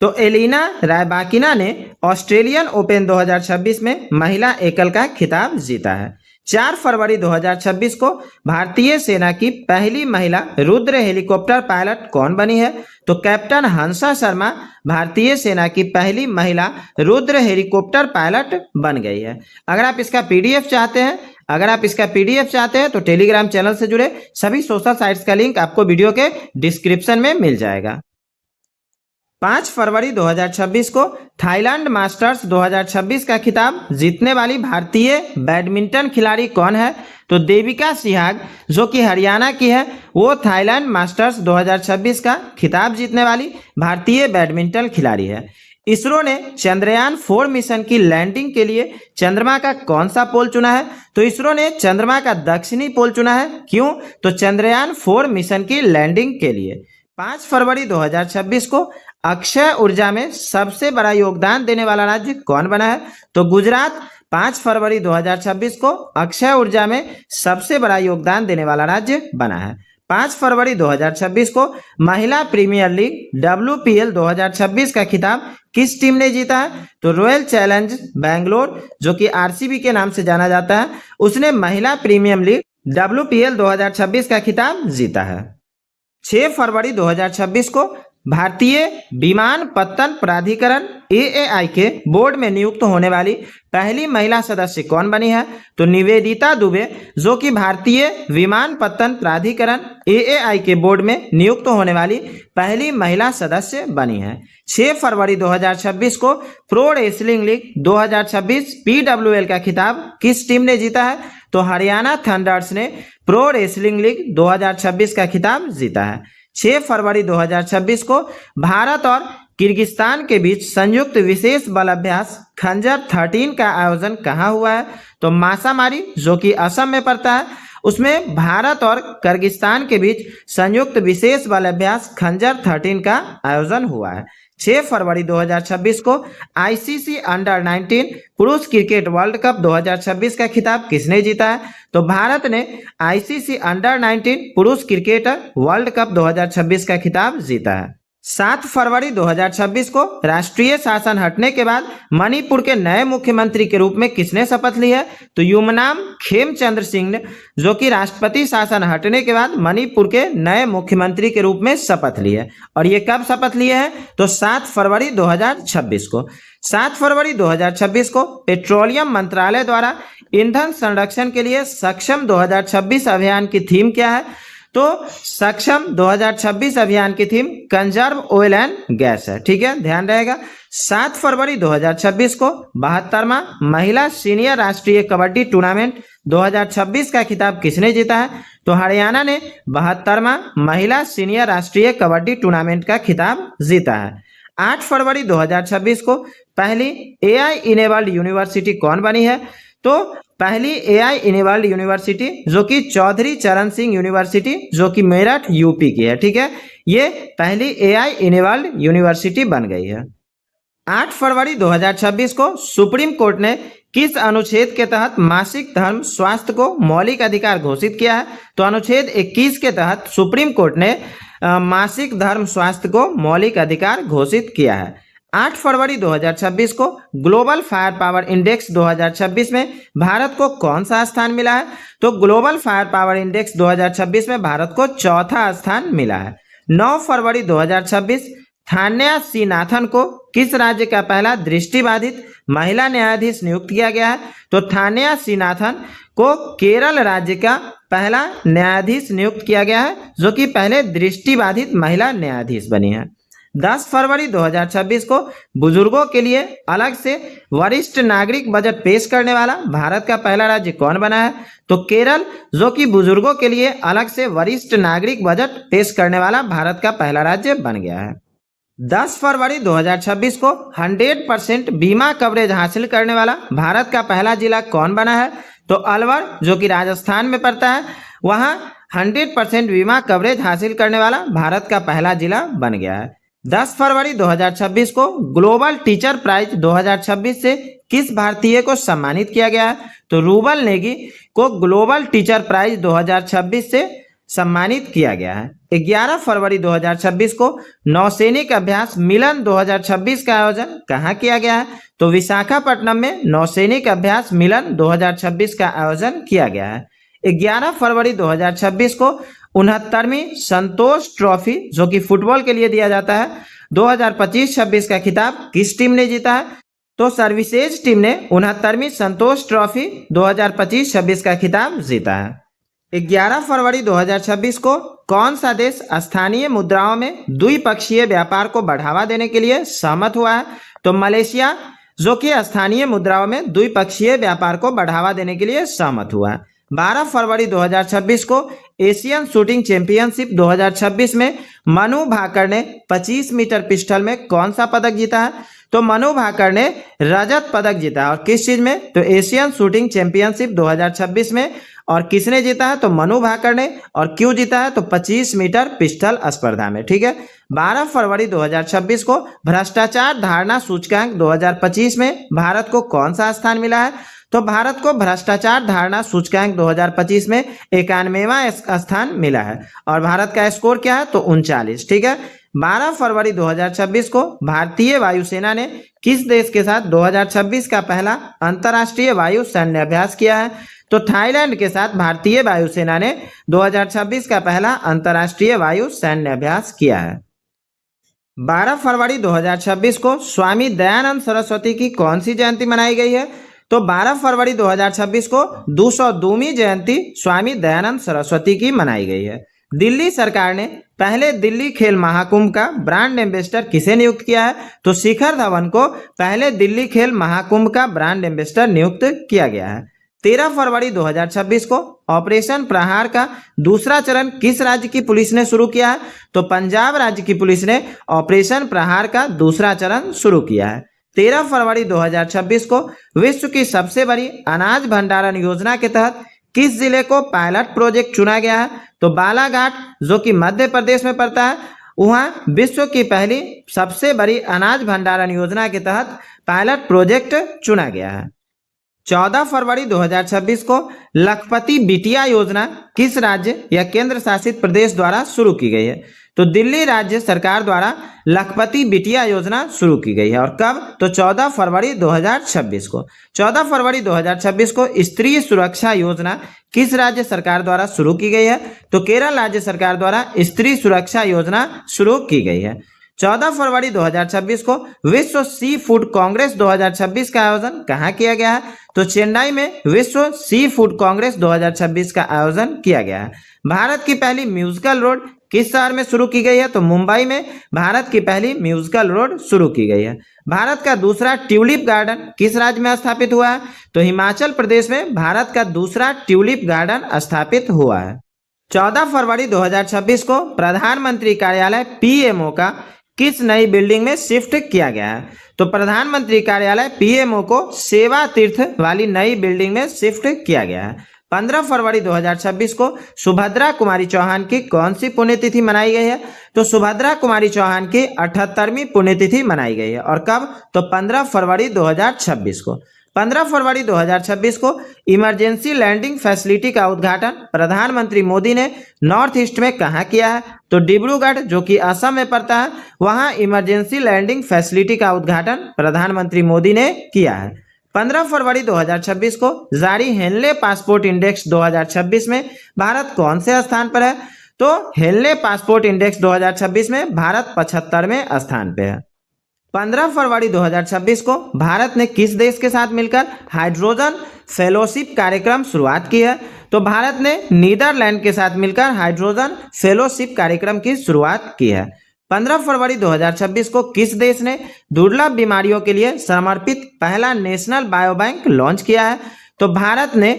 तो एलिना रायबाकिना ने ऑस्ट्रेलियन ओपन 2026 में महिला एकल का खिताब जीता है। 4 फरवरी 2026 को भारतीय सेना की पहली महिला रुद्र हेलीकॉप्टर पायलट कौन बनी है? तो कैप्टन हंसा शर्मा भारतीय सेना की पहली महिला रुद्र हेलीकॉप्टर पायलट बन गई है। अगर आप इसका पीडीएफ चाहते हैं तो टेलीग्राम चैनल से जुड़े सभी सोशल साइट्स का लिंक आपको वीडियो के डिस्क्रिप्शन में मिल जाएगा। 5 फरवरी 2026 को थाईलैंड मास्टर्स 2026 का खिताब जीतने वाली भारतीय बैडमिंटन खिलाड़ी कौन है? तो देविका सिहाग जो कि हरियाणा की है, वो थाईलैंड मास्टर्स 2026 का खिताब जीतने वाली भारतीय बैडमिंटन खिलाड़ी है। इसरो ने चंद्रयान 4 मिशन की लैंडिंग के लिए चंद्रमा का कौन सा पोल चुना है? तो इसरो ने चंद्रमा का दक्षिणी पोल चुना है। क्यों? तो चंद्रयान 4 मिशन की लैंडिंग के लिए। 5 फरवरी 2026 को अक्षय ऊर्जा में सबसे बड़ा योगदान देने वाला राज्य कौन बना है? तो गुजरात 5 फरवरी 2026 को अक्षय ऊर्जा में सबसे बड़ा योगदान देने वाला राज्य बना है। 5 फरवरी 2026 को महिला प्रीमियर लीग WPL 2026 का खिताब किस टीम ने जीता है? तो रॉयल चैलेंज बैंगलोर जो कि RCB के नाम से जाना जाता है, उसने महिला प्रीमियर लीग WPL 2026 का खिताब जीता है। 6 फरवरी 2026 को भारतीय विमानपत्तन प्राधिकरण AAI के बोर्ड में नियुक्त होने वाली पहली महिला सदस्य कौन बनी है? तो निवेदिता दुबे जो कि भारतीय विमानपत्तन प्राधिकरण AAI के बोर्ड में नियुक्त होने वाली पहली महिला सदस्य बनी है। 6 फरवरी 2026 को प्रो रेसलिंग लीग 2026 PWL का खिताब किस टीम ने जीता है? तो हरियाणा थंडर्स ने प्रो रेसलिंग लीग 2026 का खिताब जीता है। 6 फरवरी 2026 को भारत और किर्गिस्तान के बीच संयुक्त विशेष बल अभ्यास खंजर 13 का आयोजन कहाँ हुआ है? तो मासामारी जो कि असम में पड़ता है, उसमें भारत और किर्गिस्तान के बीच संयुक्त विशेष बल अभ्यास खंजर 13 का आयोजन हुआ है। 6 फरवरी 2026 को ICC अंडर 19 पुरुष क्रिकेट वर्ल्ड कप 2026 का खिताब किसने जीता है? तो भारत ने ICC अंडर 19 पुरुष क्रिकेट वर्ल्ड कप 2026 का खिताब जीता है। 7 फरवरी 2026 को राष्ट्रीय शासन हटने के बाद मणिपुर के नए मुख्यमंत्री के रूप में किसने शपथ ली है? तो युमनाम खेमचंद्र सिंह ने, जो कि राष्ट्रपति शासन हटने के बाद मणिपुर के नए मुख्यमंत्री के रूप में शपथ ली है। और ये कब शपथ लिए हैं? तो 7 फरवरी 2026 को। 7 फरवरी 2026 को पेट्रोलियम मंत्रालय द्वारा ईंधन संरक्षण के लिए सक्षम 2026 अभियान की थीम क्या है? तो सक्षम 2026 अभियान की theme conserve oil and gas है। ठीक है, ध्यान रहेगा। 7 फरवरी 2026 को 72वां महिला सीनियर राष्ट्रीय कबड्डी टूर्नामेंट 2026 का खिताब किसने जीता है? तो हरियाणा ने 72वां महिला सीनियर राष्ट्रीय कबड्डी टूर्नामेंट का खिताब जीता है। 8 फरवरी 2026 को पहली AI इनेबल्ड यूनिवर्सिटी कौन बनी है? तो पहली AI इनेबल्ड यूनिवर्सिटी जो कि चौधरी चरण सिंह यूनिवर्सिटी, जो कि मेरठ यूपी की है। ठीक है, ये पहली AI इनेबल्ड यूनिवर्सिटी बन गई है। 8 फरवरी 2026 को सुप्रीम कोर्ट ने किस अनुच्छेद के तहत मासिक धर्म स्वास्थ्य को मौलिक अधिकार घोषित किया है? तो अनुच्छेद 21 के तहत सुप्रीम कोर्ट ने मासिक धर्म स्वास्थ्य को मौलिक अधिकार घोषित किया है। 8 फरवरी 2026 को ग्लोबल फायर पावर इंडेक्स 2026 में भारत को कौन सा स्थान मिला है? तो ग्लोबल फायर पावर इंडेक्स 2026 में भारत को चौथा स्थान मिला है। 9 फरवरी 2026 थान्या सीनाथन को किस राज्य का पहला दृष्टिबाधित महिला न्यायाधीश नियुक्त किया गया है? तो थान्या सीनाथन को केरल राज्य का पहला न्यायाधीश नियुक्त किया गया है, जो कि पहले दृष्टिबाधित महिला न्यायाधीश बनी है। 10 फरवरी 2026 को बुजुर्गों के लिए अलग से वरिष्ठ नागरिक बजट पेश करने वाला भारत का पहला राज्य कौन बना है? तो केरल, जो कि बुजुर्गों के लिए अलग से वरिष्ठ नागरिक बजट पेश करने वाला भारत का पहला राज्य बन गया है। 10 फरवरी 2026 को 100% बीमा कवरेज हासिल करने वाला भारत का पहला जिला कौन बना है? तो अलवर, जो कि राजस्थान में पड़ता है, वहां 100% बीमा कवरेज हासिल करने वाला भारत का पहला जिला बन गया है। 10 फरवरी 2026 को ग्लोबल टीचर प्राइज 2026 से किस भारतीय को सम्मानित किया गया है? तो रूबल नेगी को ग्लोबल टीचर प्राइज 2026 से सम्मानित किया गया है। 11 फरवरी 2026 को नौसैनिक अभ्यास मिलन 2026 का आयोजन कहाँ किया गया है? तो विशाखापट्टनम में नौसैनिक अभ्यास मिलन 2026 का आयोजन किया गया है। 11 फरवरी 2026 को 69वीं संतोष ट्रॉफी, जो कि फुटबॉल के लिए दिया जाता है, 2025-26 का खिताब किस टीम ने जीता है? तो सर्विसेज टीम ने 69वीं संतोष ट्रॉफी 2025-26 का खिताब जीता है। 11 फरवरी 2026 को कौन सा देश स्थानीय मुद्राओं में द्विपक्षीय व्यापार को बढ़ावा देने के लिए सहमत हुआ है? तो मलेशिया, जो कि स्थानीय मुद्राओं में द्विपक्षीय व्यापार को बढ़ावा देने के लिए सहमत हुआ है। 12 फरवरी 2026 को एशियन शूटिंग चैंपियनशिप 2026 में मनु भाकर ने 25 मीटर पिस्टल में कौन सा पदक जीता है? तो मनु भाकर ने रजत पदक जीता। और किस चीज में? तो एशियन शूटिंग चैंपियनशिप 2026 में। और किसने जीता है? तो मनु भाकर ने। और क्यों जीता है? तो 25 मीटर पिस्टल स्पर्धा में। ठीक है। 12 फरवरी 2026 को भ्रष्टाचार धारणा सूचकांक 2025 में भारत को कौन सा स्थान मिला है? तो भारत को भ्रष्टाचार धारणा सूचकांक 2025 में 91वां स्थान मिला है। और भारत का स्कोर क्या है? तो 39। ठीक है। 12 फरवरी 2026 को भारतीय वायुसेना ने किस देश के साथ 2026 का पहला अंतर्राष्ट्रीय वायु सैन्य अभ्यास किया है? तो थाईलैंड के साथ भारतीय वायुसेना ने 2026 का पहला अंतर्राष्ट्रीय वायु सैन्य अभ्यास किया है। 12 फरवरी 2026 को स्वामी दयानंद सरस्वती की कौन सी जयंती मनाई गई है? तो 12 फरवरी 2026 को 202वीं जयंती स्वामी दयानंद सरस्वती की मनाई गई है। दिल्ली सरकार ने पहले दिल्ली खेल महाकुंभ का ब्रांड एम्बेसडर किसे नियुक्त किया है? तो शिखर धवन को पहले दिल्ली खेल महाकुंभ का ब्रांड एम्बेसडर नियुक्त किया गया है। 13 फरवरी 2026 को ऑपरेशन प्रहार का दूसरा चरण किस राज्य की पुलिस ने शुरू किया है? तो पंजाब राज्य की पुलिस ने ऑपरेशन प्रहार का दूसरा चरण शुरू किया है। 13 फरवरी 2026 को विश्व की सबसे बड़ी अनाज भंडारण योजना के तहत किस जिले को पायलट प्रोजेक्ट चुना गया है? तो बालाघाट, जो कि मध्य प्रदेश में पड़ता है, वहां विश्व की पहली सबसे बड़ी अनाज भंडारण योजना के तहत पायलट प्रोजेक्ट चुना गया है। 14 फरवरी 2026 को लखपति बिटिया योजना किस राज्य या केंद्र शासित प्रदेश द्वारा शुरू की गई है? तो दिल्ली राज्य सरकार द्वारा लखपति बिटिया योजना शुरू की गई है। और कब? तो 14 फरवरी 2026 को। 14 फरवरी 2026 को स्त्री सुरक्षा योजना किस राज्य सरकार द्वारा शुरू की गई है? तो केरल राज्य सरकार द्वारा स्त्री सुरक्षा योजना शुरू की गई है। 14 फरवरी 2026 को विश्व सी फूड कांग्रेस 2026 का आयोजन कहाँ किया गया है? तो चेन्नई में विश्व सी फूड कांग्रेस 2026 का आयोजन किया गया है। भारत की पहली म्यूजिकल रोड किस शहर में शुरू की गई है? तो मुंबई में भारत की पहली म्यूजिकल रोड शुरू की गई है। भारत का दूसरा ट्यूलिप गार्डन किस राज्य में स्थापित हुआ है? तो हिमाचल प्रदेश में भारत का दूसरा ट्यूलिप गार्डन स्थापित हुआ है। 14 फरवरी 2026 को प्रधानमंत्री कार्यालय पीएमओ का किस नई बिल्डिंग में शिफ्ट किया गया है? तो प्रधानमंत्री कार्यालय पीएमओ को सेवा तीर्थ वाली नई बिल्डिंग में शिफ्ट किया गया है। 15 फरवरी 2026 को सुभद्रा कुमारी चौहान की कौन सी पुण्यतिथि मनाई गई है? तो सुभद्रा कुमारी चौहान की 78वीं पुण्यतिथि मनाई गई है। और कब? तो 15 फरवरी 2026 को। 15 फरवरी 2026 को इमरजेंसी लैंडिंग फैसिलिटी का उद्घाटन प्रधानमंत्री मोदी ने नॉर्थ ईस्ट में कहाँ किया है? तो डिब्रूगढ़, जो कि असम में पड़ता है, वहाँ इमरजेंसी लैंडिंग फैसिलिटी का उद्घाटन प्रधानमंत्री मोदी ने किया है। 15 फरवरी 2026 को जारी हेनले पासपोर्ट इंडेक्स 2026 में भारत कौन से स्थान पर है? तो हेनले पासपोर्ट इंडेक्स 2026 में भारत 75वें स्थान पे है। 15 फरवरी 2026 को भारत ने किस देश के साथ मिलकर हाइड्रोजन फेलोशिप कार्यक्रम शुरुआत की है? तो भारत ने नीदरलैंड के साथ मिलकर हाइड्रोजन फेलोशिप कार्यक्रम की शुरुआत की है। 15 फरवरी 2026 को किस देश ने दुर्लभ बीमारियों के लिए समर्पित पहला नेशनल बायोबैंक लॉन्च किया है? तो भारत ने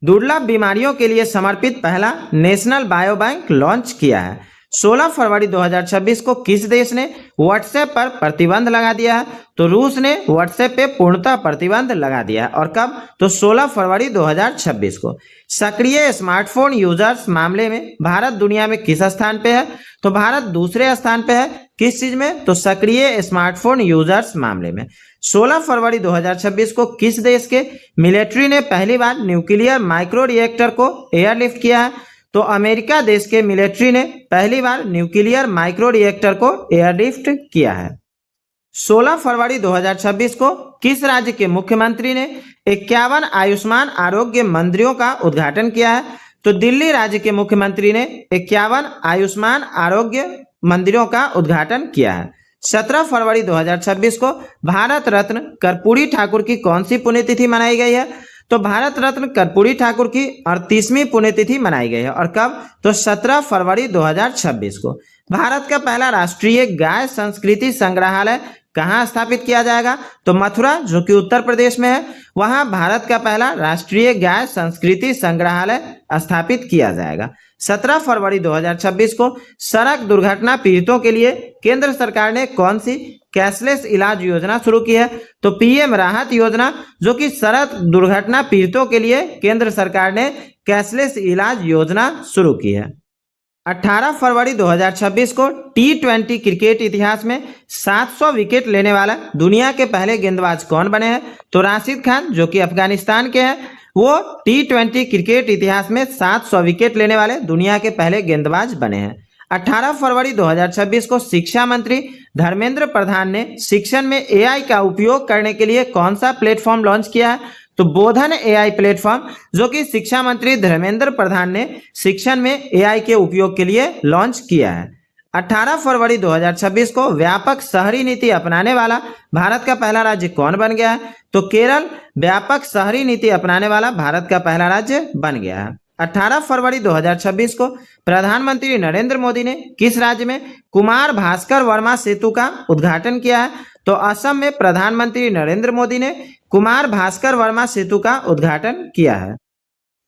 दुर्लभ बीमारियों के लिए समर्पित पहला नेशनल बायोबैंक लॉन्च किया है। 16 फरवरी 2026 को किस देश ने व्हाट्सएप पर प्रतिबंध लगा दिया है? तो रूस ने व्हाट्सएप पे पूर्णतः प्रतिबंध लगा दिया है। और कब? तो 16 फरवरी 2026 को। सक्रिय स्मार्टफोन यूजर्स मामले में भारत दुनिया में किस स्थान पे है? तो भारत दूसरे स्थान पे है। किस चीज में? तो सक्रिय स्मार्टफोन यूजर्स मामले में। 16 फरवरी 2026 को किस देश के मिलिट्री ने पहली बार न्यूक्लियर माइक्रो रिएक्टर को एयरलिफ्ट किया है? तो अमेरिका देश के मिलिट्री ने पहली बार न्यूक्लियर माइक्रो रिएक्टर को एयरलिफ्ट किया है। 16 फरवरी 2026 को किस राज्य के मुख्यमंत्री ने 51 आयुष्मान आरोग्य मंदिरों का उद्घाटन किया है? तो दिल्ली राज्य के मुख्यमंत्री ने 51 आयुष्मान आरोग्य मंदिरों का उद्घाटन किया है। 17 फरवरी 2026 को भारत रत्न कर्पूरी ठाकुर की कौन सी पुण्यतिथि मनाई गई है? तो भारत रत्न कर्पूरी ठाकुर की 38वीं पुण्यतिथि मनाई गई है। और कब? तो 17 फरवरी 2026 को। भारत का पहला राष्ट्रीय गाय संस्कृति संग्रहालय कहाँ स्थापित किया जाएगा? तो मथुरा, जो कि उत्तर प्रदेश में है, वहां भारत का पहला राष्ट्रीय गाय संस्कृति संग्रहालय स्थापित किया जाएगा। 17 फरवरी 2026 को सड़क दुर्घटना पीड़ितों के लिए केंद्र सरकार ने कौन सी कैशलेस इलाज योजना शुरू की है? तो पीएम राहत योजना, जो कि सड़क दुर्घटना पीड़ितों के लिए केंद्र सरकार ने कैशलेस इलाज योजना शुरू की है। 18 फरवरी 2026 को T20 क्रिकेट इतिहास में 700 विकेट लेने वाला दुनिया के पहले गेंदबाज कौन बने हैं? तो राशिद खान, जो कि अफगानिस्तान के हैं, वो T20 क्रिकेट इतिहास में 700 विकेट लेने वाले दुनिया के पहले गेंदबाज बने हैं। 18 फरवरी 2026 को शिक्षा मंत्री धर्मेंद्र प्रधान ने शिक्षण में एआई का उपयोग करने के लिए कौन सा प्लेटफॉर्म लॉन्च किया है? तो बोधन एआई प्लेटफॉर्म, जो कि शिक्षा मंत्री धर्मेंद्र प्रधान ने शिक्षण में एआई के उपयोग के लिए लॉन्च किया है। 18 फरवरी 2026 को व्यापक शहरी नीति अपनाने वाला भारत का पहला राज्य कौन बन गया है? तो केरल व्यापक शहरी नीति अपनाने वाला भारत का पहला राज्य बन गया है। 18 फरवरी 2026 को प्रधानमंत्री नरेंद्र मोदी ने किस राज्य में कुमार भास्कर वर्मा सेतु का उद्घाटन किया है? तो असम में प्रधानमंत्री नरेंद्र मोदी ने कुमार भास्कर वर्मा सेतु का उद्घाटन किया है।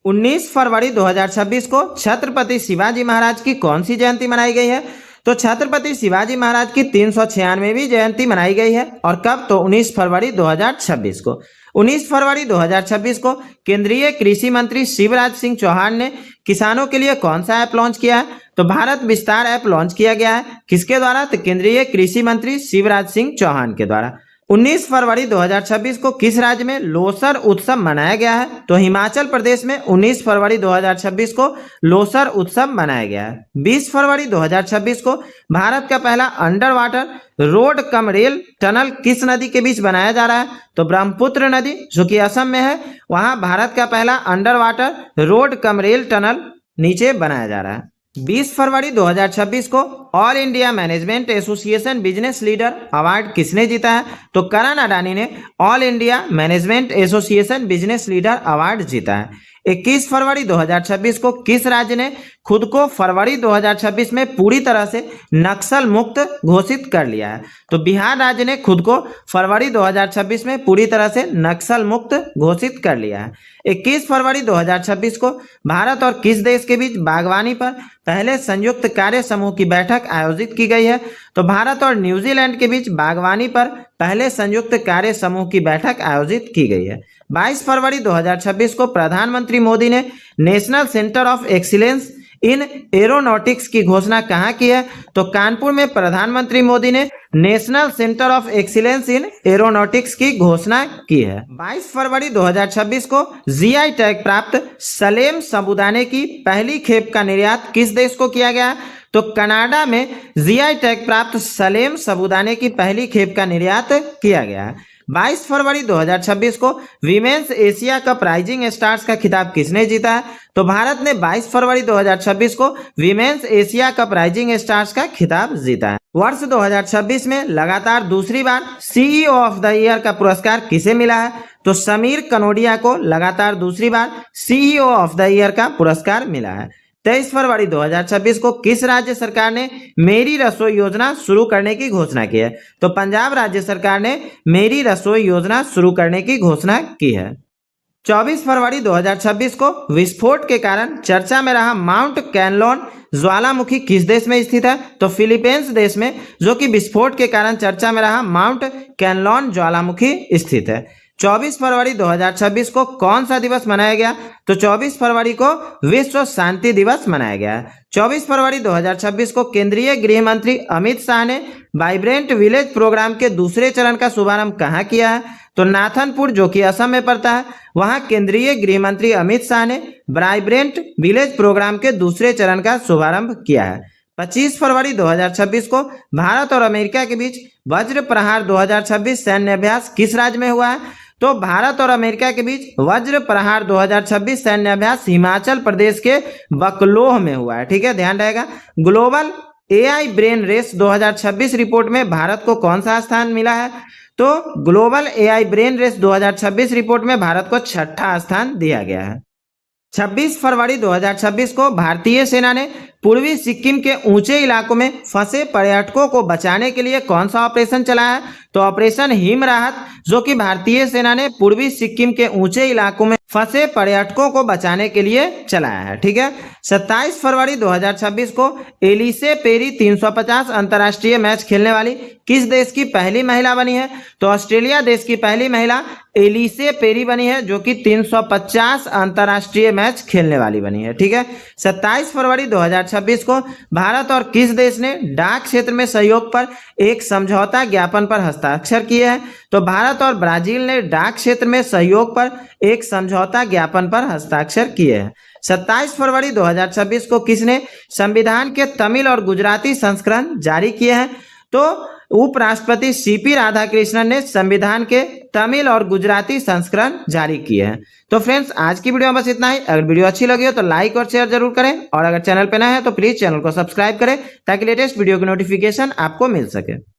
19 फरवरी 2026 को छत्रपति शिवाजी महाराज की कौन सी जयंती मनाई गई है? तो छत्रपति शिवाजी महाराज की 396वीं जयंती मनाई गई है। और कब? तो 19 फरवरी 2026 को। 19 फरवरी 2026 को केंद्रीय कृषि मंत्री शिवराज सिंह चौहान ने किसानों के लिए कौन सा ऐप लॉन्च किया है? तो भारत विस्तार ऐप लॉन्च किया गया है। किसके द्वारा? तो केंद्रीय कृषि मंत्री शिवराज सिंह चौहान के द्वारा। 19 फरवरी 2026 को किस राज्य में लोसर उत्सव मनाया गया है? तो हिमाचल प्रदेश में 19 फरवरी 2026 को लोसर उत्सव मनाया गया है। 20 फरवरी 2026 को भारत का पहला under water road cum rail tunnel किस नदी के बीच बनाया जा रहा है? तो ब्रह्मपुत्र नदी जो कि असम में है, वहां भारत का पहला under water road cum rail tunnel नीचे बनाया जा रहा है। 20 फरवरी 2026 को all India management association business leader award किसने जीता है? तो करण अडानी ने all India management association business leader award जीता है। 21 फरवरी 2026 को किस राज्य ने खुद को फरवरी 2026 में पूरी तरह से नक्सल मुक्त घोषित कर लिया है? तो बिहार राज्य ने खुद को फरवरी 2026 में पूरी तरह से नक्सल मुक्त घोषित कर लिया है। 21 फरवरी 2026 को भारत और किस देश के बीच बागवानी पर पहले संयुक्त कार्य समूह की बैठक आयोजित की गई है? तो भारत और न्यूजीलैंड के बीच बागवानी पर पहले संयुक्त कार्य समूह की बैठक आयोजित की गई है। 22 फरवरी 2026 को प्रधानमंत्री मोदी ने national centre of excellence in aeronautics की घोषणा कहाँ की है? तो कानपुर में प्रधानमंत्री मोदी ने national centre of excellence in aeronautics की घोषणा की है। 22 फरवरी 2026 को जीआई टैग प्राप्त सलेम साबूदाने की पहली खेप का निर्यात किस देश को किया गया? तो कनाडा में जीआई टैग प्राप्त सलेम साबूदाने की पहली खेप का निर्यात किया गया है। 22 फरवरी 2026 को women's Asia cup rising stars का खिताब किसने जीता है? तो भारत ने 22 फरवरी 2026 को women's Asia cup rising stars का खिताब जीता है। वर्ष 2026 में लगातार दूसरी बार सीईओ ऑफ द ईयर का पुरस्कार किसे मिला है? तो समीर कनोडिया को लगातार दूसरी बार सीईओ ऑफ द ईयर का पुरस्कार मिला है। 23 फरवरी 2026 को किस राज्य सरकार ने मेरी रसोई योजना शुरू करने की घोषणा की है? तो पंजाब राज्य सरकार ने मेरी रसोई योजना शुरू करने की घोषणा की है। 24 फरवरी 2026 को विस्फोट के कारण चर्चा में रहा माउंट कैनलॉन ज्वालामुखी किस देश में स्थित है? तो फिलीपींस देश में, जो कि विस्फोट के कारण चर्चा में रहा माउंट कैनलॉन ज्वालामुखी स्थित है। 24 फरवरी 2026 को कौन सा दिवस मनाया गया? तो 24 फरवरी को विश्व शांति दिवस मनाया गया है। 24 फरवरी 2026 को केंद्रीय गृह मंत्री अमित शाह ने वाइब्रेंट विलेज प्रोग्राम के दूसरे चरण का शुभारंभ कहाँ किया है? तो नाथनपुर जो कि असम में पड़ता है, वहां केंद्रीय गृह मंत्री अमित शाह ने वाइब्रेंट विलेज प्रोग्राम के दूसरे चरण का शुभारंभ किया है। 25 फरवरी 2026 को भारत और अमेरिका के बीच वज्र प्रहार 2026 सैन्य अभ्यास किस राज्य में हुआ है? तो भारत और अमेरिका के बीच वज्र प्रहार 2026 सैन्य अभ्यास हिमाचल प्रदेश के बकलोह में हुआ है। ठीक है, ध्यान रहेगा। Global AI brain race 2026 report में भारत को कौन सा स्थान मिला है? तो global AI brain race 2026 report में भारत को 6ठा स्थान दिया गया है। 26 फरवरी 2026 को भारतीय सेना ने पूर्वी सिक्किम के ऊंचे इलाकों में फंसे पर्यटकों को बचाने के लिए कौन सा ऑपरेशन चलाया है? तो ऑपरेशन हिम राहत, जो कि भारतीय सेना ने पूर्वी सिक्किम के ऊंचे इलाकों में फंसे पर्यटकों को बचाने के लिए चलाया है। ठीक है। 27 फरवरी 2026 को एलिसे पेरी 350 अंतर्राष्ट्रीय मैच खेलने वाली किस देश की पहली महिला बनी है? तो ऑस्ट्रेलिया देश की पहली महिला एलिसे पेरी बनी है, जो कि 350 अंतर्राष्ट्रीय मैच खेलने वाली बनी है। ठीक है। 27 फरवरी 2026 को भारत और किस देश ने डाक क्षेत्र में सहयोग पर एक समझौता ज्ञापन पर हस्ताक्षर किए हैं? तो भारत और ब्राजील ने डाक क्षेत्र में सहयोग पर एक समझौता ज्ञापन पर हस्ताक्षर किए हैं। 27 फरवरी 2026 को किसने संविधान के तमिल और गुजराती संस्करण जारी किए हैं? तो उपराष्ट्रपति सीपी राधाकृष्णन ने संविधान के तमिल और गुजराती संस्करण जारी किए हैं। तो फ्रेंड्स, आज की वीडियो में बस इतना ही। अगर वीडियो अच्छी लगी हो तो लाइक और शेयर जरूर करें, और अगर चैनल पे नए हैं तो प्लीज चैनल को सब्सक्राइब करें ताकि लेटेस्ट वीडियो की नोटिफिकेशन आपको मिल सके।